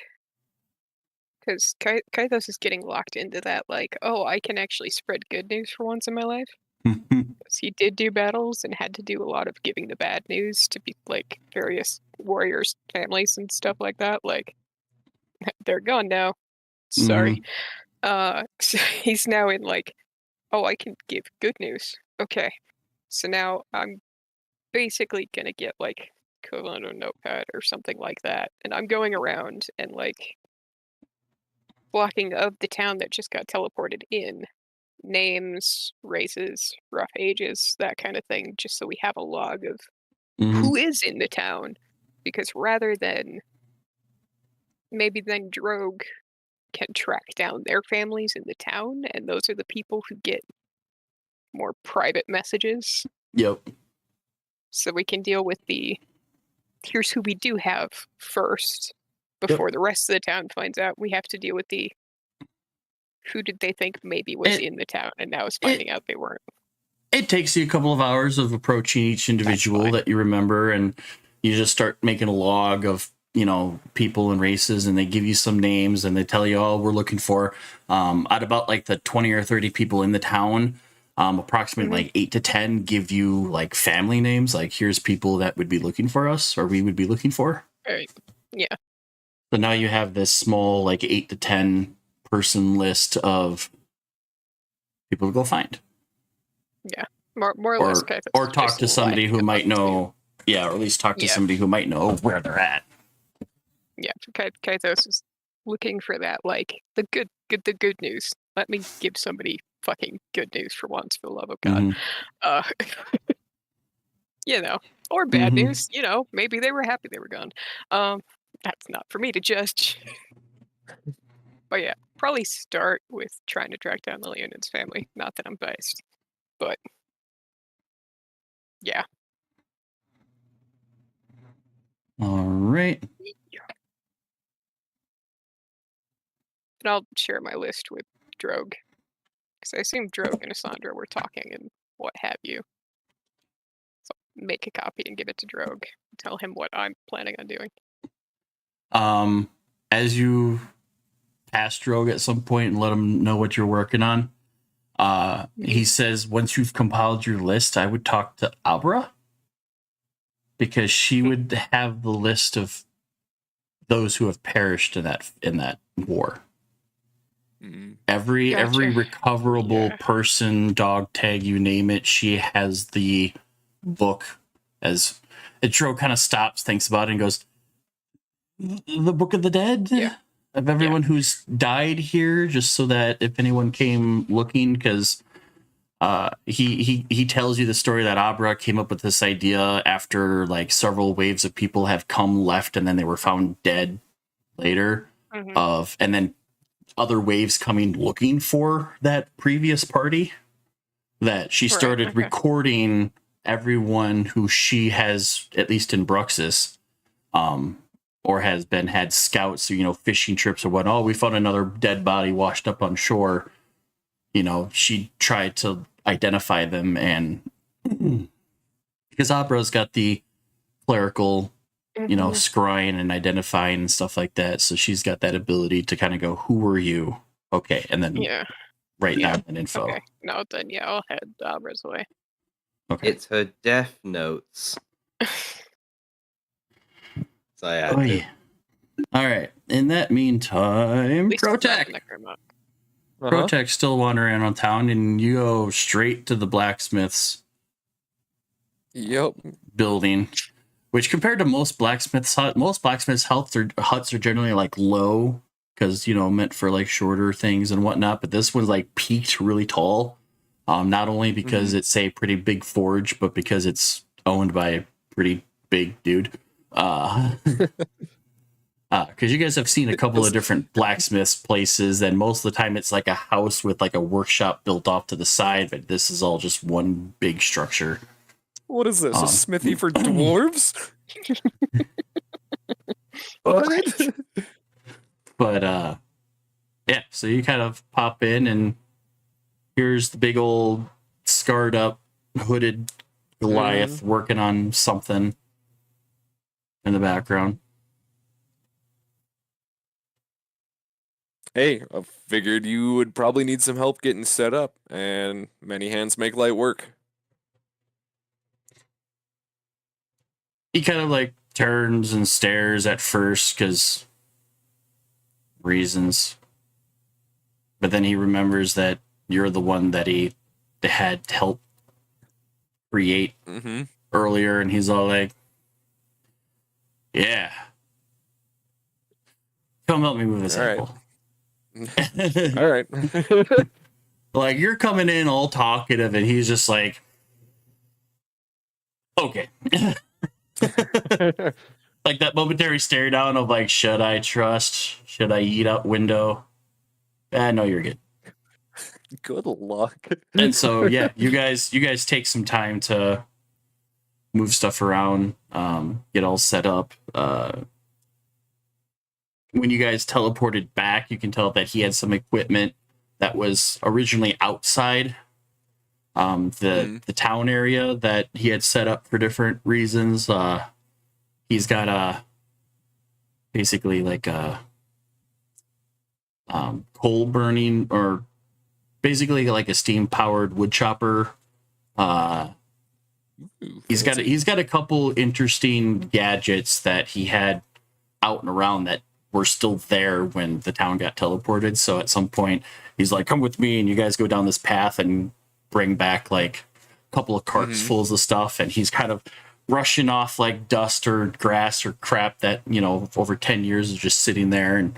C: because Kaitos is getting locked into that, like, oh, I can actually spread good news for once in my life. 'Cause he did do battles and had to do a lot of giving the bad news to be like various warriors' families and stuff like that. Like, they're gone now. Sorry. So he's now in like, oh, I can give good news. Okay. So now I'm basically gonna get like equivalent of a notepad or something like that, and I'm going around and like blocking of the town that just got teleported in, names, races, rough ages, that kind of thing, just so we have a log of who is in the town. Because rather than maybe then Drogue can track down their families in the town, and those are the people who get more private messages.
A: Yep.
C: So we can deal with the here's who we do have first before the rest of the town finds out. We have to deal with the who did they think maybe was in the town and now is finding out they weren't.
A: It takes you a couple of hours of approaching each individual that you remember, and you just start making a log of, people and races, and they give you some names and they tell you, oh, we're looking for at about like the 20 or 30 people in the town, approximately like 8 to 10 give you like family names, like here's people that would be looking for us or we would be looking for.
C: Right. Yeah.
A: So now you have this small like 8 to 10 person list of people to go find.
C: Yeah, more or less.
A: Or talk to somebody who might know. Yeah, or at least talk to somebody who might know where they're at.
C: Yeah, Kaitos is looking for that, like the good news. Let me give somebody fucking good news for once, for the love of God. Or bad news. Maybe they were happy they were gone. That's not for me to judge. But yeah, probably start with trying to track down the Leonin's family. Not that I'm biased, but yeah.
A: All right.
C: And I'll share my list with Drogue, because I assume Drogue and Asandra were talking and what have you. So make a copy and give it to Drogue. Tell him what I'm planning on doing.
A: As you pass Drogue at some point and let him know what you're working on, he says once you've compiled your list, I would talk to Abra, because she would have the list of those who have perished in that war. Every recoverable person, dog tag, you name it, she has the book. As Drogue kind of stops, thinks about it, and goes, the Book of the Dead?
C: Yeah.
A: Of everyone who's died here, just so that if anyone came looking, because he tells you the story that Abra came up with this idea after like several waves of people have come left and then they were found dead later and then other waves coming looking for that previous party, that she started recording everyone who she has, at least in Bruxus, or has had scouts, fishing trips or what. Oh, we found another dead body washed up on shore. She tried to identify them, and because Abra's got the clerical, scrying and identifying and stuff like that, so she's got that ability to kind of go, "Who are you?" Okay, and then write down an info.
C: Okay. No, then I'll head Abra's way.
D: Okay. It's her death notes. So
A: All right. In that meantime, Protech. Protech's still wandering around town, and you go straight to the blacksmith's building, which compared to most blacksmiths' huts are generally like low because meant for like shorter things and whatnot. But this one's like peaked really tall, not only because it's a pretty big forge, but because it's owned by a pretty big dude. Because you guys have seen a couple of different blacksmiths places, and most of the time it's like a house with like a workshop built off to the side, but this is all just one big structure.
E: What is this? A smithy for dwarves? What?
A: But so you kind of pop in, and here's the big old scarred up, hooded Goliath working on something in the background.
E: Hey, I figured you would probably need some help getting set up, and many hands make light work.
A: He kind of like turns and stares at first because reasons, but then he remembers that you're the one that he had help create earlier, and he's all like, "Yeah, come help me move this apple."
E: All right.
A: Like, you're coming in all talkative, and he's just like, "Okay." Like that momentary stare down of like, should I trust? Should I eat out window? No, you're good.
E: Good luck.
A: And so you guys take some time to move stuff around, get all set up. When you guys teleported back, you can tell that he had some equipment that was originally outside the town area that he had set up for different reasons. He's got basically like a coal burning, or basically like a steam powered wood chopper. He's got a couple interesting gadgets that he had out and around that were still there when the town got teleported. So at some point he's like, "Come with me," and you guys go down this path and bring back like a couple of carts fulls of stuff, and he's kind of rushing off like dust or grass or crap that over 10 years is just sitting there. And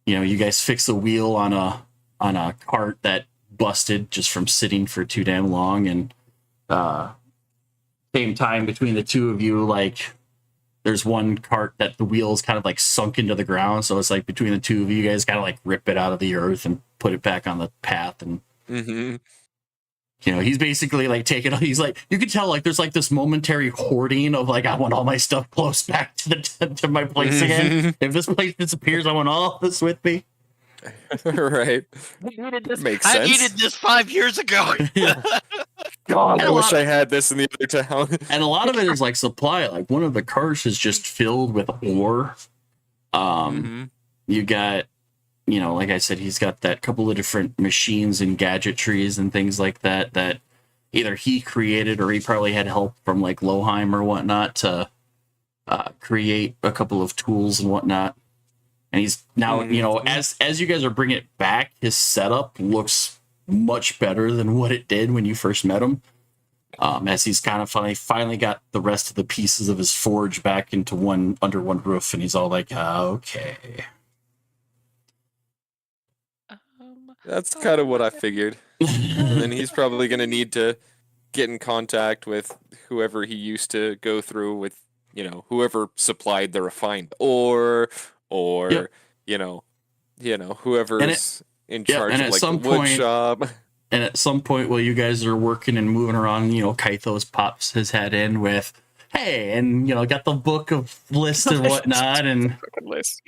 A: you guys fix a wheel on a cart that busted just from sitting for too damn long, and same time between the two of you, like there's one cart that the wheel's kind of like sunk into the ground, so it's like between the two of you guys gotta like rip it out of the earth and put it back on the path. And he's basically like he's like, you can tell like there's like this momentary hoarding of like, I want all my stuff close back to my place again. If this place disappears, I want all this with me.
E: Right. Makes sense.
B: I needed this 5 years ago.
E: God, I wish I had this in the other town.
A: And a lot of it is like supply. Like one of the carts is just filled with ore. You got, like I said, he's got that couple of different machines and gadgetries and things like that either he created or he probably had help from like Loheim or whatnot to create a couple of tools and whatnot. And he's now, as you guys are bringing it back, his setup looks much better than what it did when you first met him. As he's kind of finally got the rest of the pieces of his forge back under one roof, and he's all like, "Okay."
E: That's kind of what I figured. And then he's probably going to need to get in contact with whoever he used to go through with, whoever supplied the refined ore, or
A: Yep.
E: whoever's in
A: Yep,
E: charge
A: and
E: of
A: at
E: like the
A: some
E: wood
A: point-
E: shop.
A: And at some point while you guys are working and moving around, Kaithos pops his head in with, hey, and got the book of list and whatnot, and
C: Fucking list.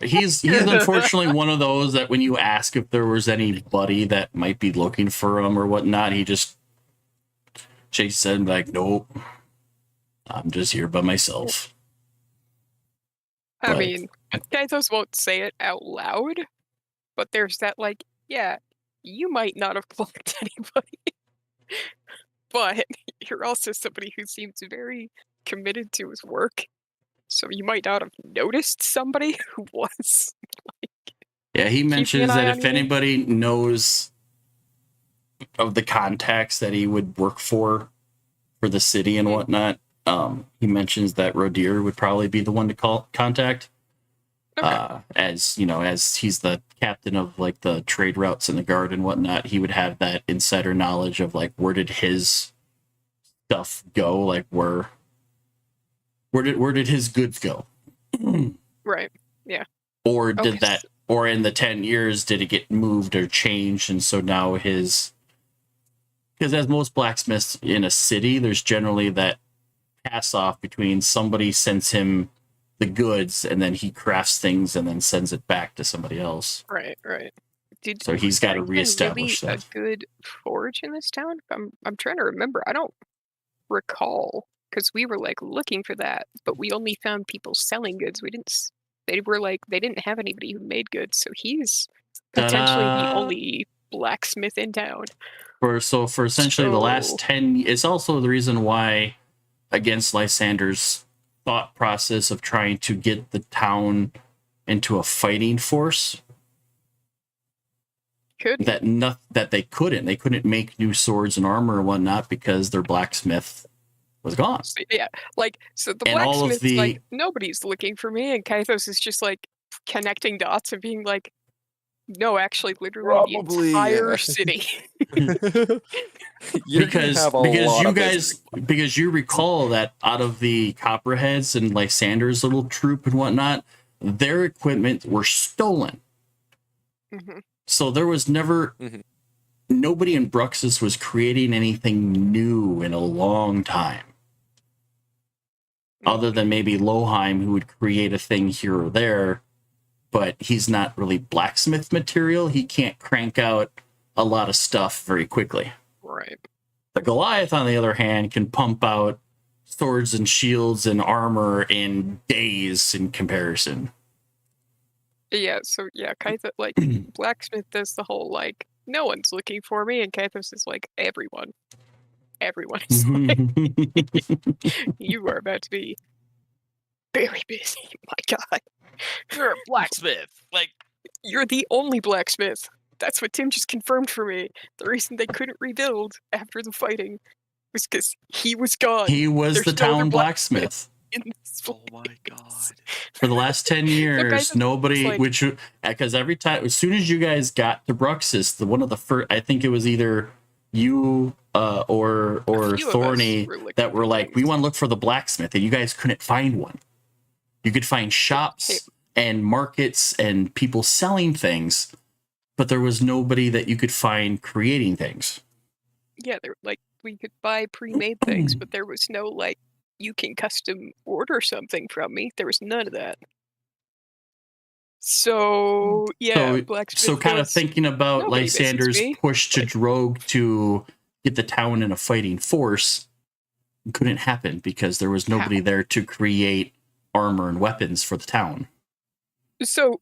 A: he's unfortunately one of those that when you ask if there was anybody that might be looking for him or whatnot, he just shakes his head and be like, nope, I'm just here by myself.
C: I
A: But-
C: mean, Kaithos won't say it out loud, but there's that, like, yeah, you might not have blocked anybody, but you're also somebody who seems very committed to his work, so you might not have noticed somebody who was.
A: Yeah, he mentions
C: eye
A: that
C: on
A: if
C: you.
A: anybody knows of the contacts that he would work for the city and whatnot, he mentions that Rodir would probably be the one to contact.
C: Okay.
A: As he's the captain of like the trade routes in the guard and whatnot, he would have that insider knowledge of like where did his stuff go, like where did his goods go,
C: Right.
A: or did
C: Okay,
A: that, or in the 10 years did it get moved or changed, and so now because as most blacksmiths in a city, there's generally that pass off between somebody sends him the goods and then he crafts things and then sends it back to somebody else.
C: Right.
A: So he's got to
C: was Barrington
A: reestablish
C: really
A: that.
C: a good forge in this town? I'm trying to remember. I don't recall because we were like looking for that, but we only found people selling goods. We didn't. They didn't have anybody who made goods, so he's potentially the
A: Ta-da!
C: only blacksmith in town.
A: For essentially the last
C: So-
A: 10, it's also the reason why, against Lysander's thought process of trying to get the town into a fighting force, that they couldn't make new swords and armor and whatnot because their blacksmith was gone.
C: So, yeah, so the
A: And all of
C: blacksmith's
A: the-
C: like, nobody's looking for me, and Kaithos is just like connecting dots and being like, no, actually, literally
E: Probably,
C: the entire
E: yeah.
C: city.
A: Because you recall that out of the Copperheads and Lysander's little troop and whatnot, their equipment were stolen.
C: Mhm.
A: So there was never nobody in Bruxus was creating anything new in a long time. Other than maybe Loheim, who would create a thing here or there, but he's not really blacksmith material. He can't crank out a lot of stuff very quickly.
C: Right.
A: The Goliath, on the other hand, can pump out swords and shields and armor in days in comparison.
C: Yeah, so yeah, Kaithos, blacksmith does the whole, no one's looking for me, and Kaithos is like, everyone. Everyone is like, you are about to be very busy, my guy.
B: You're a blacksmith.
C: You're the only blacksmith. That's what Tim just confirmed for me. The reason they couldn't rebuild after the fighting was because he was gone.
A: He was
C: There's
A: the
C: no other
A: town blacksmith.
C: in this
G: Oh my
C: place.
G: god.
A: For the last 10 years,
C: Kaithos
A: nobody,
C: was
A: because every time, as soon as you guys got to Bruxus, one of the first, I think it was either you or
C: A few of us
A: Thorny
C: were looking
A: that were
C: for
A: like, we
C: things.
A: want to look for the blacksmith, and you guys couldn't find one. You could find shops and markets and people selling things, but there was nobody that you could find creating things.
C: Yeah, we could buy pre-made things, but there was no you can custom order something from me. There was none of that. So yeah, blacksmith.
A: So kind of
C: was-
A: thinking about
C: nobody misses
A: Lysander's
C: me.
A: push to Drogue to get the town in a fighting force couldn't happen because there was nobody there to create armor and weapons for the town.
C: So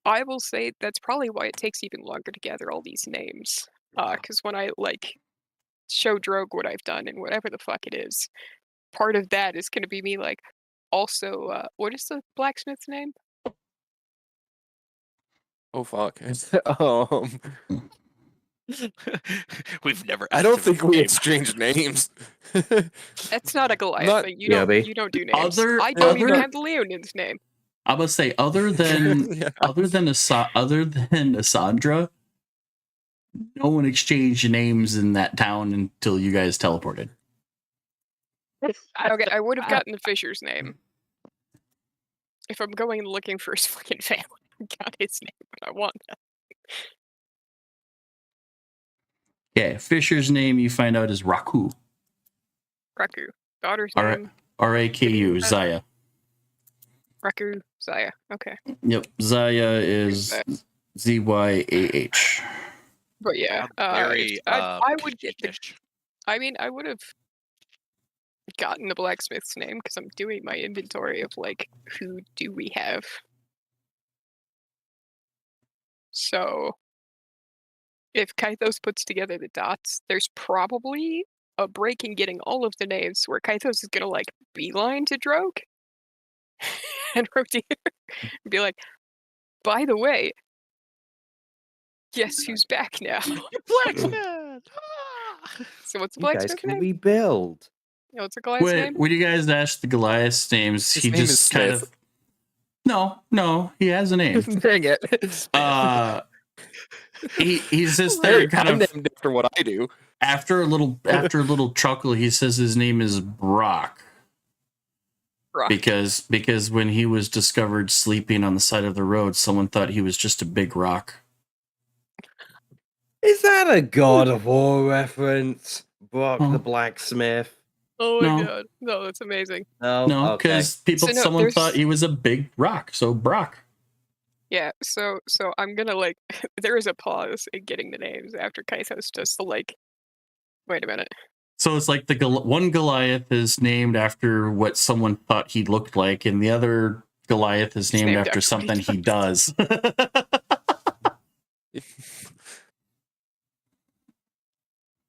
C: I will say that's probably why it takes even longer to gather all these names. Because when I show Drogue what I've done and whatever the fuck it is, part of that is going to be me also, what is the blacksmith's name?
E: Oh fuck.
B: We've never.
E: I don't
B: asked him
E: think we
B: his
E: exchanged names.
C: That's not a Goliath.
E: Not-
C: thing.
D: Yeah,
C: You don't do names.
A: Other-
C: I don't even
A: other-
C: have the Leonin's name.
A: I must say, other than
E: Yeah.
A: Asandra, no one exchanged names in that town until you guys teleported.
C: Okay, I would have gotten the Fisher's name. If I'm going and looking for his fucking family, I got his name, but I want that.
A: Yeah, Fisher's name you find out is Raku.
C: Raku. Daughter's
A: All right.
C: name.
A: Raku, Zaya.
C: Raku Zaya. Okay.
A: Yep, Zaya is ZYAH.
C: But yeah,
B: Very.
C: I would get the. I mean, I would have gotten the blacksmith's name because I'm doing my inventory of like who do we have. So if Kythos puts together the dots, there's probably a break in getting all of the names where Kythos is gonna like beeline to Drogue and Rodir and be like, by the way, guess who's back now?
B: Blacksmith.
C: So what's the
D: You guys
C: blacksmith
D: can
C: name?
D: rebuild.
C: Yeah, what's the Goliath's name?
A: When you guys asked the Goliath's names,
E: His
A: he
E: name is
A: just kind
E: Smith.
A: of no, he has a name.
G: Dang it.
A: He's just there kind
E: I'm
A: of
E: named after what I do.
A: after a little chuckle, he says his name is Brock.
C: Brock.
A: Because when he was discovered sleeping on the side of the road, someone thought he was just a big rock.
D: Is that a God of War reference? Brock
A: Oh.
D: the blacksmith.
C: Oh my
A: No.
C: god. No, that's amazing.
D: No,
A: No,
D: okay.
A: because someone
C: there's-
A: thought he was a big rock, so Brock.
C: Yeah, so I'm gonna like there is a pause in getting the names after Kythos does the like wait a minute.
A: So it's like one Goliath is named after what someone thought he looked like, and the other Goliath is named after something he does.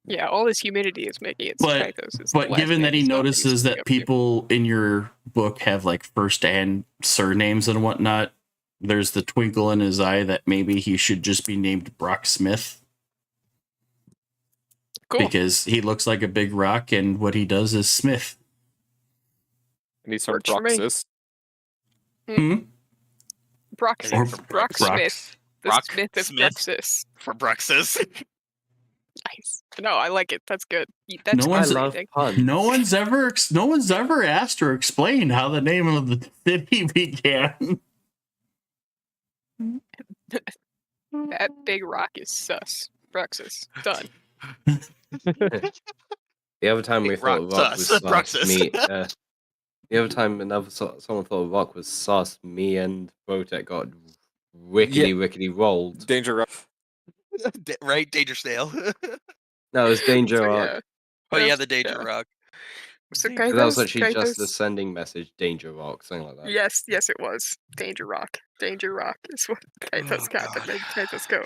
C: Yeah, all this humidity is making it so Kythos is the
A: But
C: last
A: given that
C: name
A: he
C: is not what he's
A: notices
C: living
A: that
C: up to.
A: people in your book have like first and surnames and whatnot, there's the twinkle in his eye that maybe he should just be named Brock Smith.
C: Cool.
A: Because he looks like a big rock, and what he does is Smith.
E: And he's from
C: Works for me.
E: Broxus.
C: Brock
B: Or
C: Brock Smith. The
B: Brock
C: Smith of
B: Smith.
C: Bruxus.
B: For Bruxus.
C: Nice. No, I like it. That's good. That's
A: No one's-
D: I love
C: everything.
D: puns.
A: No one's ever asked or explained how the name of the city began.
C: That big rock is sus. Bruxus. Done.
D: The other time we
B: Big
D: thought
B: rock
D: rock was
B: sus,
D: sus,
B: Bruxus.
D: the other time someone thought rock was sus, me and Botek got rickety rolled.
E: Danger Rock.
B: Right? Danger Snail.
D: No, it was Danger
C: So,
D: Rock.
C: yeah.
B: Oh yeah,
C: That's-
B: the Danger
C: yeah.
B: Rock.
C: So
D: But that was
C: Kythos,
D: actually just the
C: Kythos-
D: sending message, Danger Rock, something like that.
C: Yes, it was. Danger Rock. Danger Rock is what Kythos got that made Kythos go.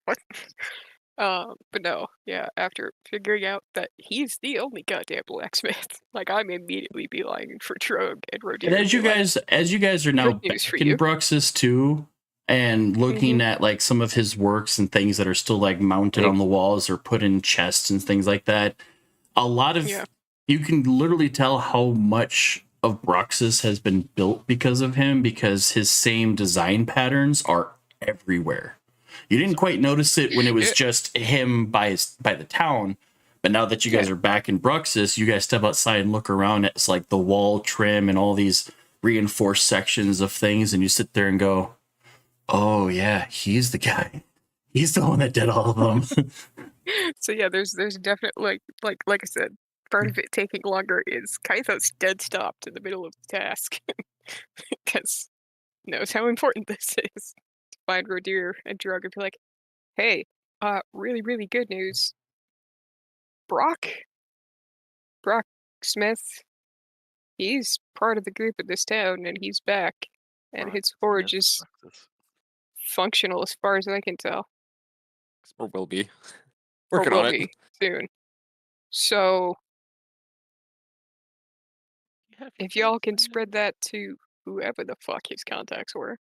C: What? But no, yeah, after figuring out that he's the only goddamn blacksmith, like I'm immediately beelining for Drogue and Rodir.
A: And as you guys are now
C: Good news for
A: back in
C: you.
A: Bruxus too, and looking
C: Mhm.
A: at like some of his works and things that are still like mounted on the walls or put in chests and things like that, a lot of
C: Yeah.
A: you can literally tell how much of Bruxus has been built because of him, because his same design patterns are everywhere. You didn't quite notice it when it was just him by the town, but now that you guys are back in Bruxus, you guys step outside and look around. It's like the wall trim and all these reinforced sections of things, and you sit there and go, "Oh yeah, he's the guy. He's the one that did all of them."
C: So yeah, there's definitely like I said, part of it taking longer is Kythos dead stopped in the middle of the task because he knows how important this is. To find Rodir and Drogue and be like, hey, really good news. Brock Smith, he's part of the group in this town and he's back, and
B: Brock
C: his forge
B: Smith,
C: is
B: Bruxus.
C: functional as far as I can tell.
E: Or will be.
C: Or
E: Working
C: will
E: on it.
C: be soon. So if y'all can spread that to whoever the fuck his contacts were.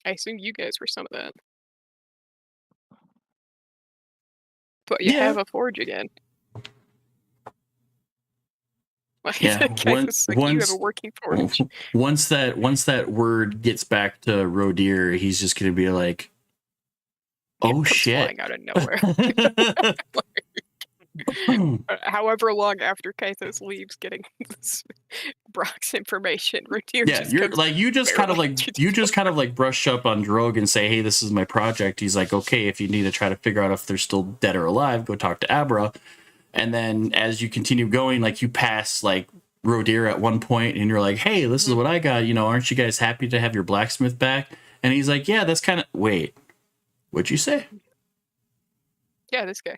C: I assume you guys were some of that. But you
A: Yeah.
C: have a forge again. Like,
A: Yeah,
C: Kythos, like, you have a working forge.
A: Once that word gets back to Rodir, he's just gonna be like, Oh
C: comes
A: shit!
C: flying out of nowhere. However long after Kaithos leaves, getting Brock's information, Radir
A: Yeah,
C: just
A: you're
C: comes
A: like you just kind of
C: barely
A: like
C: to
A: you
C: the
A: just kind of like brush up on Drogue and say, "Hey, this is my project." He's like, "Okay, if you need to try to figure out if they're still dead or alive, go talk to Abra." And then as you continue going, like you pass like Rodir at one point, and you're like, "Hey, this is what I got. You know, aren't you guys happy to have your blacksmith back?" And he's like, "Yeah, that's kind of wait, what'd you say?"
C: Yeah, this guy.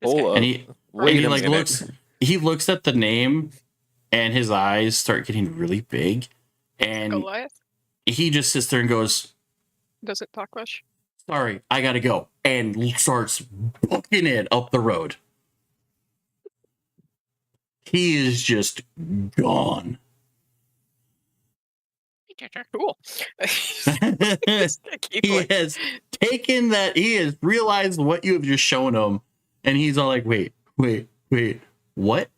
E: Hold
A: And
E: up.
A: he
E: Wait
A: and he
E: a
A: like
E: minute.
A: looks at the name, and his eyes start getting really big, and
C: Goliath
A: he just sits there and goes,
C: doesn't talk much.
A: "Sorry, I gotta go," and starts booking it up the road. He is just gone.
C: Cool.
A: He has taken that. He has realized what you have just shown him, and he's all like, "Wait, what?"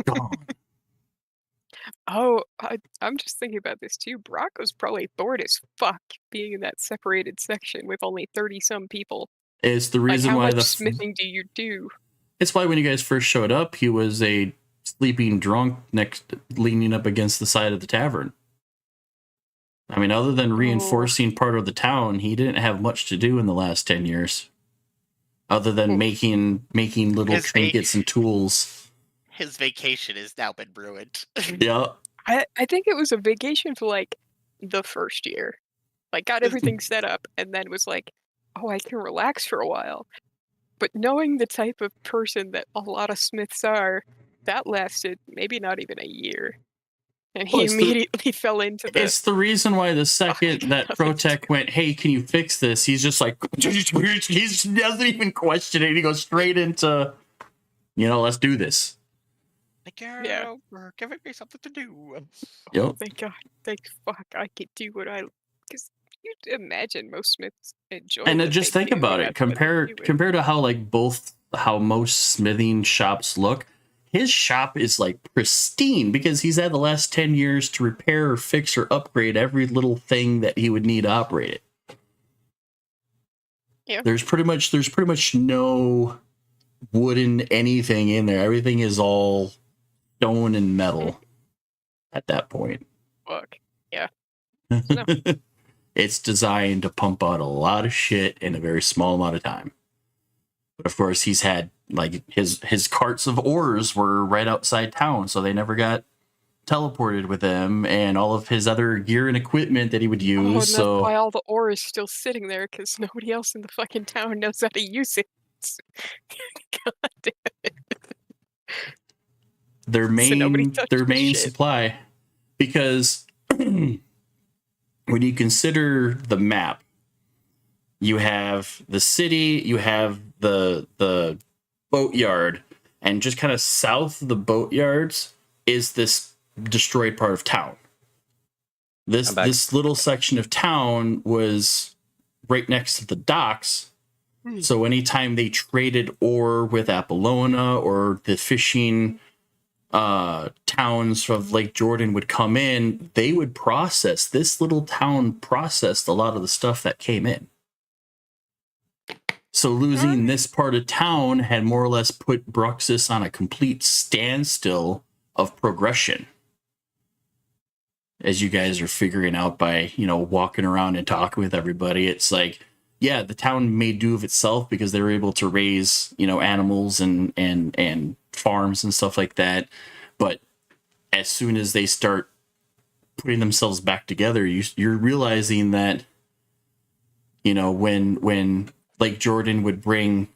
A: Gone.
C: Oh, I'm just thinking about this too. Brock was probably bored as fuck being in that separated section with only 30-some people.
A: It's the
C: Like,
A: reason
C: how
A: why
C: much smithing do you do?
A: It's why when you guys first showed up, he was a sleeping drunk leaning up against the side of the tavern. I mean, other than reinforcing part of the town, he didn't have much to do in the last 10 years. Other than making little trinkets and tools.
I: His vacation has now been ruined.
A: Yeah.
C: I think it was a vacation for like the first year. Like got everything set up and then was like, oh, I can relax for a while. But knowing the type of person that a lot of smiths are, that lasted maybe not even a year. And he immediately fell into the...
A: It's the reason why the second that ProTech went, hey, can you fix this? He's just like, he doesn't even question it. He goes straight into, let's do this.
I: Yeah. We're giving me something to do.
A: Yep.
C: Oh, thank God. Thank fuck I could do what I... Because you'd imagine most smiths enjoy
A: And just think about it. Compared to how most smithing shops look, his shop is like pristine because he's had the last 10 years to repair or fix or upgrade every little thing that he would need to operate it.
C: Yeah.
A: There's pretty much no wooden anything in there. Everything is all stone and metal at that point.
C: Fuck. Yeah.
A: It's designed to pump out a lot of shit in a very small amount of time. But of course, he's had like his carts of ores were right outside town, so they never got teleported with him, and all of his other gear and equipment that he would use.
C: And
A: so
C: that's why all the ore is still sitting there because nobody else in the fucking town knows how to use it. God damn it.
A: Their main supply, because when you consider the map, you have the city, you have the boatyard, and just kind of south of the boatyards is this destroyed part of town. This little section of town was right next to the docks. So anytime they traded ore with Apollona or the fishing towns of Lake Jordan would come in, they would process. This little town processed a lot of the stuff that came in. So losing this part of town had more or less put Bruxus on a complete standstill of progression. As you guys are figuring out by, walking around and talking with everybody, it's like, yeah, the town made do of itself because they were able to raise, animals and farms and stuff like that. But as soon as they start putting themselves back together, you're realizing that, when Lake Jordan would bring,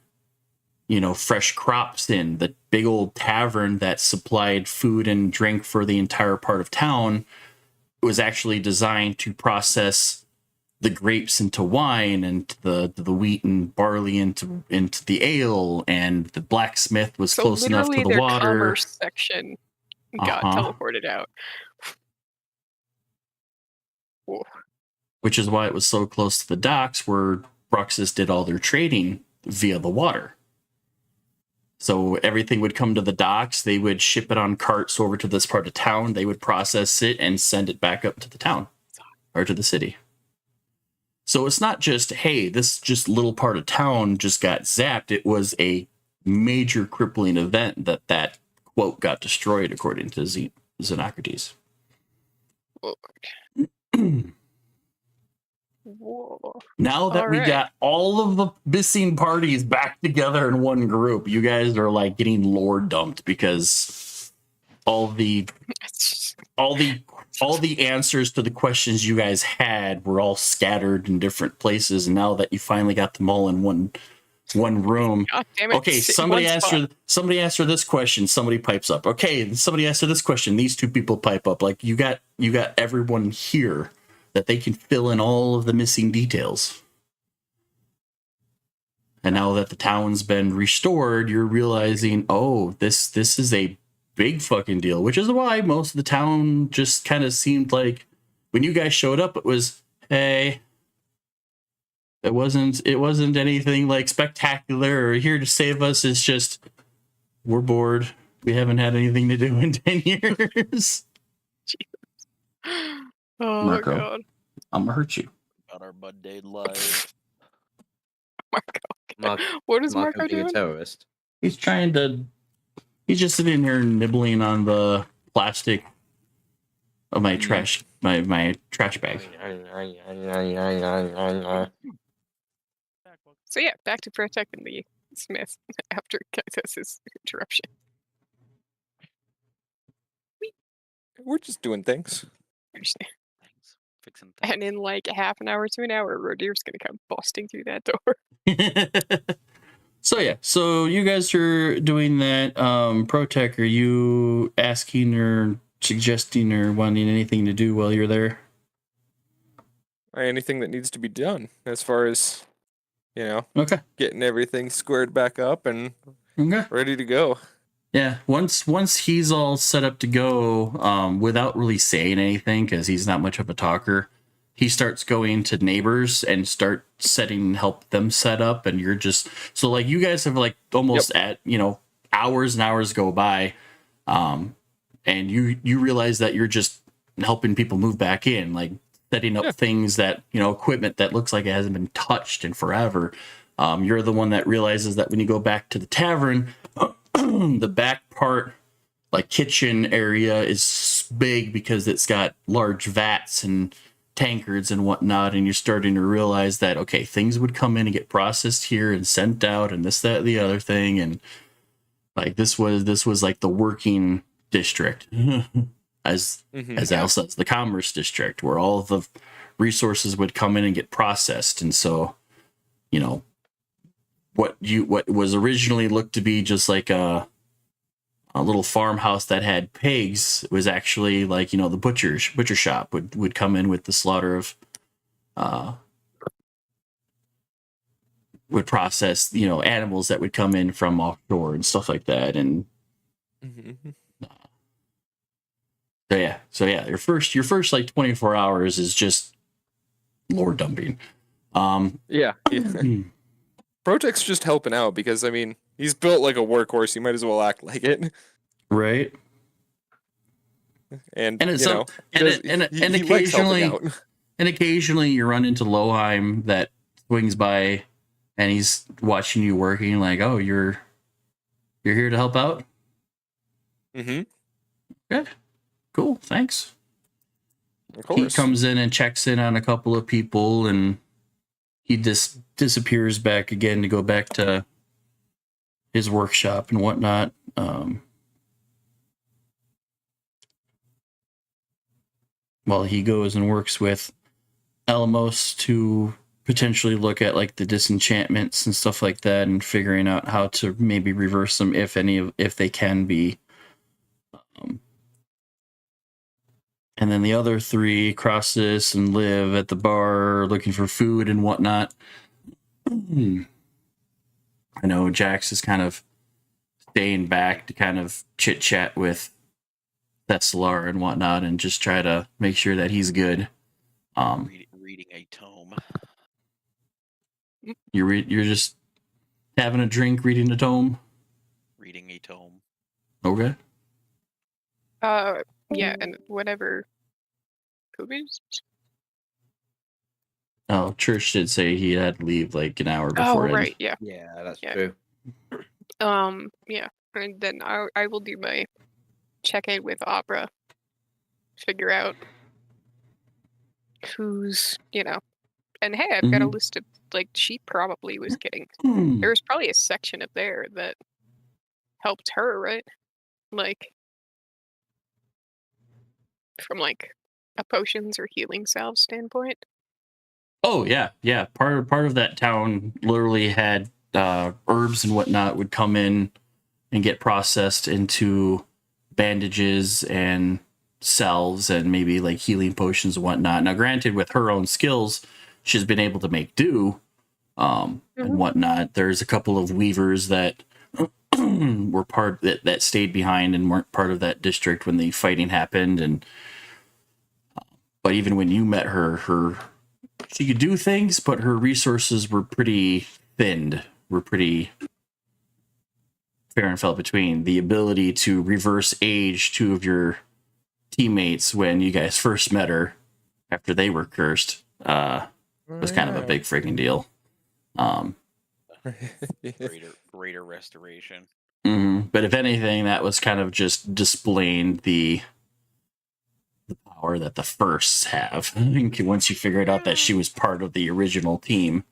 A: fresh crops in, the big old tavern that supplied food and drink for the entire part of town was actually designed to process the grapes into wine and the wheat and barley into the ale, and the blacksmith was close enough to the
C: their
A: water.
C: Commerce section got teleported out. Whoa.
A: Which is why it was so close to the docks where Bruxus did all their trading via the water. So everything would come to the docks. They would ship it on carts over to this part of town. They would process it and send it back up to the town or to the city. So it's not just, hey, this just little part of town just got zapped. It was a major crippling event that quote got destroyed, according to Xenocrates.
C: Whoa.
A: Now that we got all of the missing parties back together in one group, you guys are like getting lore dumped because all the answers to the questions you guys had were all scattered in different places. And now that you finally got them all in one room,
C: God damn it,
A: okay,
C: sit in
A: somebody
C: one spot.
A: answer this question. Somebody pipes up. Okay, somebody answer this question. These two people pipe up. Like you got everyone here that they can fill in all of the missing details. And now that the town's been restored, you're realizing, oh, this is a big fucking deal, which is why most of the town just kind of seemed like when you guys showed up, it was, hey, it wasn't anything like spectacular or here to save us. It's just, we're bored. We haven't had anything to do in 10 years.
C: Oh,
A: Marco,
C: God.
A: I'm gonna hurt you.
B: Got our mundane life.
C: Marco. What is Marco
D: being
C: doing?
D: a terrorist.
A: He's just sitting here nibbling on the plastic of my trash, my trash bag.
C: So yeah, back to protecting the Smith after Kaisas's interruption.
E: We're just doing things.
C: Understand.
B: Fixing
C: And in like half an hour to an hour, Rodier's gonna come busting through that door.
A: So yeah, so you guys are doing that. Protech, are you asking or suggesting or wanting anything to do while you're there?
E: Anything that needs to be done as far as,
A: Okay,
E: getting everything squared back up and
A: okay,
E: ready to go.
A: yeah. Once he's all set up to go, without really saying anything because he's not much of a talker, he starts going to neighbors and help them set up, and you're just so like you guys have like almost at hours and hours go by, and you realize that you're just helping people move back in, like setting up things that equipment that looks like it hasn't been touched in forever. You're the one that realizes that when you go back to the tavern, the back part, like kitchen area, is big because it's got large vats and tankards and whatnot, and you're starting to realize that okay, things would come in and get processed here and sent out and this, that, the other thing, and like this was like the working district, as Al says, the commerce district, where all the resources would come in and get processed. And so what was originally looked to be just like a little farmhouse that had pigs was actually like the butcher shop would come in with the slaughter of would process animals that would come in from offshore and stuff like that. And so yeah your first like 24 hours is just lore dumping.
E: Protech's just helping out because he's built like a workhorse. You might as well act like it.
A: Right.
E: And
A: it's
E: he likes helping out.
A: And occasionally you run into Loheim that swings by and he's watching you working, like, oh, you're here to help out? Okay. Cool, thanks.
E: Of course.
A: He comes in and checks in on a couple of people, and he disappears back again to go back to his workshop and whatnot. While he goes and works with Alamos to potentially look at like the disenchantments and stuff like that, and figuring out how to maybe reverse them if they can be. And then the other three, Crossus and Liv, at the bar looking for food and whatnot. I know Jax is kind of staying back to kind of chit chat with Thessalar and whatnot, and just try to make sure that he's good.
B: Reading a tome.
A: You're just having a drink, reading a tome.
B: Reading a tome.
A: Okay.
C: Yeah, and whatever. Kobe's?
A: Oh, Church did say he had to leave like an hour before.
C: Oh, right, yeah.
D: Yeah, that's
C: Yeah.
D: true.
C: Yeah, and then I will do my check-in with Opera, figure out who's, and hey, I've got a list of, like, she probably was getting, there was probably a section up there that helped her, right? Like, from, like, a potions or healing salve standpoint.
A: Oh yeah, yeah. Part of that town literally had herbs and whatnot would come in and get processed into bandages and salves and maybe like healing potions and whatnot. Now, granted, with her own skills, she's been able to make do and whatnot. There's a couple of weavers that were part that stayed behind and weren't part of that district when the fighting happened. And but even when you met her she could do things, but her resources were pretty thinned. Were pretty fair and fell between. The ability to reverse age two of your teammates when you guys first met her after they were cursed was kind of a big freaking deal.
B: Greater restoration.
A: But if anything, that was kind of just displaying the power that the firsts have. I think once you figured out that she was part of the original team.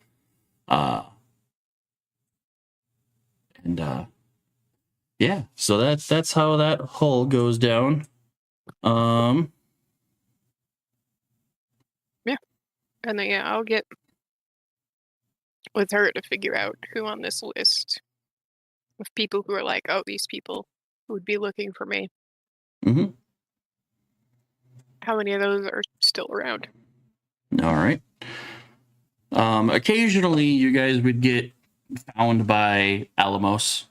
A: Yeah, so that's how that hull goes down.
C: Yeah, and then I'll get with her to figure out who on this list of people who are like, oh, these people would be looking for me. How many of those are still around?
A: All right. Occasionally, you guys would get found by Alamos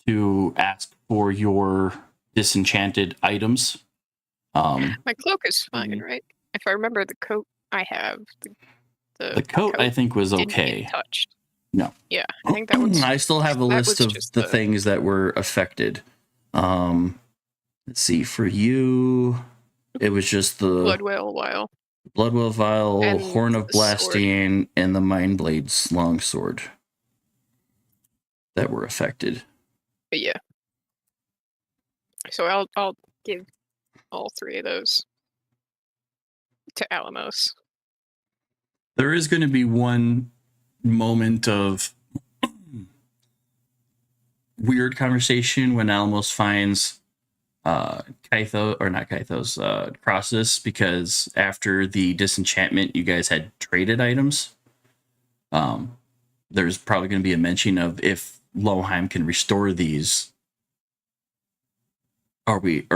A: to ask for your disenchanted items.
C: My cloak is fine, right? If I remember the coat I have,
A: the coat I think was
C: didn't
A: okay.
C: get touched.
A: No.
C: Yeah, I think that was.
A: I still have a list of
C: just
A: the things that were affected. Let's see. For you, it was just the
C: Blood Whale
A: Vial,
C: and
A: Horn of Blasting, and the Mind Blade's longsword that were affected.
C: But yeah. So I'll give all three of those to Alamos.
A: There is going to be one moment of weird conversation when Alamos finds Crossus, because after the disenchantment, you guys had traded items. There's probably going to be a mention of if Loheim can restore these. Are we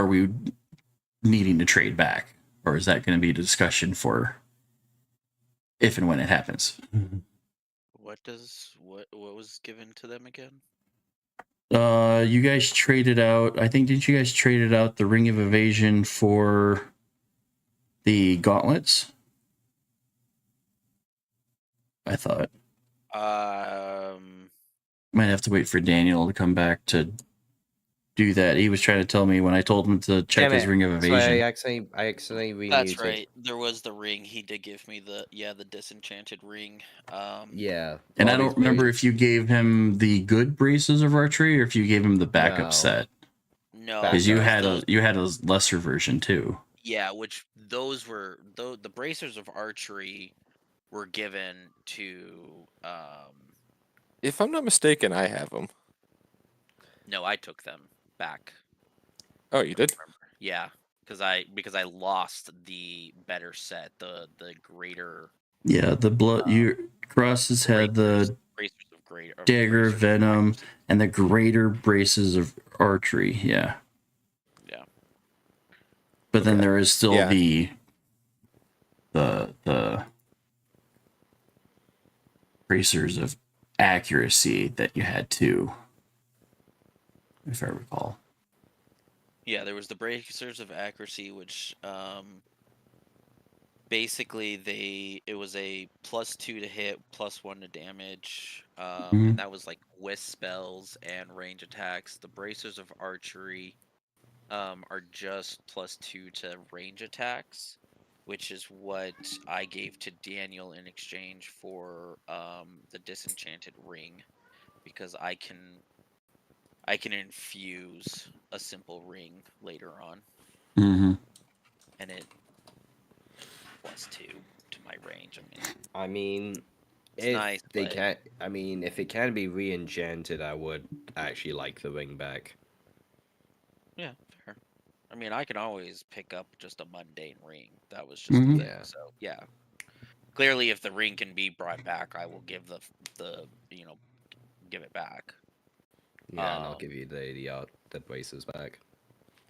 A: needing to trade back, or is that going to be a discussion for if and when it happens?
B: What was given to them again?
A: You guys traded out. I think didn't you guys traded out the Ring of Evasion for the gauntlets? I thought. Might have to wait for Daniel to come back to do that. He was trying to tell me when I told him to check his Ring of Evasion.
D: I accidentally renewed
B: That's right. There was the ring. He did give me the disenchanted ring.
D: Yeah.
A: And I don't remember if you gave him the good braces of archery or if you gave him the backup set.
B: No,
A: because you had a lesser version too.
B: Yeah, which those were the bracers of archery were given to.
E: If I'm not mistaken, I have them.
B: No, I took them back.
E: Oh, you did?
B: Yeah, because I lost the better set, the greater.
A: Yeah, the blood. Crosses had the dagger of venom and the greater braces of archery. Yeah.
B: Yeah.
A: But then there is still the bracers of accuracy that you had too, if I recall.
B: Yeah, there was the bracers of accuracy, which basically it was a +2 to hit, +1 to damage, and that was like wisp spells and range attacks. The bracers of archery are just +2 to range attacks, which is what I gave to Daniel in exchange for the disenchanted ring, because I can infuse a simple ring later on,
A: Mm-hmm.
B: and it +2 to my range.
D: I mean,
B: it's
D: if
B: nice,
D: they
B: but
D: can, I mean, if it can be re-enchanted, I would actually like the ring back.
B: yeah, fair. I mean, I can always pick up just a mundane ring. That was just
A: Mhm.
B: the thing. So yeah, clearly, if the ring can be brought back, I will give the give it back.
D: Yeah, and I'll give you the braces back.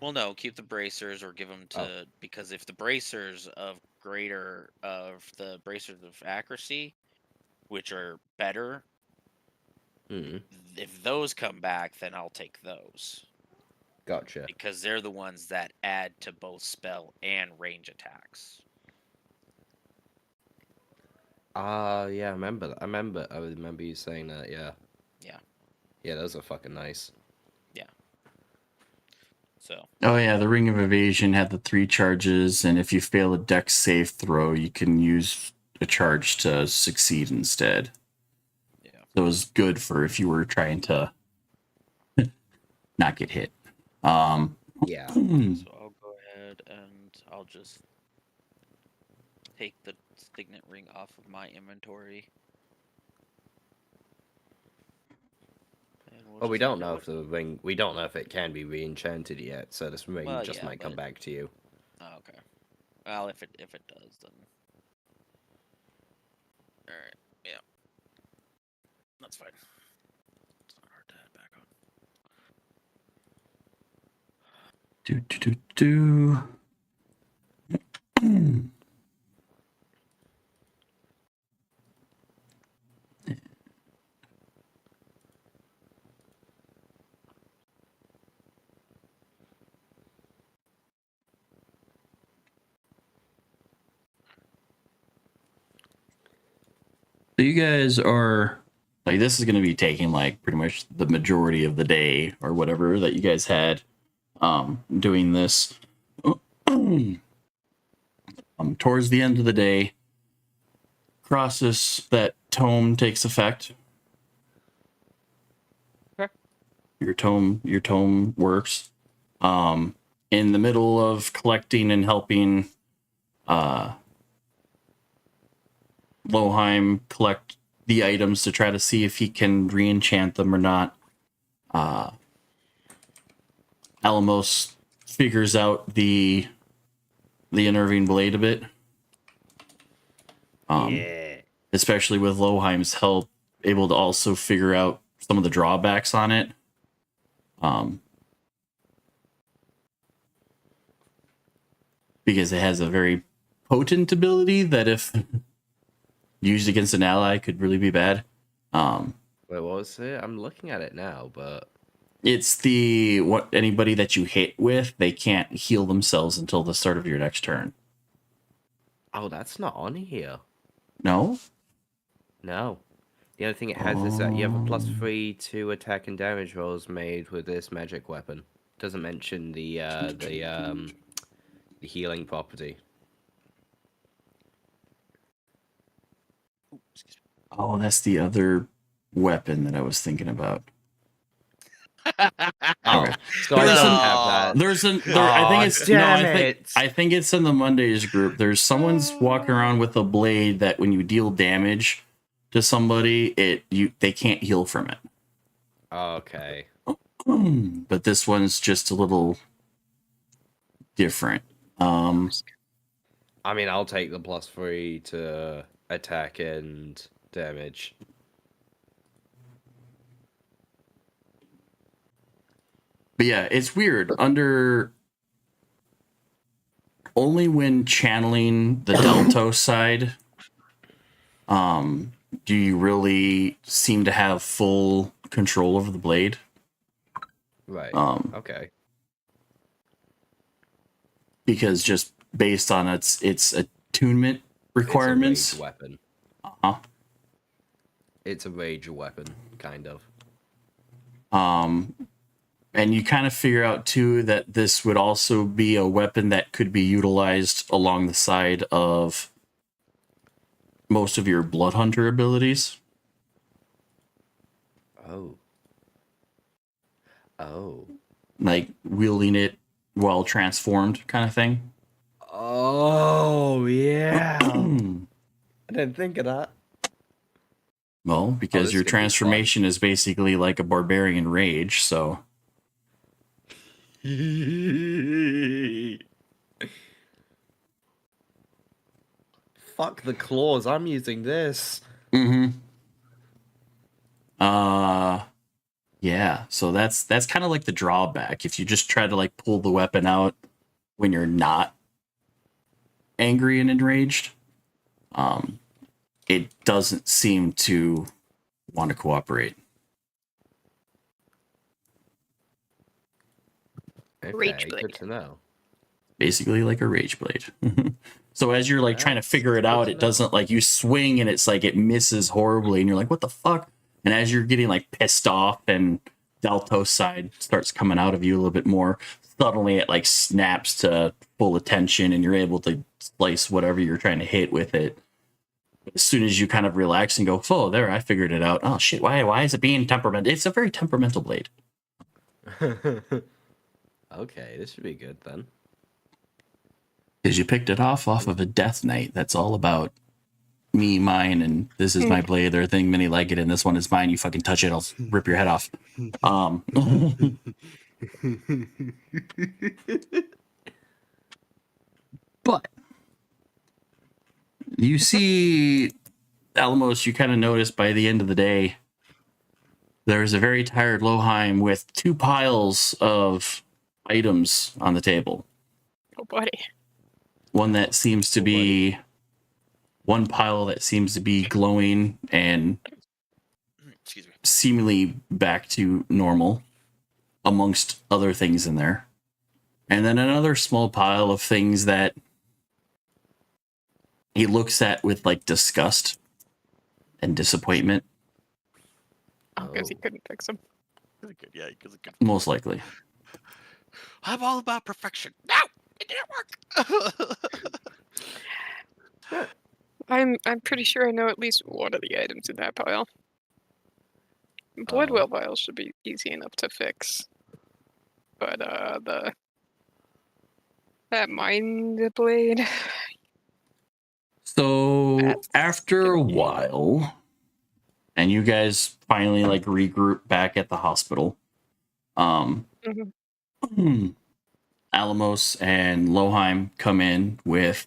B: Well, no, keep the bracers or give them to because if the bracers of the bracers of accuracy, which are better, if those come back, then I'll take those.
D: Gotcha.
B: Because they're the ones that add to both spell and range attacks.
D: Yeah, I remember that. I remember you saying that, yeah.
B: Yeah.
D: Yeah, those are fucking nice.
B: Yeah. So.
A: Oh yeah, the Ring of Evasion had the 3 charges, and if you fail a dex save throw, you can use a charge to succeed instead.
B: Yeah.
A: So it was good for if you were trying to not get hit.
D: Yeah.
B: So I'll go ahead and I'll just take the signet ring off of my inventory.
D: Well, we don't know if the ring. We don't know if it can be re-enchanted yet, so this ring just might come back to you.
B: Oh, okay. Well, if it does, then. All right. Yeah. That's fine. It's not hard to add back on.
A: So you guys are like, this is going to be taking like pretty much the majority of the day or whatever that you guys had doing this. Towards the end of the day, Crossus, that tome takes effect.
B: Okay.
A: Your tome works. In the middle of collecting and helping Loheim collect the items to try to see if he can re-enchant them or not, Alamos figures out the Enerving Blade a bit.
D: Yeah.
A: Especially with Loheim's help, able to also figure out some of the drawbacks on it. Because it has a very potent ability that if used against an ally could really be bad.
D: Wait, what was it? I'm looking at it now, but
A: it's anybody that you hit with, they can't heal themselves until the start of your next turn.
D: Oh, that's not on here.
A: No?
D: No. The only thing it has is that you have a +3 to attack and damage rolls made with this magic weapon. Doesn't mention the healing property.
A: Oh, that's the other weapon that I was thinking about.
D: Oh,
A: Okay.
D: so I don't have that.
A: I think it's in the Mondays group. There's someone's walking around with a blade that when you deal damage to somebody, they can't heal from it.
D: Okay.
A: But this one's just a little different.
D: I mean, I'll take the +3 to attack and damage.
A: But yeah, it's weird. Only when channeling the Deltos side, do you really seem to have full control over the blade.
D: Right. Okay.
A: Because just based on its attunement requirements.
D: It's a rage weapon.
A: Uh-huh.
D: It's a rage weapon, kind of.
A: And you kind of figure out too that this would also be a weapon that could be utilized along the side of most of your blood hunter abilities.
D: Oh.
A: Like wielding it while transformed kind of thing.
D: Oh, yeah. I didn't think of that.
A: Well, because
D: this
A: your
D: could be fun.
A: transformation is basically like a barbarian rage, so
D: Fuck the claws, I'm using this.
A: yeah, so that's kind of like the drawback. If you just try to like pull the weapon out when you're not angry and enraged, it doesn't seem to want to cooperate.
C: Rage
D: Okay,
C: blade.
D: good to know.
A: Basically like a rage blade. So as you're like trying to
D: That's
A: figure it
D: good
A: out,
D: to
A: it
D: know.
A: doesn't like you swing and it's like it misses horribly and you're like, what the fuck? And as you're getting like pissed off and Deltos side starts coming out of you a little bit more, suddenly it like snaps to full attention and you're able to slice whatever you're trying to hit with it. As soon as you kind of relax and go, oh, there, I figured it out. Oh shit, why is it being temperamental? It's a very temperamental blade.
D: Okay, this should be good then.
A: Because you picked it off of a Death Knight. That's all about me, mine, and this is my blade. Their thing, many-legged, and this one is mine. You fucking touch it, I'll rip your head off. But you see, Alamos, you kind of notice by the end of the day, there's a very tired Loheim with 2 piles of items on the table.
C: Oh, buddy.
A: One that seems to be one pile that seems to be glowing and
I: Excuse me.
A: seemingly back to normal, amongst other things in there. And then another small pile of things that he looks at with like disgust and disappointment.
C: Because he couldn't fix them.
I: Yeah, because it could.
A: Most likely.
I: I'm all about perfection. No, it didn't work.
C: I'm pretty sure I know at least one of the items in that pile. Blood well vials should be easy enough to fix. But that mind blade.
A: So
C: That's
A: after a
C: gonna be-
A: while, and you guys finally like regroup back at the hospital, Alamos and Loheim come in with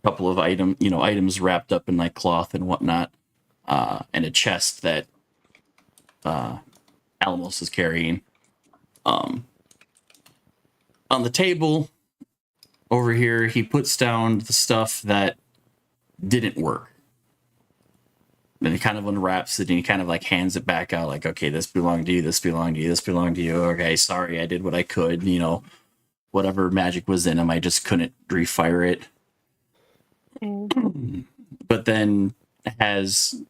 A: a couple of items wrapped up in like cloth and whatnot, and a chest that Alamos is carrying. On the table over here, he puts down the stuff that didn't work. Then he kind of unwraps it and he kind of like hands it back out like, okay, this belonged to you, this belonged to you, this belonged to you. Okay, sorry, I did what I could. Whatever magic was in him, I just couldn't refire it. But then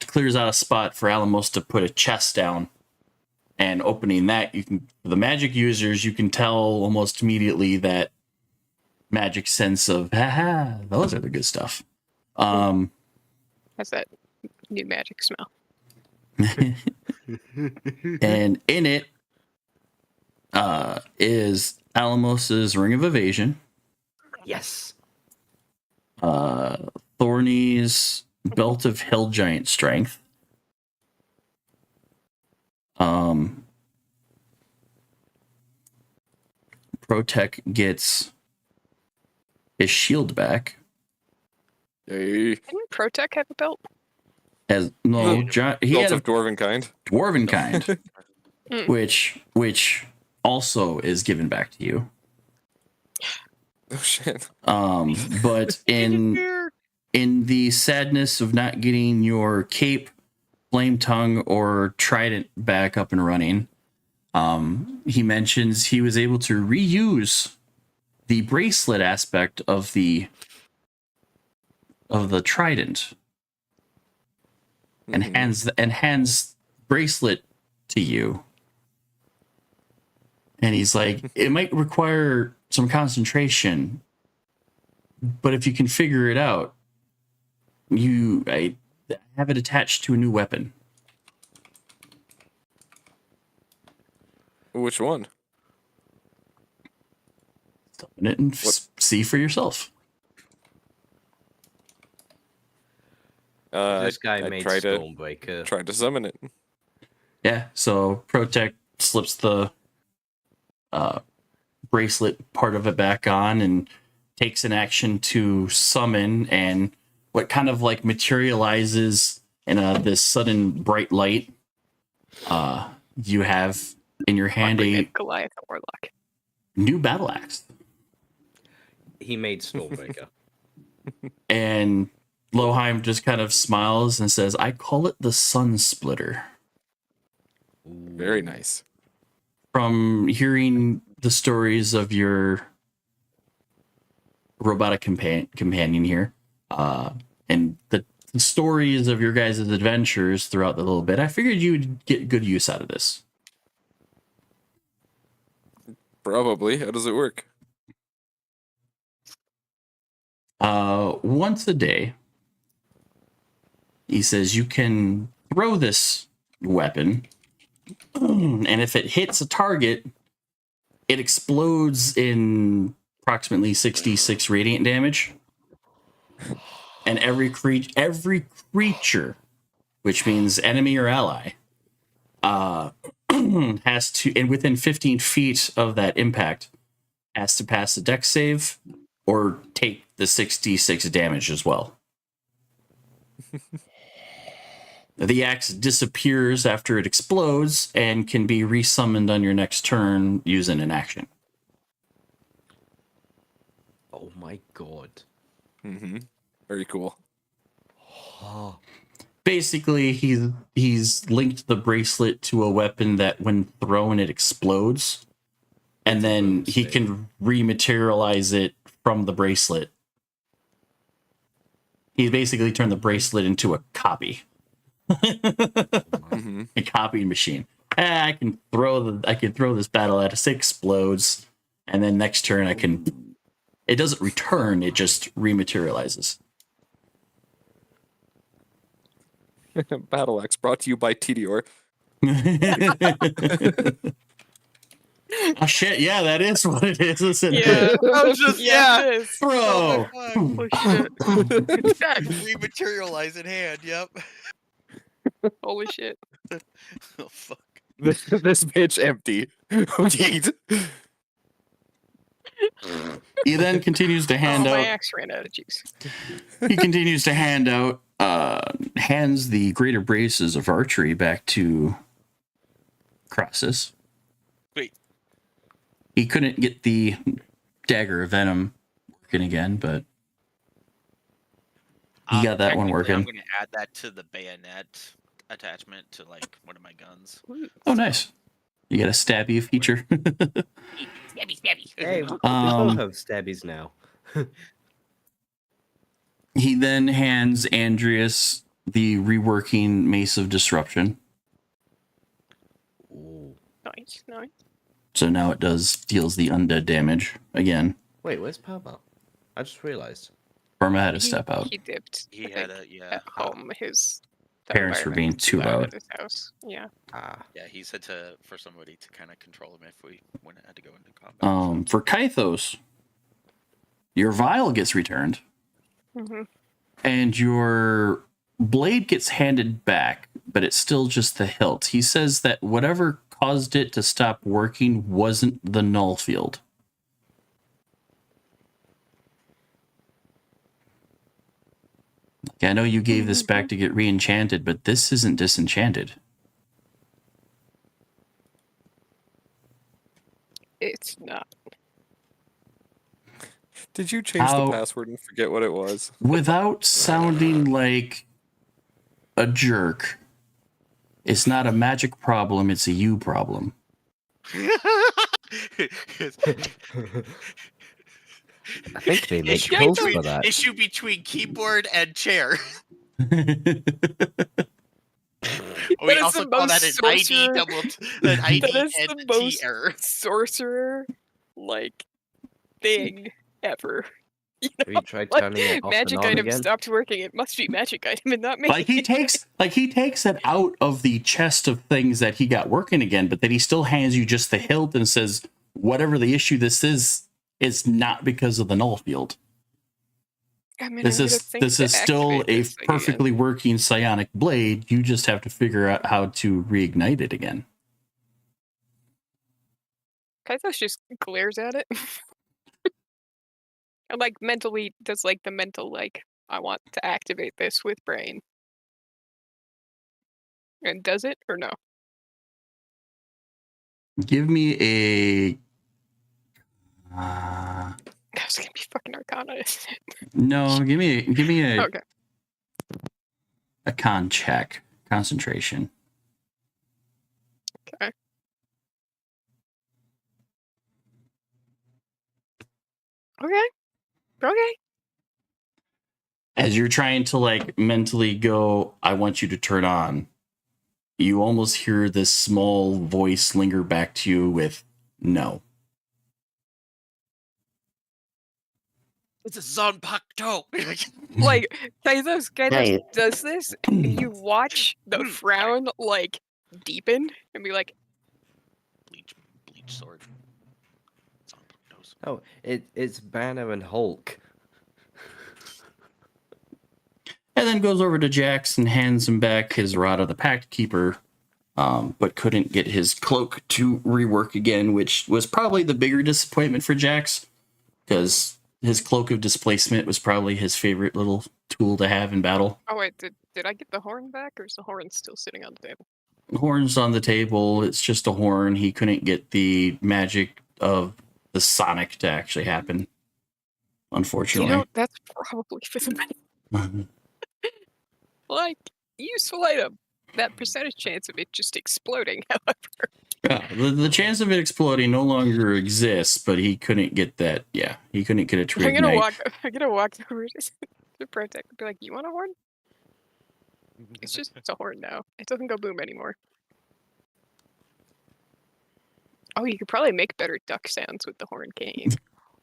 A: clears out a spot for Alamos to put a chest down. And opening that, for the magic users, you can tell almost immediately that magic sense of, haha, those are the good stuff.
C: That's that new magic smell.
A: And in it is Alamos's Ring of Evasion.
D: Yes.
A: Thorny's Belt of Hill Giant Strength. Protec gets his shield back.
E: Hey,
C: Didn't Protec have a belt?
A: He
E: Belt
A: had a
E: of dwarven kind.
A: dwarven kind, which also is given back to you.
E: Oh shit.
A: But in the sadness of not getting your cape, flame tongue, or trident back up and running, he mentions he was able to reuse the bracelet aspect of the trident, and hands bracelet to you. And he's like, it might require some concentration, but if you can figure it out, I have it attached to a new weapon.
E: Which one?
A: Open it and see for yourself.
D: This guy
E: I
D: made
E: try to
D: Stormbreaker.
E: try to summon it.
A: Yeah, so Protect slips the bracelet part of it back on and takes an action to summon, and what kind of like materializes in this sudden bright light, you have in your hand a
C: Goliath Warlock.
A: new battle axe.
D: He made Stormbreaker.
A: And Loheim just kind of smiles and says, I call it the Sun Splitter.
E: Very nice.
A: From hearing the stories of your robotic companion here, and the stories of your guys' adventures throughout the little bit, I figured you would get good use out of this.
E: Probably. How does it work?
A: Once a day, he says you can throw this weapon, and if it hits a target, it explodes in approximately 66 radiant damage. And every creature, which means enemy or ally, has to, and within 15 feet of that impact, has to pass a dex save or take the 66 damage as well. The axe disappears after it explodes and can be resummoned on your next turn using an action.
D: Oh my god.
E: Mm-hmm. Very cool.
A: Basically, he's linked the bracelet to a weapon that when thrown, it explodes. And then he can rematerialize it from the bracelet. He basically turned the bracelet into a copy.
E: Mm-hmm.
A: A copying machine. I can throw this battle at us, it explodes, and then next turn it doesn't return, it just rematerializes.
E: Parallax brought to you by TDR.
A: Oh shit, yeah, that is what it is, isn't it?
C: Yeah.
I: I was just
C: Yeah, it is.
A: Throw!
C: Holy shit.
I: Rematerialize in hand. Yep.
C: Holy shit.
I: Oh fuck.
E: This bitch empty. Yeet.
A: He then continues to hand
C: My
A: out.
C: axe ran out of juice.
A: He continues to hand out, hands the greater braces of archery back to Crassus.
I: Wait.
A: He couldn't get the dagger of venom working again, but he got that one
B: Technically,
A: working.
B: I'm going to add that to the bayonet attachment to like one of my guns.
A: Oh, nice. You got a stabby feature.
B: Stabby.
D: Hey, we all have stabbies now.
A: He then hands Andreas the reworking Mace of Disruption.
D: Ooh.
C: Nice, nice.
A: So now it deals the undead damage again.
D: Wait, where's Parma? I just realized.
A: Parma had to step out.
C: He dipped.
B: He
C: I
B: had
C: think,
B: a
C: at home. His
A: Parents were being
C: environment
A: too
C: out
A: loud.
C: of his house. Yeah.
D: Ah.
B: Yeah, he said for somebody to kind of control him if we had to go into combat.
A: For Kythos, your vial gets returned,
C: Mm-hmm.
A: and your blade gets handed back, but it's still just the hilt. He says that whatever caused it to stop working wasn't the null field. I know you gave this back to get re-enchanted, but this isn't disenchanted.
C: It's not.
E: Did you change
A: How-
E: the password and forget what it was?
A: Without sounding like a jerk, it's not a magic problem, it's a you problem.
D: I think they make
I: Issue
D: rules
I: between-
D: for that.
I: Issue between keyboard and chair. We
C: is
I: also
C: the
I: call that
C: most
I: an ID
C: sorcerer-
I: double, an ID
C: That is
I: and
C: the
I: T
C: most
I: error.
C: sorcerer thing ever. You
D: Have you tried
C: like,
D: turning it off and
C: magic
D: on
C: item
D: again?
C: stopped working. It must be magic item and not me.
A: Like he takes it out of the chest of things that he got working again, but then he still hands you just the hilt and says, whatever the issue this is not because of the null field.
C: I mean,
A: This is still a perfectly working psionic blade. You just have to figure out how to reignite it again.
C: Kythos just glares at it. And like mentally does like the mental like, I want to activate this with brain. And does it or no?
A: Give me a
C: That's gonna be fucking Arcana, isn't it?
A: no. Give me a
C: Okay.
A: a con check, concentration.
C: Okay. Okay.
A: As you're trying to like mentally go, I want you to turn on, you almost hear this small voice linger back to you with no.
I: It's a Zanpakuto.
C: Like Kythos
H: Hey.
C: does this, and you watch the frown like deepen and be like,
I: bleach sword. Zanpakutos.
D: Oh, it's Banner and Hulk.
A: And then goes over to Jax and hands him back his Rod of the Pact Keeper, but couldn't get his cloak to rework again, which was probably the bigger disappointment for Jax, because his Cloak of Displacement was probably his favorite little tool to have in battle.
C: oh wait, did I get the horn back, or is the horn still sitting on the table?
A: Horn's on the table. It's just a horn. He couldn't get the magic of the Sonic to actually happen, unfortunately.
C: You know, that's probably for the better. Like, useful item. That percentage chance of it just exploding, however.
A: Yeah, the chance of it exploding no longer exists, but he couldn't get that. Yeah, he couldn't get it to
C: I'm gonna
A: reignite.
C: walk over to Protect and be like, you want a horn? It's just a horn now. It doesn't go boom anymore. Oh, you could probably make better duck sounds with the horn cane.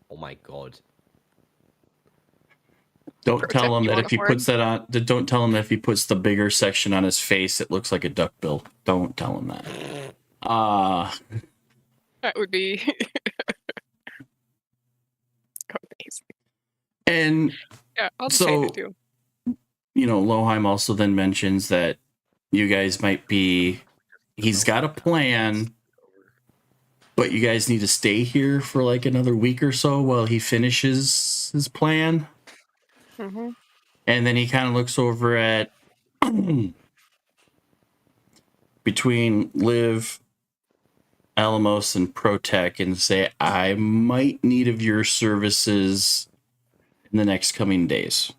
D: Oh my god.
A: Don't
C: Protect,
A: tell him
C: you
A: that
C: want
A: if
C: a
A: he
C: horn?
A: puts that on. Don't tell him that if he puts the bigger section on his face, it looks like a duck bill. Don't tell him that.
C: That would be amazing.
A: And
C: Yeah, I'll just hand it to him.
A: you know, Loheim also then mentions that you guys might be. He's got a plan, but you guys need to stay here for like another week or so while he finishes his plan.
C: Mm-hmm.
A: And then he kind of looks over at between Liv, Alamos, and Protec and say, I might need of your services in the next coming days.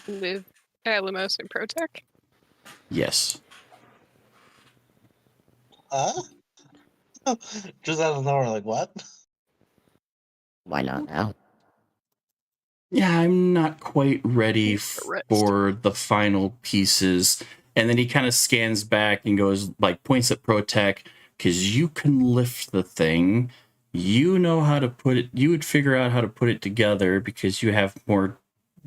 C: Liv, Alamos, and Protec.
A: Yes.
F: Huh? Just out of nowhere, like what?
H: Why not now?
A: Yeah, I'm not quite ready
C: The rest.
A: for the final pieces. And then he kind of scans back and goes, like, points at Protec, because you can lift the thing. You know how to put it. You would figure out how to put it together because you have more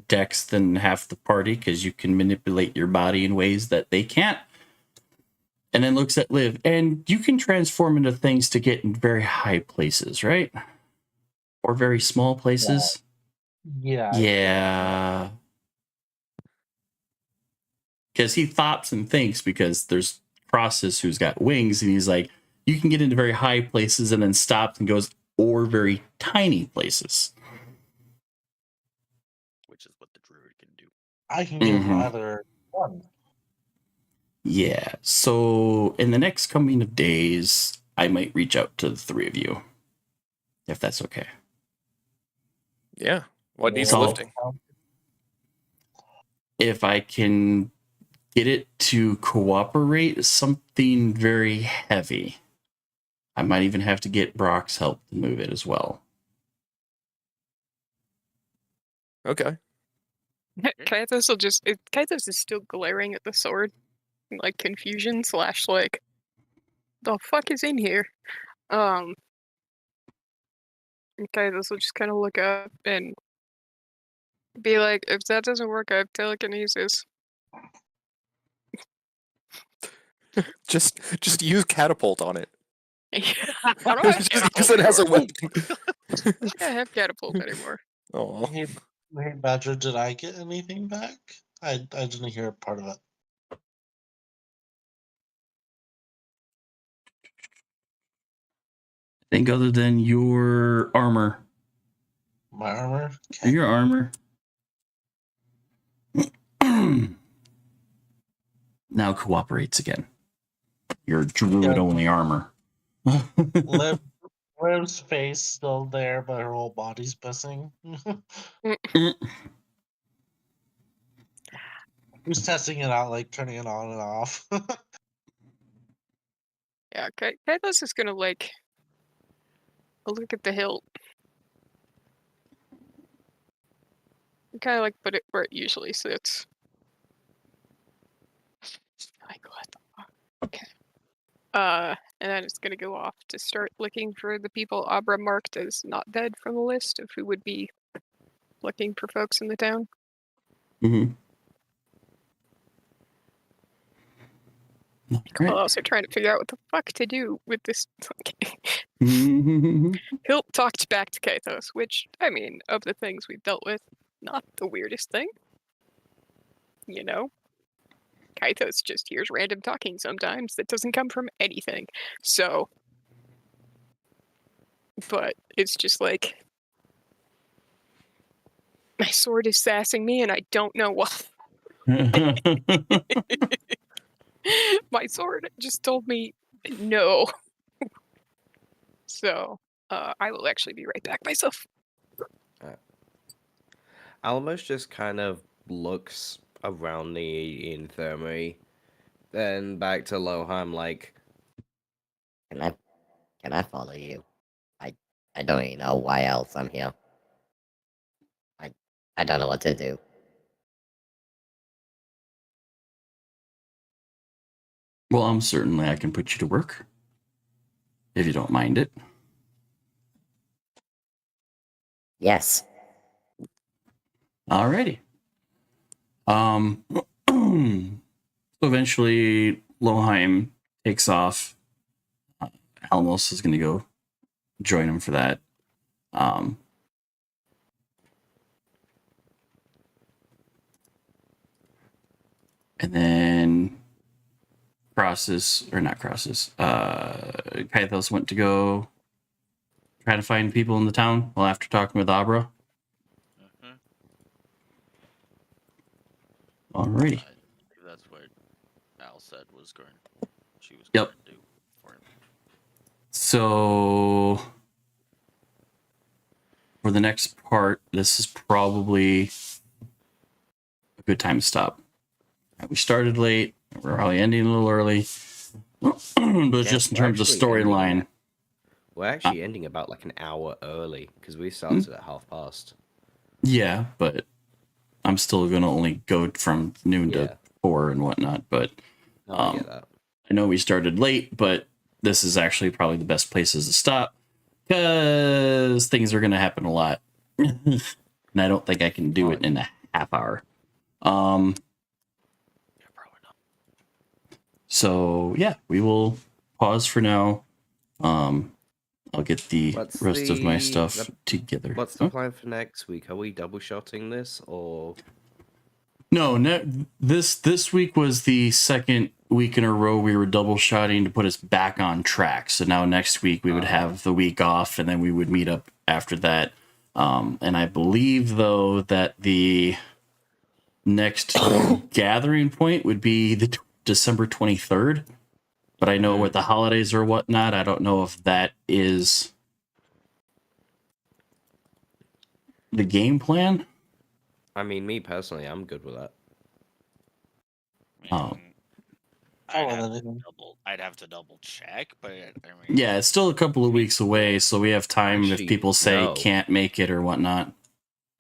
A: decks than half the party, because you can manipulate your body in ways that they can't. And then looks at Liv, and you can transform into things to get in very high places, right? Or very small places.
F: Yeah.
A: Yeah. Because he thops and thinks, because there's Crosses who's got wings, and he's like, you can get into very high places, and then stops and goes, or very tiny places.
I: Which is what the druid can do.
F: I can give
A: Mhm.
F: either one.
A: Yeah. So in the next coming of days, I might reach out to the three of you, if that's okay.
E: Yeah. What needs
A: So-
E: lifting?
A: If I can get it to cooperate, something very heavy. I might even have to get Brock's help to move it as well.
E: Okay.
C: Kaithos will just. Kaithos is still glaring at the sword, in, like confusion / like, the fuck is in here? And Kaithos will just kind of look up and be like, if that doesn't work, I have telekinesis.
E: Just use catapult on it.
C: I don't have
E: Just
C: catapult
E: use it as a
C: anymore.
E: weapon.
C: I don't think I have catapult anymore.
E: Oh,
F: Hey, Badger, did I get anything back? I didn't hear part of it.
A: I think other than your armor.
F: My armor? Okay.
A: Your armor. Now cooperates again. Your druid-only armor.
F: Liv's face still there, but her whole body's missing. Who's testing it out, like turning it on and off?
C: Yeah, Kaithos is gonna like look at the hilt. Kind of like put it where it usually sits. Like what the fuck? Okay. And then it's gonna go off to start looking for the people Abra marked as not dead from the list of who would be looking for folks in the town.
A: Mm-hmm.
C: While also trying to figure out what the fuck to do with this.
A: Mm-hmm.
C: Hilt talked back to Kaithos, which, I mean, of the things we've dealt with, not the weirdest thing. You know? Kaithos just hears random talking sometimes that doesn't come from anything. So, but it's just like, my sword is sassing me and I don't know why. My sword just told me no. So, I will actually be right back myself.
D: Alamos just kind of looks around the infirmary, then back to Loheim like,
H: Can I follow you? I don't even know why else I'm here. I don't know what to do.
A: Well, certainly I can put you to work. If you don't mind it.
H: Yes.
A: Alrighty. Eventually Loheim takes off. Almos is gonna go join him for that. And then Kaithos went to go try to find people in the town. Well, after talking with Abra.
I: Mhm.
A: Alrighty.
I: I believe that's what Al said was going. She was
A: Yep.
I: going to do for him.
A: So for the next part, this is probably a good time to stop. We started late. We're probably ending a little early. But
D: Yeah,
A: just in
D: we're
A: terms of
D: actually ending
A: storyline.
D: we're actually ending about like an hour early because we started at past.
A: Yeah, but I'm still going to only go from noon to 4 and whatnot. But
D: No, I get that.
A: I know we started late, but this is actually probably the best places to stop because things are going to happen a lot. And I don't think I can do it in a half hour.
I: Yeah, probably not.
A: So yeah, we will pause for now. I'll get the rest of my stuff together.
D: What's the plan for next week? Are we double shotting this or?
A: No, this week was the second week in a row we were double shotting to put us back on track. So now next week we would have the week off, and then we would meet up after that. And I believe though that the next gathering point would be the December 23rd. But I know with the holidays or whatnot, I don't know if that is the game plan.
D: I mean, me personally, I'm good with that.
A: Oh.
I: I'd have to double check, but I mean,
A: Yeah, it's still a couple of weeks away, so we have time
D: Actually,
A: if people say
D: no.
A: can't make it or whatnot.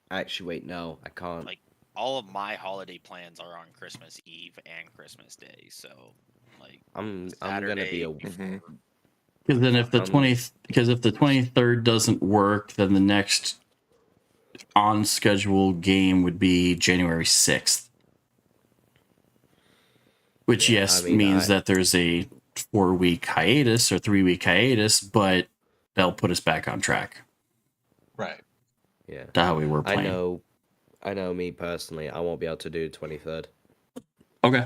D: Actually, wait, no, I can't.
I: Like,
B: all of my holiday plans are on Christmas Eve and Christmas Day. So, like,
D: I'm gonna
B: Saturday
D: be a
B: before.
A: Because then if the
D: Um,
A: because if the 23rd doesn't work, then the next on schedule game would be January 6th. Which
D: Yeah,
A: yes
D: I mean,
A: means that there's a 4-week hiatus or 3-week hiatus, but that'll put us back on track
F: Right.
D: yeah.
A: to how we were
D: I
A: playing.
D: know me personally, I won't be able to do 23rd.
A: Okay.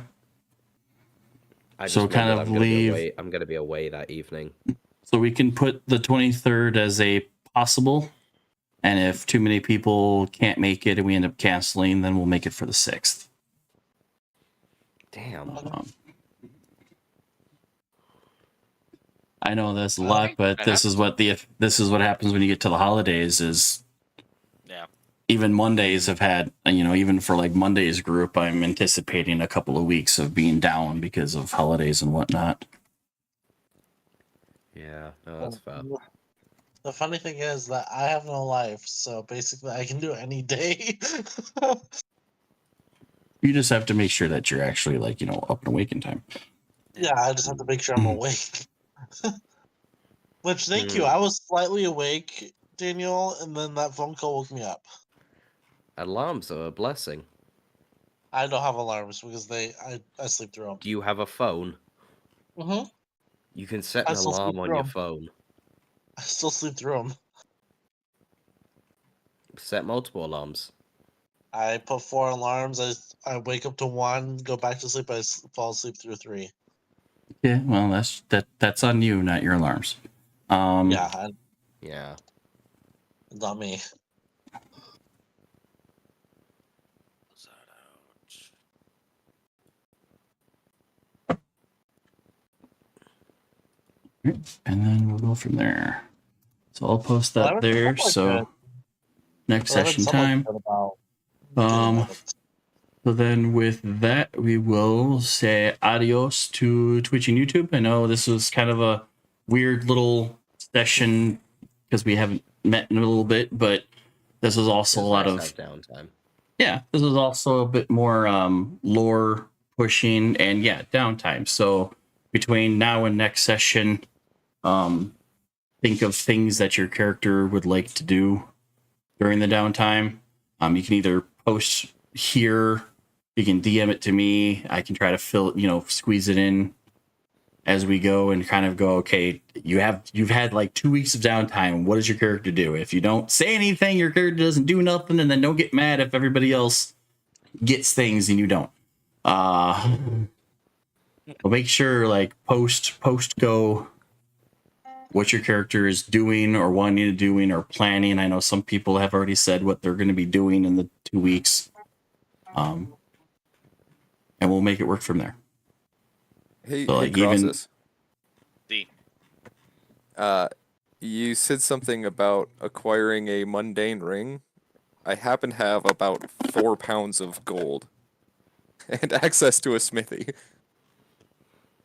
D: I
A: So
D: just
A: kind
D: know that
A: of
D: I'm gonna be
A: leave-
D: away. I'm gonna be away that evening.
A: So we can put the 23rd as a possible, and if too many people can't make it and we end up canceling, then we'll make it for the 6th.
D: Damn.
A: I know that's a lot, but this is what happens when you get to the holidays. Is
B: Yeah.
A: even Mondays have had, even for like Monday's group, I'm anticipating a couple of weeks of being down because of holidays and whatnot.
D: Yeah, no, that's fair.
F: The funny thing is that I have no life, so basically I can do any day.
A: You just have to make sure that you're actually up and awake in time.
F: Yeah, I just have to make sure I'm awake. Which, thank you. I was slightly awake, Daniel, and then that phone call woke me up.
D: Alarms are a blessing.
F: I don't have alarms because I sleep through them.
D: Do you have a phone?
F: Mm-hmm.
D: You can set
F: I
D: an
F: still
D: alarm
F: sleep
D: on
F: through
D: your
F: 'em.
D: phone.
F: I still sleep through them.
D: Set multiple alarms.
F: I put 4 alarms. I wake up to 1, go back to sleep. Fall asleep through 3.
A: Yeah, well, that's on you, not your alarms.
F: Yeah,
D: Yeah.
F: not me.
A: And then we'll go from there. So I'll post that there. So next session time. So then with that, we will say adios to Twitch and YouTube. I know this was kind of a weird little session because we haven't met in a little bit, but this is also a lot of
D: downtime.
A: Yeah, this is also a bit more lore pushing and downtime. So between now and next session, think of things that your character would like to do during the downtime. You can either post here, you can DM it to me. I can try to squeeze it in as we go and kind of go, okay, you've had like 2 weeks of downtime. What does your character do? If you don't say anything, your character doesn't do nothing, and then don't get mad if everybody else gets things and you don't. But make sure post go what your character is doing or wanting to doing or planning. I know some people have already said what they're going to be doing in the 2 weeks. And we'll make it work from there.
E: Hey,
A: So,
E: hey, Crosses.
B: D.
E: You said something about acquiring a mundane ring. I happen to have about 4 pounds of gold and access to a smithy.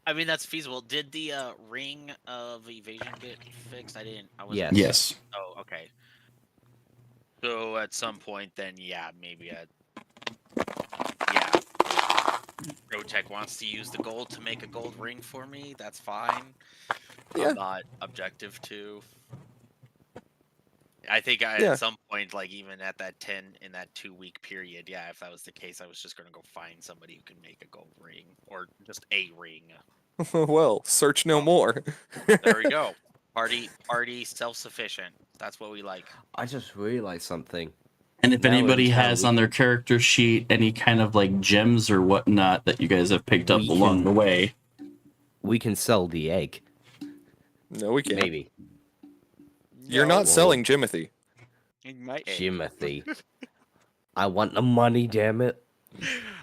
B: I mean, that's feasible. Did the ring of evasion get fixed? I wasn't.
D: Yes.
A: Yes.
B: Oh, okay. So at some point, then maybe Protech wants to use the gold to make a gold ring for me. That's fine.
E: Yeah.
B: I'm not objective to. I think at some point, even at that 2-week period, if that was the case, I was just gonna go find somebody who can make a gold ring or just a ring.
E: Well, search no more.
B: There we go. Party, self-sufficient. That's what we like.
D: I just realized something.
A: And if
D: Now
A: anybody
D: in town,
A: has on their character sheet any kind of gems or whatnot that you guys have picked up along the way,
D: we can sell the egg.
E: No, we can't.
D: Maybe.
E: You're not selling Jimothy.
D: Jimothy. I want the money, damn it.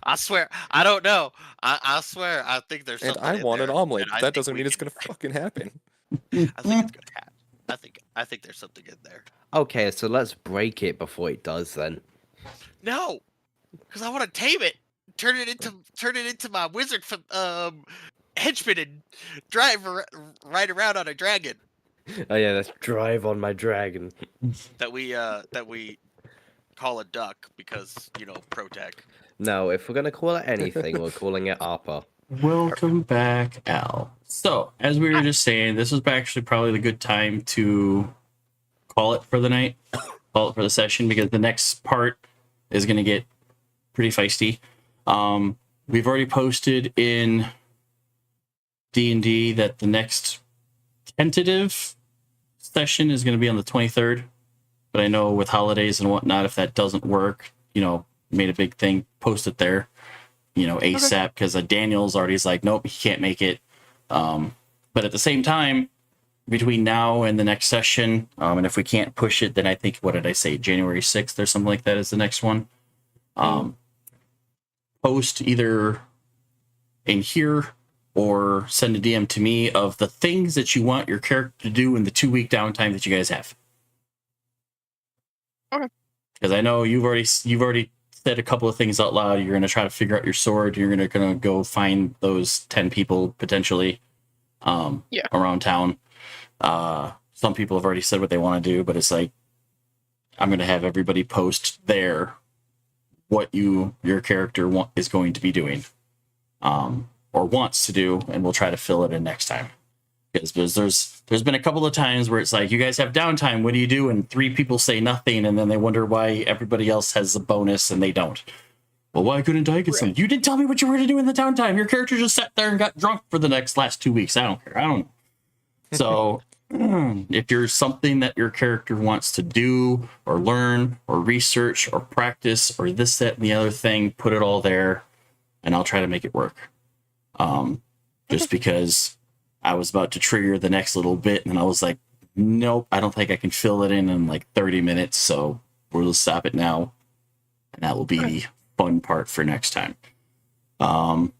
B: I swear, I don't know. I swear, I think there's
E: And
B: something.
E: I
B: in
E: want
B: there,
E: an omelet.
B: and I
E: That
B: think
E: doesn't
B: we
E: mean it's
B: can-
E: gonna fucking happen.
B: I think it's gonna happen. I think there's something in there.
D: Okay, so let's break it before it does then.
B: No, because I want to tame it, turn it into my wizard henchman and ride around on a dragon.
D: Oh yeah, let's drive on my dragon.
B: That we
I: call it duck because Protec.
D: No, if we're gonna call it anything, we're calling it ARPA.
A: Welcome back, Al. So, as we were just saying, this was actually probably the good time to call it for the night, call it for the session, because the next part is going to get pretty feisty. We've already posted in D&D that the next tentative session is going to be on the 23rd, but I know with holidays and whatnot, if that doesn't work, made a big thing, post it there, ASAP, because Daniel's already like, nope, he can't make it. But at the same time, between now and the next session, and if we can't push it, then I think, what did I say, January 6th or something like that is the next one. Post either in here or send a DM to me of the things that you want your character to do in the 2-week downtime that you guys have.
C: Okay.
A: Because I know you've already said a couple of things out loud. You're going to try to figure out your sword. You're going to go find those 10 people potentially around town. Some people have already said what they want to do, but it's like, I'm going to have everybody post there what your character is going to be doing, or wants to do, and we'll try to fill it in next time. Because there's been a couple of times where it's like, you guys have downtime, what do you do? And 3 people say nothing, and then they wonder why everybody else has a bonus and they don't. Well, why couldn't I get some? You didn't tell me what you were going to do in the downtime. Your character just sat there and got drunk for the last 2 weeks. I don't care. I don't know. So if there's something that your character wants to do or learn or research or practice or this, that, and the other thing, put it all there, and I'll try to make it work. Just because I was about to trigger the next little bit, and I was like, nope, I don't think I can fill it in like 30 minutes, so we'll stop it now. And that will be the fun part for next time. But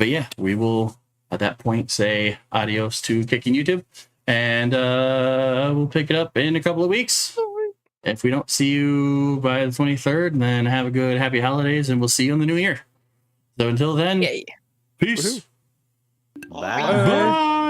A: yeah, we will at that point say adios to Kicking YouTube, and we'll pick it up in a couple of weeks. If we don't see you by the 23rd, then have a good happy holidays, and we'll see you in the new year. So until then, peace.
D: Bye.
A: Bye.